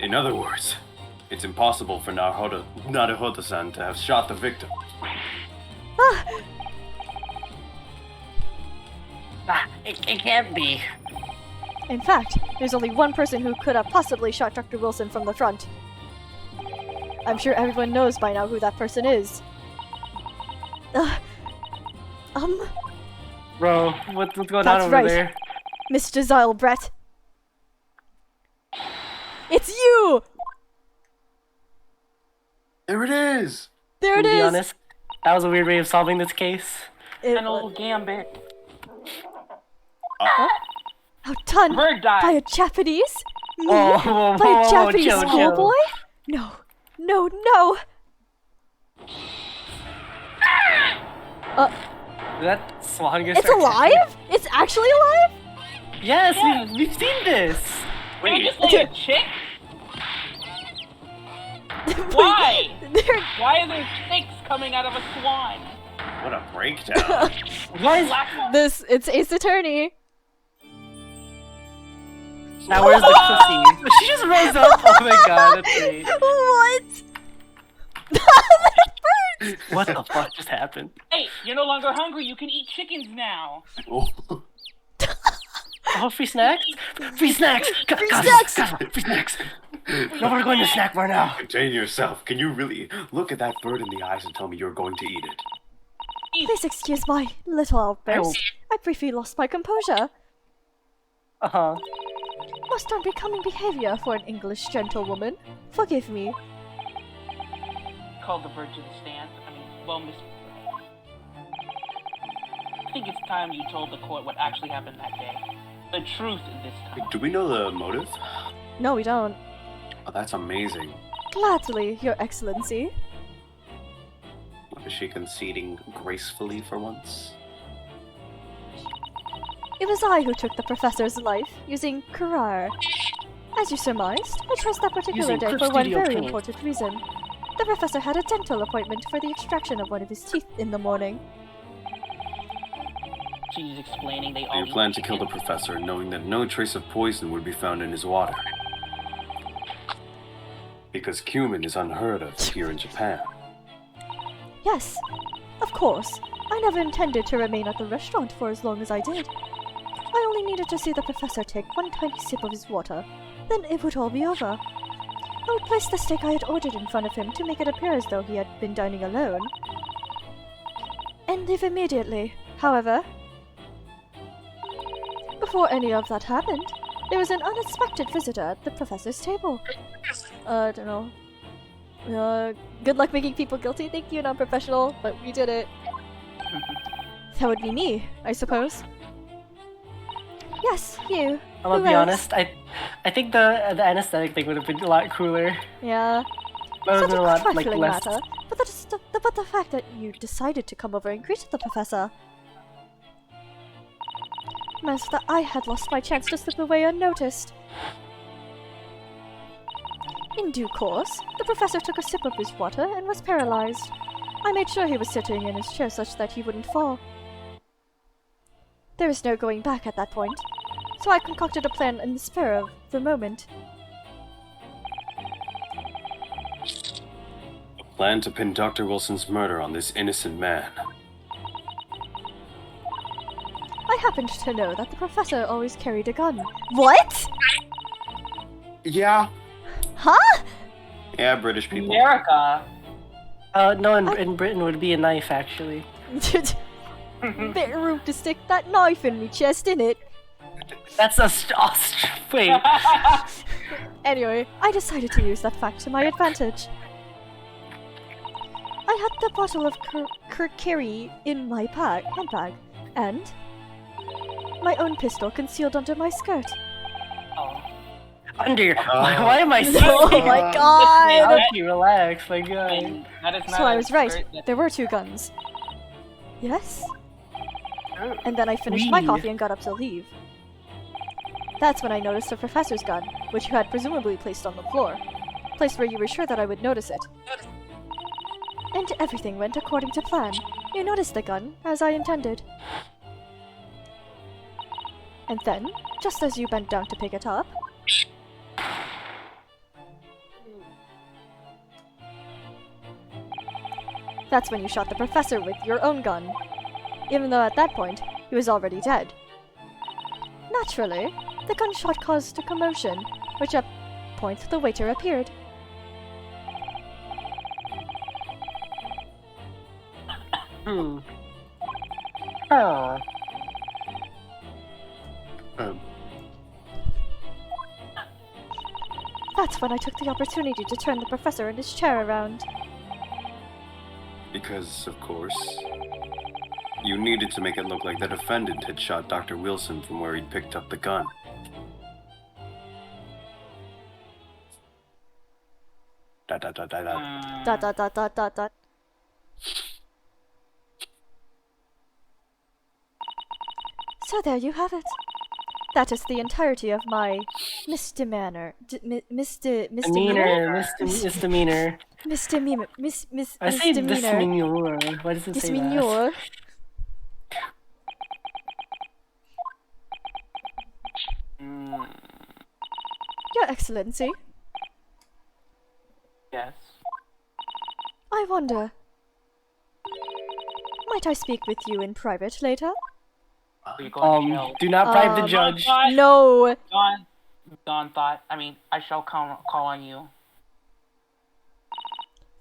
In other words, it's impossible for Naruhodo-san to have shot the victim. It can't be. In fact, there's only one person who could have possibly shot Dr. Wilson from the front. I'm sure everyone knows by now who that person is. Bro, what's going That's on over right. there? Mr. Zylbrett. It's you! There it is. There it To be is! honest, that was a weird way of solving this case. An old gambit. Outdone Bird died. by a Japanese? Me? Whoa, By a Japanese chill. schoolboy? No. No, no! Did that swan get It's started? alive? It's actually alive? Yes, Yes. we've seen this. Can I Wait, just lay a chick? Why? There- Why are there chicks coming out of a swan? what a breakdown. Why is Black This, it's Ace Attorney. now? Where's the pussy? She just rose up. Oh my god, that's great. What? What the fuck just happened? Hey, you're no longer hungry. You can eat chickens now. Oh, free snacks? Free snacks! Free snacks! Free snacks! No, we're going to snack bar now. Contain yourself. Can you really look at that bird in the eyes and tell me you're going to eat it? Please excuse my little outburst. I briefly lost my composure. Uh-huh. Most unbecoming behavior for an English gentlewoman. Forgive me. Called the bird to the stand. I mean, well, Miss. I think it's time you told the court what actually happened that day. The truth this time. Do we know the motive? No, we don't. Oh, that's amazing. Gladly, Your Excellency. Is she conceding gracefully for once? It was I who took the professor's life, using Kurar. As you surmised, I chose that particular Using day Clip for one Studio very paint. important reason. The professor had a dental appointment for the extraction of one of his teeth in the morning. She's explaining they You all. plan to kill the professor, knowing that no trace of poison would be found in his water. Because cumin is unheard of here in Japan. Yes, of course. I never intended to remain at the restaurant for as long as I did. I only needed to see the professor take one tiny sip of his water. Then it would all be over. I would place the steak I had ordered in front of him to make it appear as though he had been dining alone. And leave immediately. However, before any of that happened, there was an unexpected visitor at the professor's table. I don't know. Good luck making people guilty. Thank you, non-professional, but we did it. That would be me, I suppose. Yes, you. I'm gonna Who be else? honest, I think the anesthetic thing would have been a lot cooler. Yeah. But it would have Such been a a lot trifling less. matter. But the fact that you decided to come over and greet the professor meant that I had lost my chance to slip away unnoticed. In due course, the professor took a sip of his water and was paralyzed. I made sure he was sitting in his chair such that he wouldn't fall. There was no going back at that point, so I concocted a plan in the spur of the moment. Plan to pin Dr. Wilson's murder on this innocent man. I happened to know that the professor always carried a gun. What? Yeah. Huh? Yeah, British people. America. No, in Britain would be a knife, actually. Bit rude to stick that knife in me chest, innit? That's a wait. Anyway, I decided to use that fact to my advantage. I had the bottle of Kirkiri in my handbag, and my own pistol concealed under my skirt. Oh. Under. Why am I saying? Oh my god! Okay, relax, my god. And that is not So I a was right. skirt that- There were 2 guns. Yes? And then I finished my coffee and got up to leave. That's when I noticed the professor's gun, which you had presumably placed on the floor. Place where you were sure that I would notice it. And everything went according to plan. You noticed the gun, as I intended. And then, just as you bent down to pick it up... That's when you shot the professor with your own gun. Even though at that point, he was already dead. Naturally, the gunshot caused a commotion, which at point the waiter appeared. Huh. That's when I took the opportunity to turn the professor and his chair around. Because, of course, you needed to make it look like the defendant had shot Dr. Wilson from where he'd picked up the gun. Dot, dot, dot, dot, dot. Dot dot dot dot dot dot. So there you have it. That is the entirety of my misdemeanor. Misdemeanor. Misdemeanor. Misdemeanor. I say Misdemeanor. misdemeanor. Why does it say that? Misdemeanor. Your Excellency, Yes. I wonder. Might I speak with you in private later? Are you going to jail? Do not bribe the Um, judge. No. Dawn thought. I shall call on you.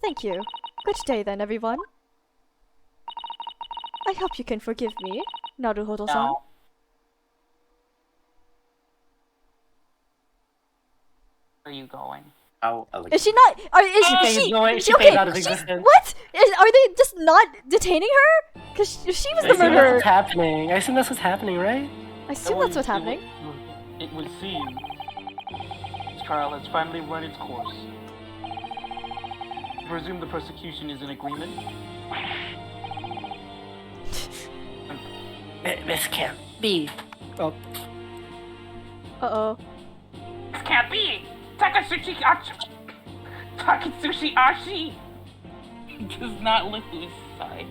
Thank you. Good day then, everyone. I hope you can forgive me, Naruhodo-san. Now, where are you going? How elegant. Is she not? Is She paid she paid okay? out of She's, existence. what? Are they just not detaining her? Cause she was I the assume that's murderer. what's happening. I assume that's what's happening, right? I assume that's what's happening. It would seem this trial has finally run its course. I presume the prosecution is in agreement. This can't be. Oh, Uh-oh. This can't be! Takatsushi Ashi does not lose. Sorry.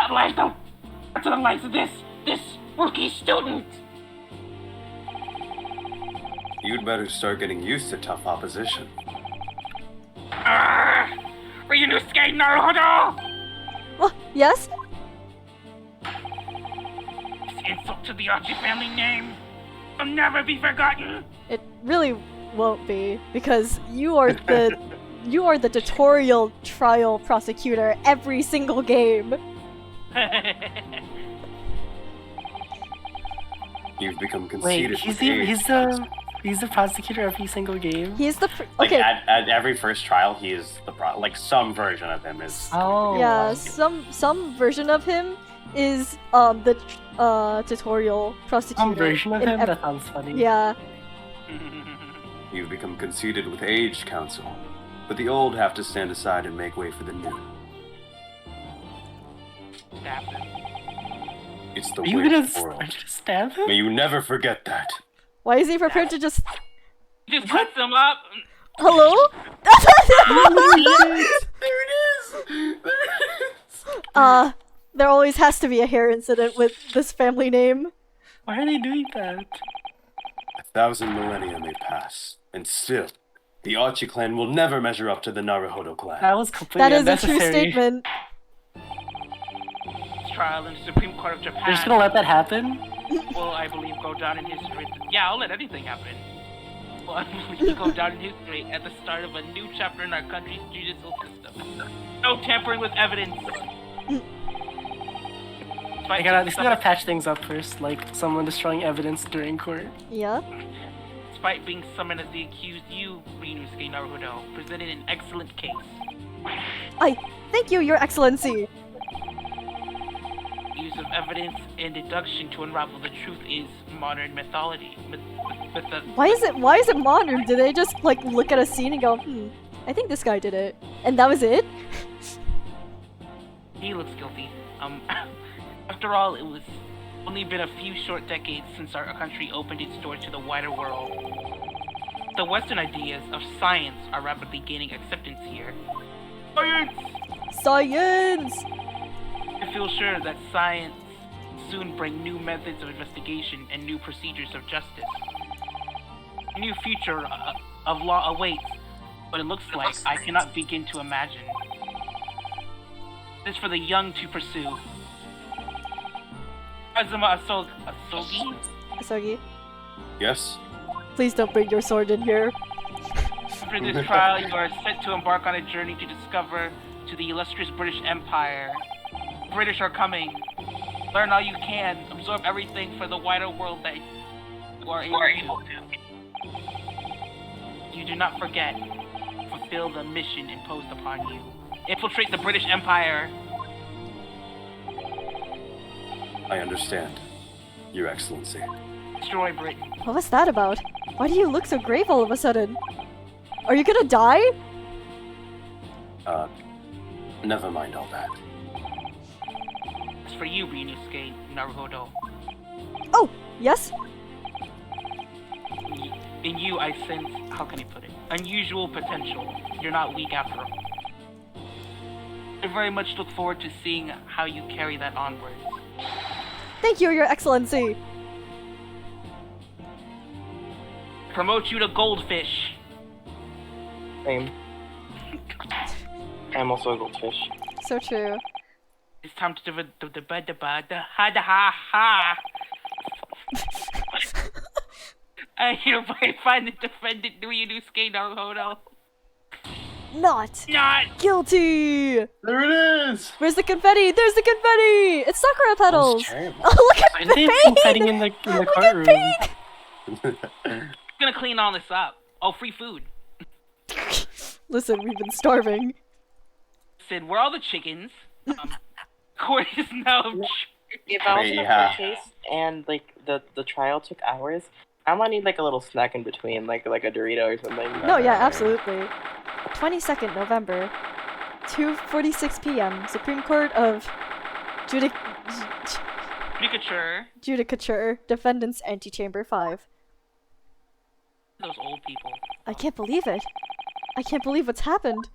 At last, to the likes of this rookie student. You'd better start getting used to tough opposition. Ryunosuke Naruhodo! Well, yes? This insult to the Archie family name will never be forgotten. It really won't be, because you are the tutorial trial prosecutor every single game. You've become wait, conceited. he's the prosecutor every single game. He's the Like okay. at every first trial, he is the like some version of him is. Oh. Yeah, some version of him is the tutorial prosecutor. Some version of in him? ev- That sounds funny. Yeah. You've become conceited with age, Council. But the old have to stand aside and make way for the new. Stab him. It's the Are you way gonna of the world. stab him? May you never forget that. Why is he prepared to just Just cuts him up. hello? There it is! There always has to be a hair incident with this family name. Why are they doing that? 1,000 millennia may pass, and still, the Archie clan will never measure up to the Naruhodo clan. That was completely That is a true unnecessary. statement. This trial in the Supreme Court of Japan You're just gonna let that happen? will, I believe, go down in history. Yeah, I'll let anything happen. Will, I believe, go down in history at the start of a new chapter in our country's judicial system. No tampering with evidence. They gotta patch things up first, like someone destroying evidence during court. Yeah. Despite being summoned as the accused, you, Ryunosuke Naruhodo, presented an excellent case. I thank you, Your Excellency. Use of evidence and deduction to unravel the truth is modern mythology. Why is it modern? Did they just like look at a scene and go, I think this guy did it, and that was it? He looks guilty. After all, it was only been a few short decades since our country opened its doors to the wider world. The Western ideas of science are rapidly gaining acceptance here. Science! Science! I feel sure that science will soon bring new methods of investigation and new procedures of justice. A new future of law awaits, but it looks like I cannot begin to imagine. It is for the young to pursue. Kazuma Asogi? Asogi, Yes? please don't bring your sword in here. After this trial, you are set to embark on a journey to discover to the illustrious British Empire. The British are coming. Learn all you can. Absorb everything for the wider world that you are able to. You do not forget. Fulfill the mission imposed upon you. Infiltrate the British Empire. I understand, Your Excellency. Destroy Britain. What was that about? Why do you look so grave all of a sudden? Are you gonna die? Never mind all that. As for you, Ryunosuke Naruhodo. Oh, yes? In you, I sense, how can I put it? Unusual potential. You're not weak after all. I very much look forward to seeing how you carry that onwards. Thank you, Your Excellency. Promote you to goldfish. Same. I'm also a goldfish. So true. It's time to ha. I hereby find the defendant Ryunosuke Naruhodo Not not guilty. There it is! Where's the confetti? There's the confetti. It's sakura petals. terrible. Oh, look at I the think pain. confetting in the courtroom. I'm gonna clean all this up. Oh, free food. Listen, we've been starving. Listen, where are all the chickens? Court is now. If I was in a Yeah. court case and like the trial took hours, I might need like a little snack in between, like a Dorito or something. No, yeah, absolutely. 22nd November, 2:46 p.m. Supreme Court of Judicature, Defendants Antechamber 5. Those old people. I can't believe it. I can't believe what's happened.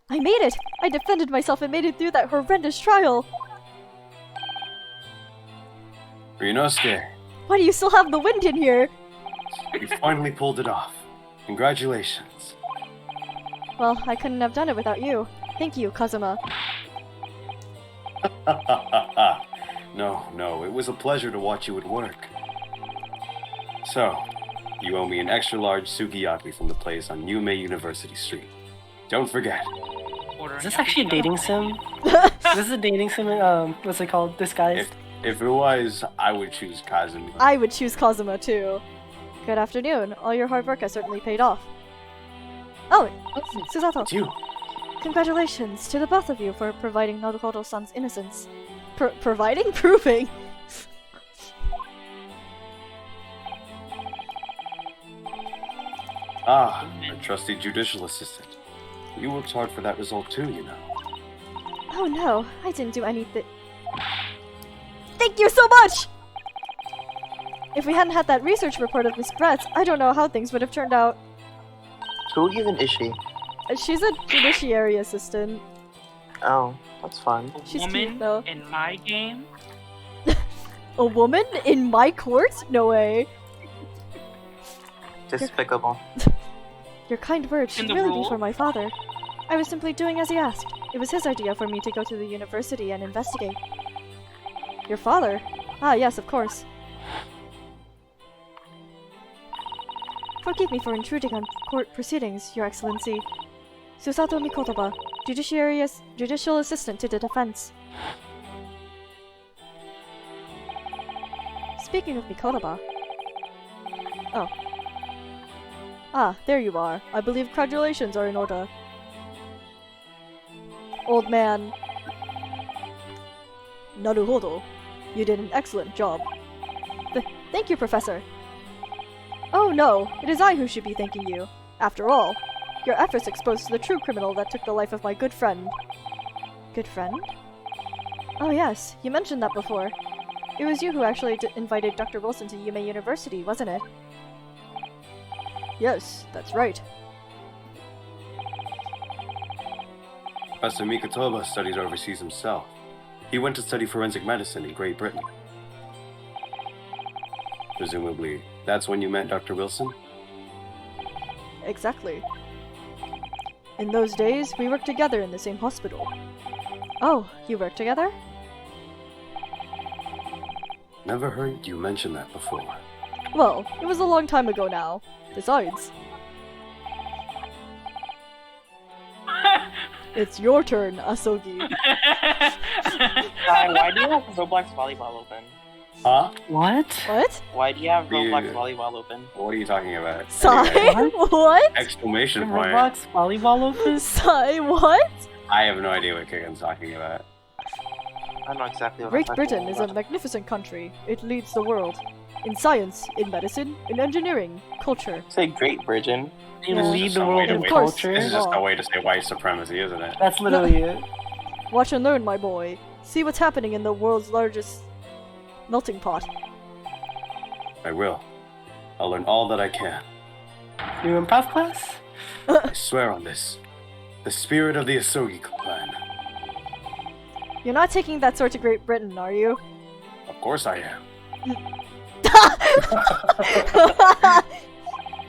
I made it! I defended myself and made it through that horrendous trial! Ryunosuke, Why do you still have the wind in here? you finally pulled it off. Congratulations. Well, I couldn't have done it without you. Thank you, Kazuma. No, it was a pleasure to watch you at work. So, you owe me an extra large sukiyaki from the place on Yume University Street. Don't forget. Ordering Is this actually a dating sim? This is a dating sim, what's it called? Disguised? If it was, I would choose Kazumi. I would choose Kazuma too. Good afternoon. All your hard work has certainly paid off. Oh, Susato. It's you. Congratulations to the both of you for providing Naruhodo-san's innocence. Providing? Proving? Ah, a trusty judicial assistant. You worked hard for that result too, you know. Oh no, I didn't do anything. Thank you so much! If we hadn't had that research report of Miss Brett's, I don't know how things would have turned out. Who even is she? She's a judiciary assistant. Oh, that's fun. She's woman cute, though. in my game. A woman in my court? No way. Despicable. Your kind words should In the really be rule? for my father. I was simply doing as he asked. It was his idea for me to go to the university and investigate. Your father? Ah, yes, of course. Forgive me for intruding on court proceedings, Your Excellency. Susato Mikotoba, Judicial Assistant to the Defense. Speaking of Mikotoba... Oh. Ah, there you are. I believe congratulations are in order. Old man. Naruhodo. You did an excellent job. Thank you, Professor. Oh no, it is I who should be thanking you. After all, your efforts exposed the true criminal that took the life of my good friend. Good friend? Oh yes, you mentioned that before. It was you who actually invited Dr. Wilson to Yume University, wasn't it? Yes, that's right. Professor Mikotoba studied overseas himself. He went to study forensic medicine in Great Britain. Presumably, that's when you met Dr. Wilson? Exactly. In those days, we worked together in the same hospital. Oh, you worked together? Never heard you mention that before. Well, it was a long time ago now. Besides... It's your turn, Asogi. Why do you have Roblox volleyball open? Huh? What? What? Why do you have Roblox Yeah. volleyball open? What are you talking about? Sigh? Anyway, What? exclamation point. Roblox volleyball open? Sigh, what? I have no idea what Kigan's talking about. I don't know exactly what Great I'm Britain talking is a about. magnificent country. It leads the world. In science, in medicine, in engineering, culture. Say Great Britain. You Yeah. lead Just the some way world to in Of course. culture? This is just Law. a way to say white supremacy, isn't it? That's literally it. Watch and learn, my boy. See what's happening in the world's largest melting pot. I will. I'll learn all that I can. New improv class? I swear on this. The spirit of the Asogi clan. You're not taking that sword to Great Britain, are you? Of course I am.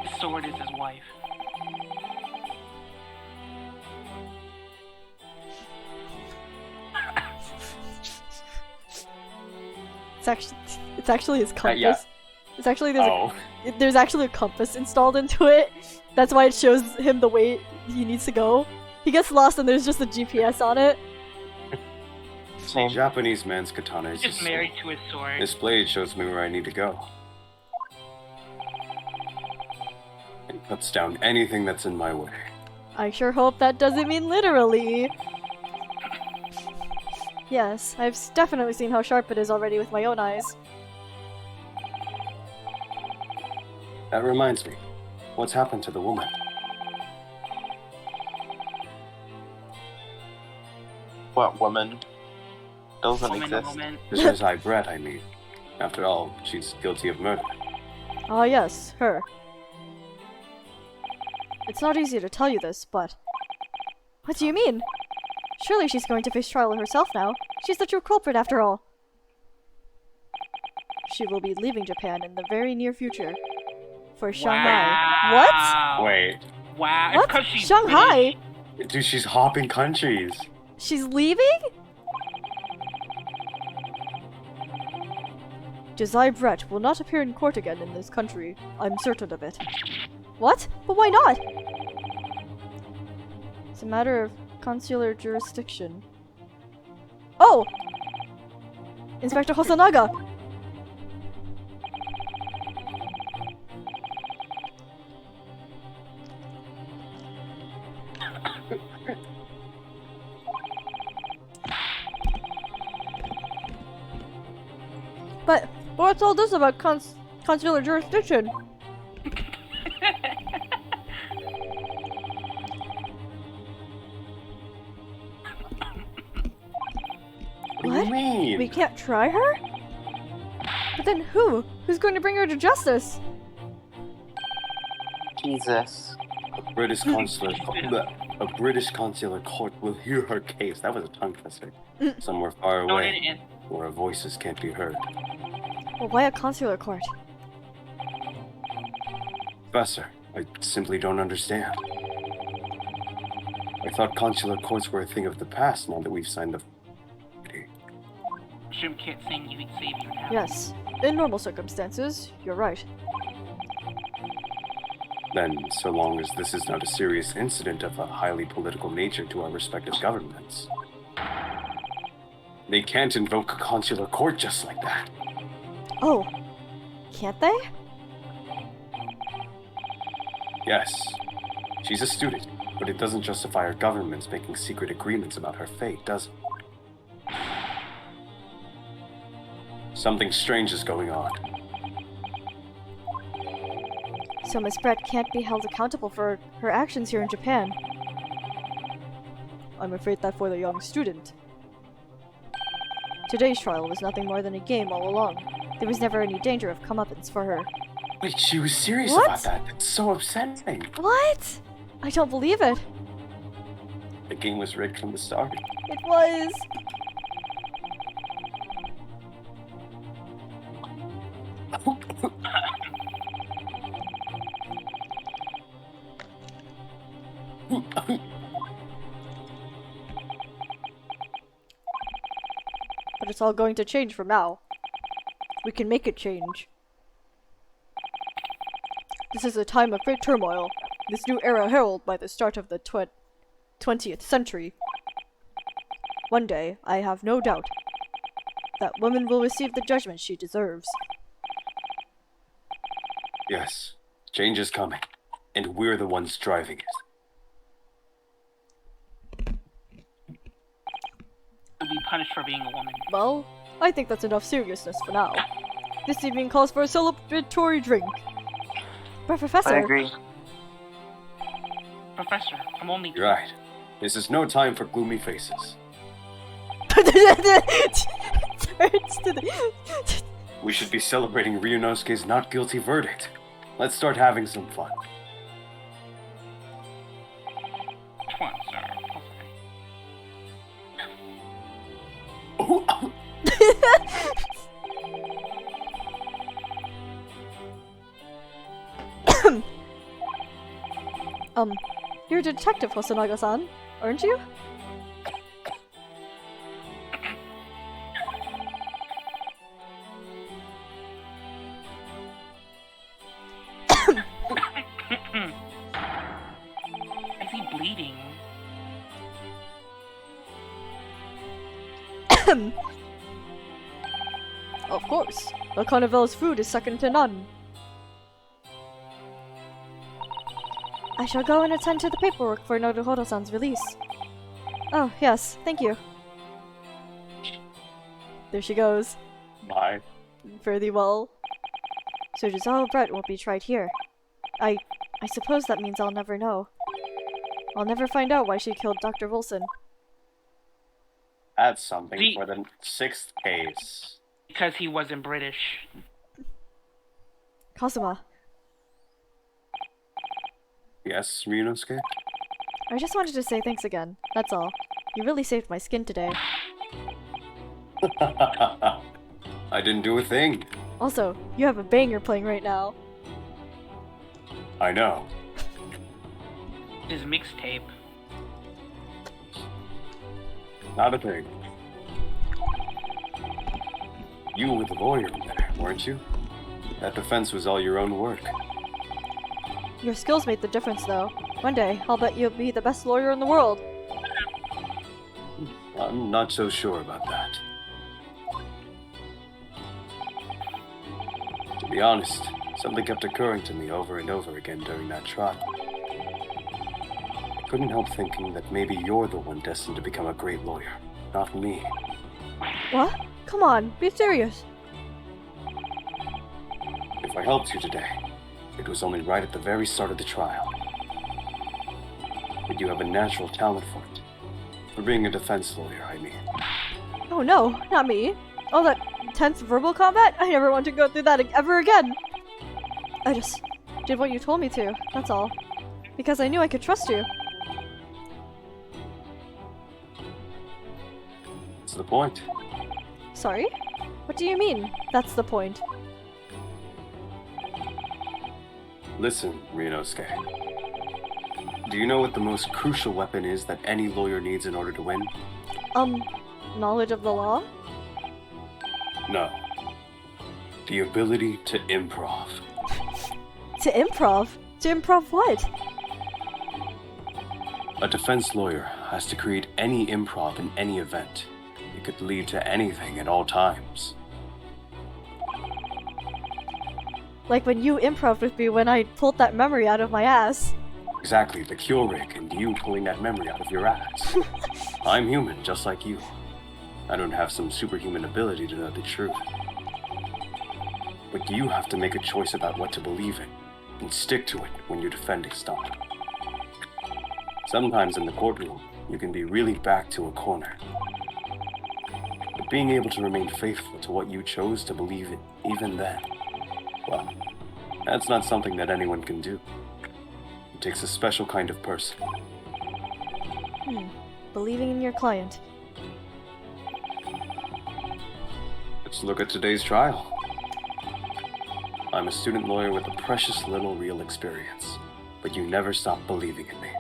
The sword is his wife. It's actually his compass. Yeah. It's actually Oh. there's actually a compass installed into it. That's why it shows him the way he needs to go. He gets lost and there's just a GPS on it. Same. Japanese man's katana is He's a married to his sword. This blade shows me where I need to go. It cuts down anything that's in my way. I sure hope that doesn't mean literally. Yes, I've definitely seen how sharp it is already with my own eyes. That reminds me. What's happened to the woman? What woman? Doesn't Woman, exist. woman. Mrs. High Brett, I mean. After all, she's guilty of murder. Ah yes, her. It's not easy to tell you this, but... What do you mean? Surely she's going to face trial herself now. She's the true culprit after all. She will be leaving Japan in the very near future. For Shanghai. Wow. Wait. Wow. It's What? 'cause she's Shanghai? British. Dude, she's hopping countries. She's leaving? Josiah Brett will not appear in court again in this country. I'm certain of it. What? But why not? It's a matter of consular jurisdiction. Oh! Inspector Hosonaga! But what's all this about consular jurisdiction? What do What? you mean? We can't try her? But then who? Who's going to bring her to justice? Jesus. A British consular court will hear her case. That was a tongue twister. Somewhere far No, away, it didn't. where our voices can't be heard. Well, why a consular court? Professor, I simply don't understand. I thought consular courts were a thing of the past now that we've signed the... Shrimp can't sing you Xavier now. Yes. In normal circumstances, you're right. Then, so long as this is not a serious incident of a highly political nature to our respective governments. They can't invoke a consular court just like that. Oh. Can't they? Yes, she's a student, but it doesn't justify our governments making secret agreements about her fate, does it? Something strange is going on. So Miss Brett can't be held accountable for her actions here in Japan. I'm afraid that for the young student. Today's trial was nothing more than a game all along. There was never any danger of comeuppance for her. Wait, she was serious What? about that? That's so upsetting. What? I don't believe it. The game was rigged from the start. It was. But it's all going to change from now. We can make it change. This is a time of great turmoil. This new era heralded by the start of the 20th century. One day, I have no doubt, that woman will receive the judgment she deserves. Yes, change is coming, and we're the ones driving it. To be punished for being a woman. Well, I think that's enough seriousness for now. This evening calls for a celebratory drink. But Professor... I agree. Professor, I'm only... You're right. This is no time for gloomy faces. Turns to the... We should be celebrating Ryunosuke's not guilty verdict. Let's start having some fun. Come on, sir. You're a detective, Hosonaga-san, aren't you? Is he bleeding? Of course. The Carnival's food is second to none. I shall go and attend to the paperwork for Nodohoro-san's release. Oh, yes, thank you. There she goes. Bye. Fare thee well. So Giselle Brett won't be tried here. I suppose that means I'll never know. I'll never find out why she killed Dr. Wilson. That's something for the 6th case. Because he wasn't British. Kazuma, Yes, Ryunosuke? I just wanted to say thanks again. That's all. You really saved my skin today. I didn't do a thing. Also, you have a banger playing right now. I know. His mixtape. Not a thing. You were the lawyer there, weren't you? That defense was all your own work. Your skills made the difference, though. One day, I'll bet you'll be the best lawyer in the world. I'm not so sure about that. To be honest, something kept occurring to me over and over again during that trial. I couldn't help thinking that maybe you're the one destined to become a great lawyer, not me. What? Come on, be serious. If I helped you today, it was only right at the very start of the trial. But you have a natural talent for it. For being a defense lawyer, I mean. Oh no, not me. All that intense verbal combat? I never want to go through that ever again. I just did what you told me to, that's all. Because I knew I could trust you. What's the point? Sorry? What do you mean, that's the point? Listen, Ryunosuke. Do you know what the most crucial weapon is that any lawyer needs in order to win? Knowledge of the law? No. The ability to improv. To improv? To improv what? A defense lawyer has to create any improv in any event. It could lead to anything at all times. Like when you improv with me when I pulled that memory out of my ass. Exactly, the cure rig and you pulling that memory out of your ass. I'm human, just like you. I don't have some superhuman ability to know the truth. But you have to make a choice about what to believe in, and stick to it when you're defending stuff. Sometimes in the courtroom, you can be really backed to a corner. But being able to remain faithful to what you chose to believe in, even then, well, that's not something that anyone can do. It takes a special kind of person. Believing in your client. Let's look at today's trial. I'm a student lawyer with a precious little real experience, but you never stop believing in me.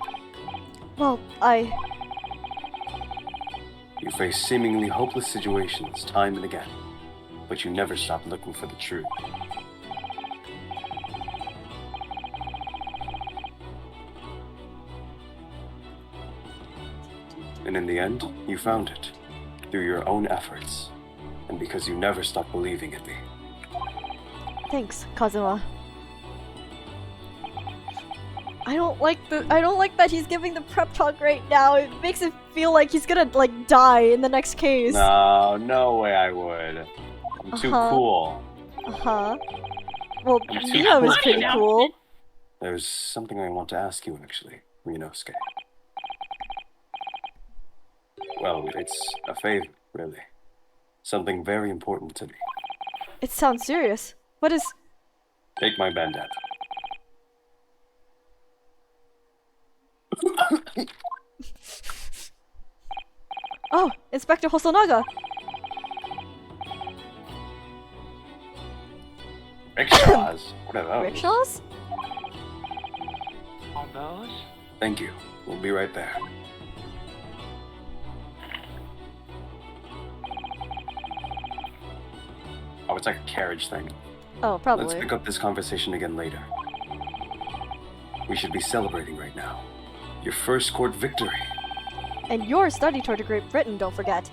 Well, You face seemingly hopeless situations time and again, but you never stop looking for the truth. And in the end, you found it, through your own efforts, and because you never stopped believing in me. Thanks, Kazuma. I don't like that he's giving the prep talk right now. It makes it feel like he's gonna like die in the next case. No way I would. I'm too cool. Well, Nino is pretty cool. There's something I want to ask you actually, Ryunosuke. Well, it's a favor, really. Something very important to me. It sounds serious. What is... Take my bandana. Oh, Inspector Hosonaga! Rickshaws? What are those? Rickshaws? All those? Thank you. We'll be right there. Oh, it's like a carriage thing. Oh, probably. Let's pick up this conversation again later. We should be celebrating right now. Your first court victory. And your study tour to Great Britain, don't forget.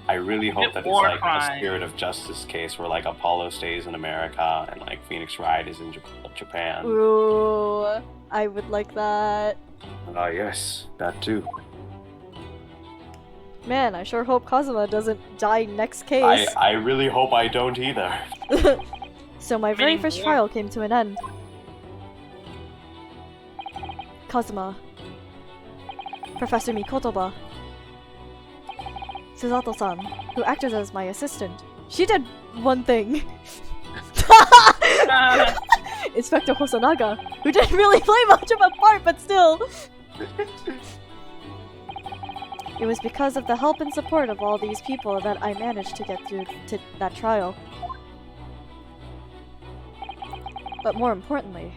I really hope that it's War like crime. a Spirit of Justice case where like Apollo stays in America and like Phoenix Wright is in Japan. Ooh, I would like that. Ah, yes, that too. Man, I sure hope Kazuma doesn't die next case. I really hope I don't either. So my very Meaning first war. trial came to an end. Kazuma. Professor Mikotoba. Susato-san, who acted as my assistant. She did one thing. Inspector Hosonaga, who didn't really play much of a part, but still. It was because of the help and support of all these people that I managed to get through to that trial. But more importantly,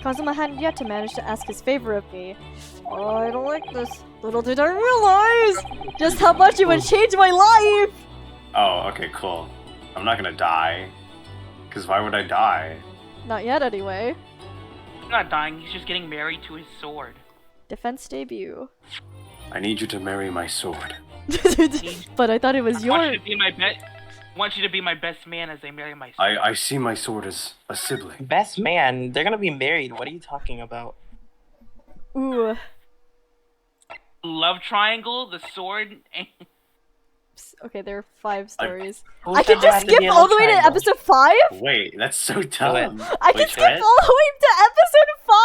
Kazuma hadn't yet to manage to ask his favor of me. Oh, I don't like this. Little did I realize just how much it would change my life! Oh, okay, cool. I'm not gonna die. Because why would I die? Not yet, anyway. He's not dying, he's just getting married to his sword. Defense debut. I need you to marry my sword. But I thought it was I want your... you to be my best man as I marry my sword. I see my sword as a sibling. Best man, they're gonna be married. What are you talking about? Ooh. Love triangle, the sword, and... Okay, there are 5 stories. Who I said can there just had to be skip a all love the way to triangle? episode 5? Wait, that's so dumb. I can Wait, skip try it? all the way to episode 5?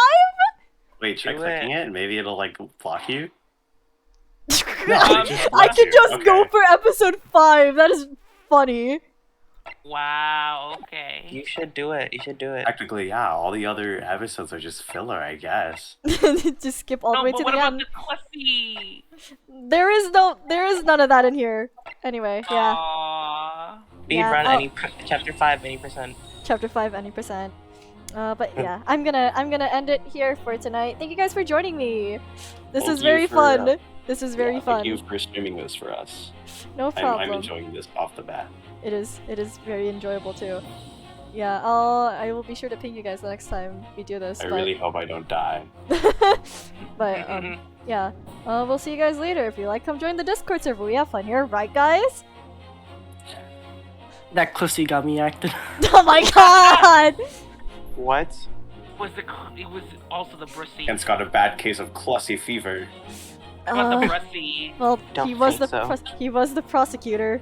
Wait, try Do clicking it. it and maybe it'll like block you? I can just go Okay. for episode 5. That is funny. Wow, okay. You should do it. You should do it. Technically, yeah, all the other episodes are just filler, I guess. Just skip all the No, way but to what the about end. the pussy? There is none of that in here. Anyway, yeah. Aww. Speed Yeah, run oh. any chapter 5 any percent. Chapter 5, any percent. But yeah, I'm gonna end it here for tonight. Thank you guys for joining me. This Thank was you very for, fun. This is very fun. Thank you for streaming this for us. No problem. I'm enjoying this off the bat. It is very enjoyable too. Yeah, I will be sure to ping you guys the next time we do this. I really hope I don't die. But yeah, we'll see you guys later. If you like, come join the Discord server. We have fun here, right, guys? That Clussy got me acting. Oh my god! What? It was also the Brussy. Kent's got a bad case of Clussy fever. It was the Brussy. Well, Don't he was think the so. he was the prosecutor.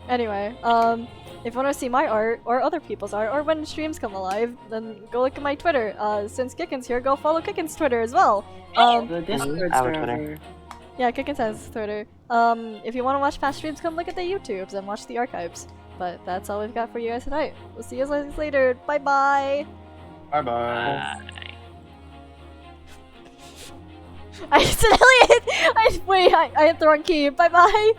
Anyway, if you want to see my art or other people's art or when streams come alive, then go look at my Twitter. Since Kickin's here, go follow Kickin's Twitter as well. The Discord I have a server. Twitter. Yeah, Kickin's has Twitter. If you want to watch past streams, come look at the YouTubes and watch the archives. But that's all we've got for you guys tonight. We'll see you guys later. Bye bye. Bye bye. I hit the wrong key. Bye bye.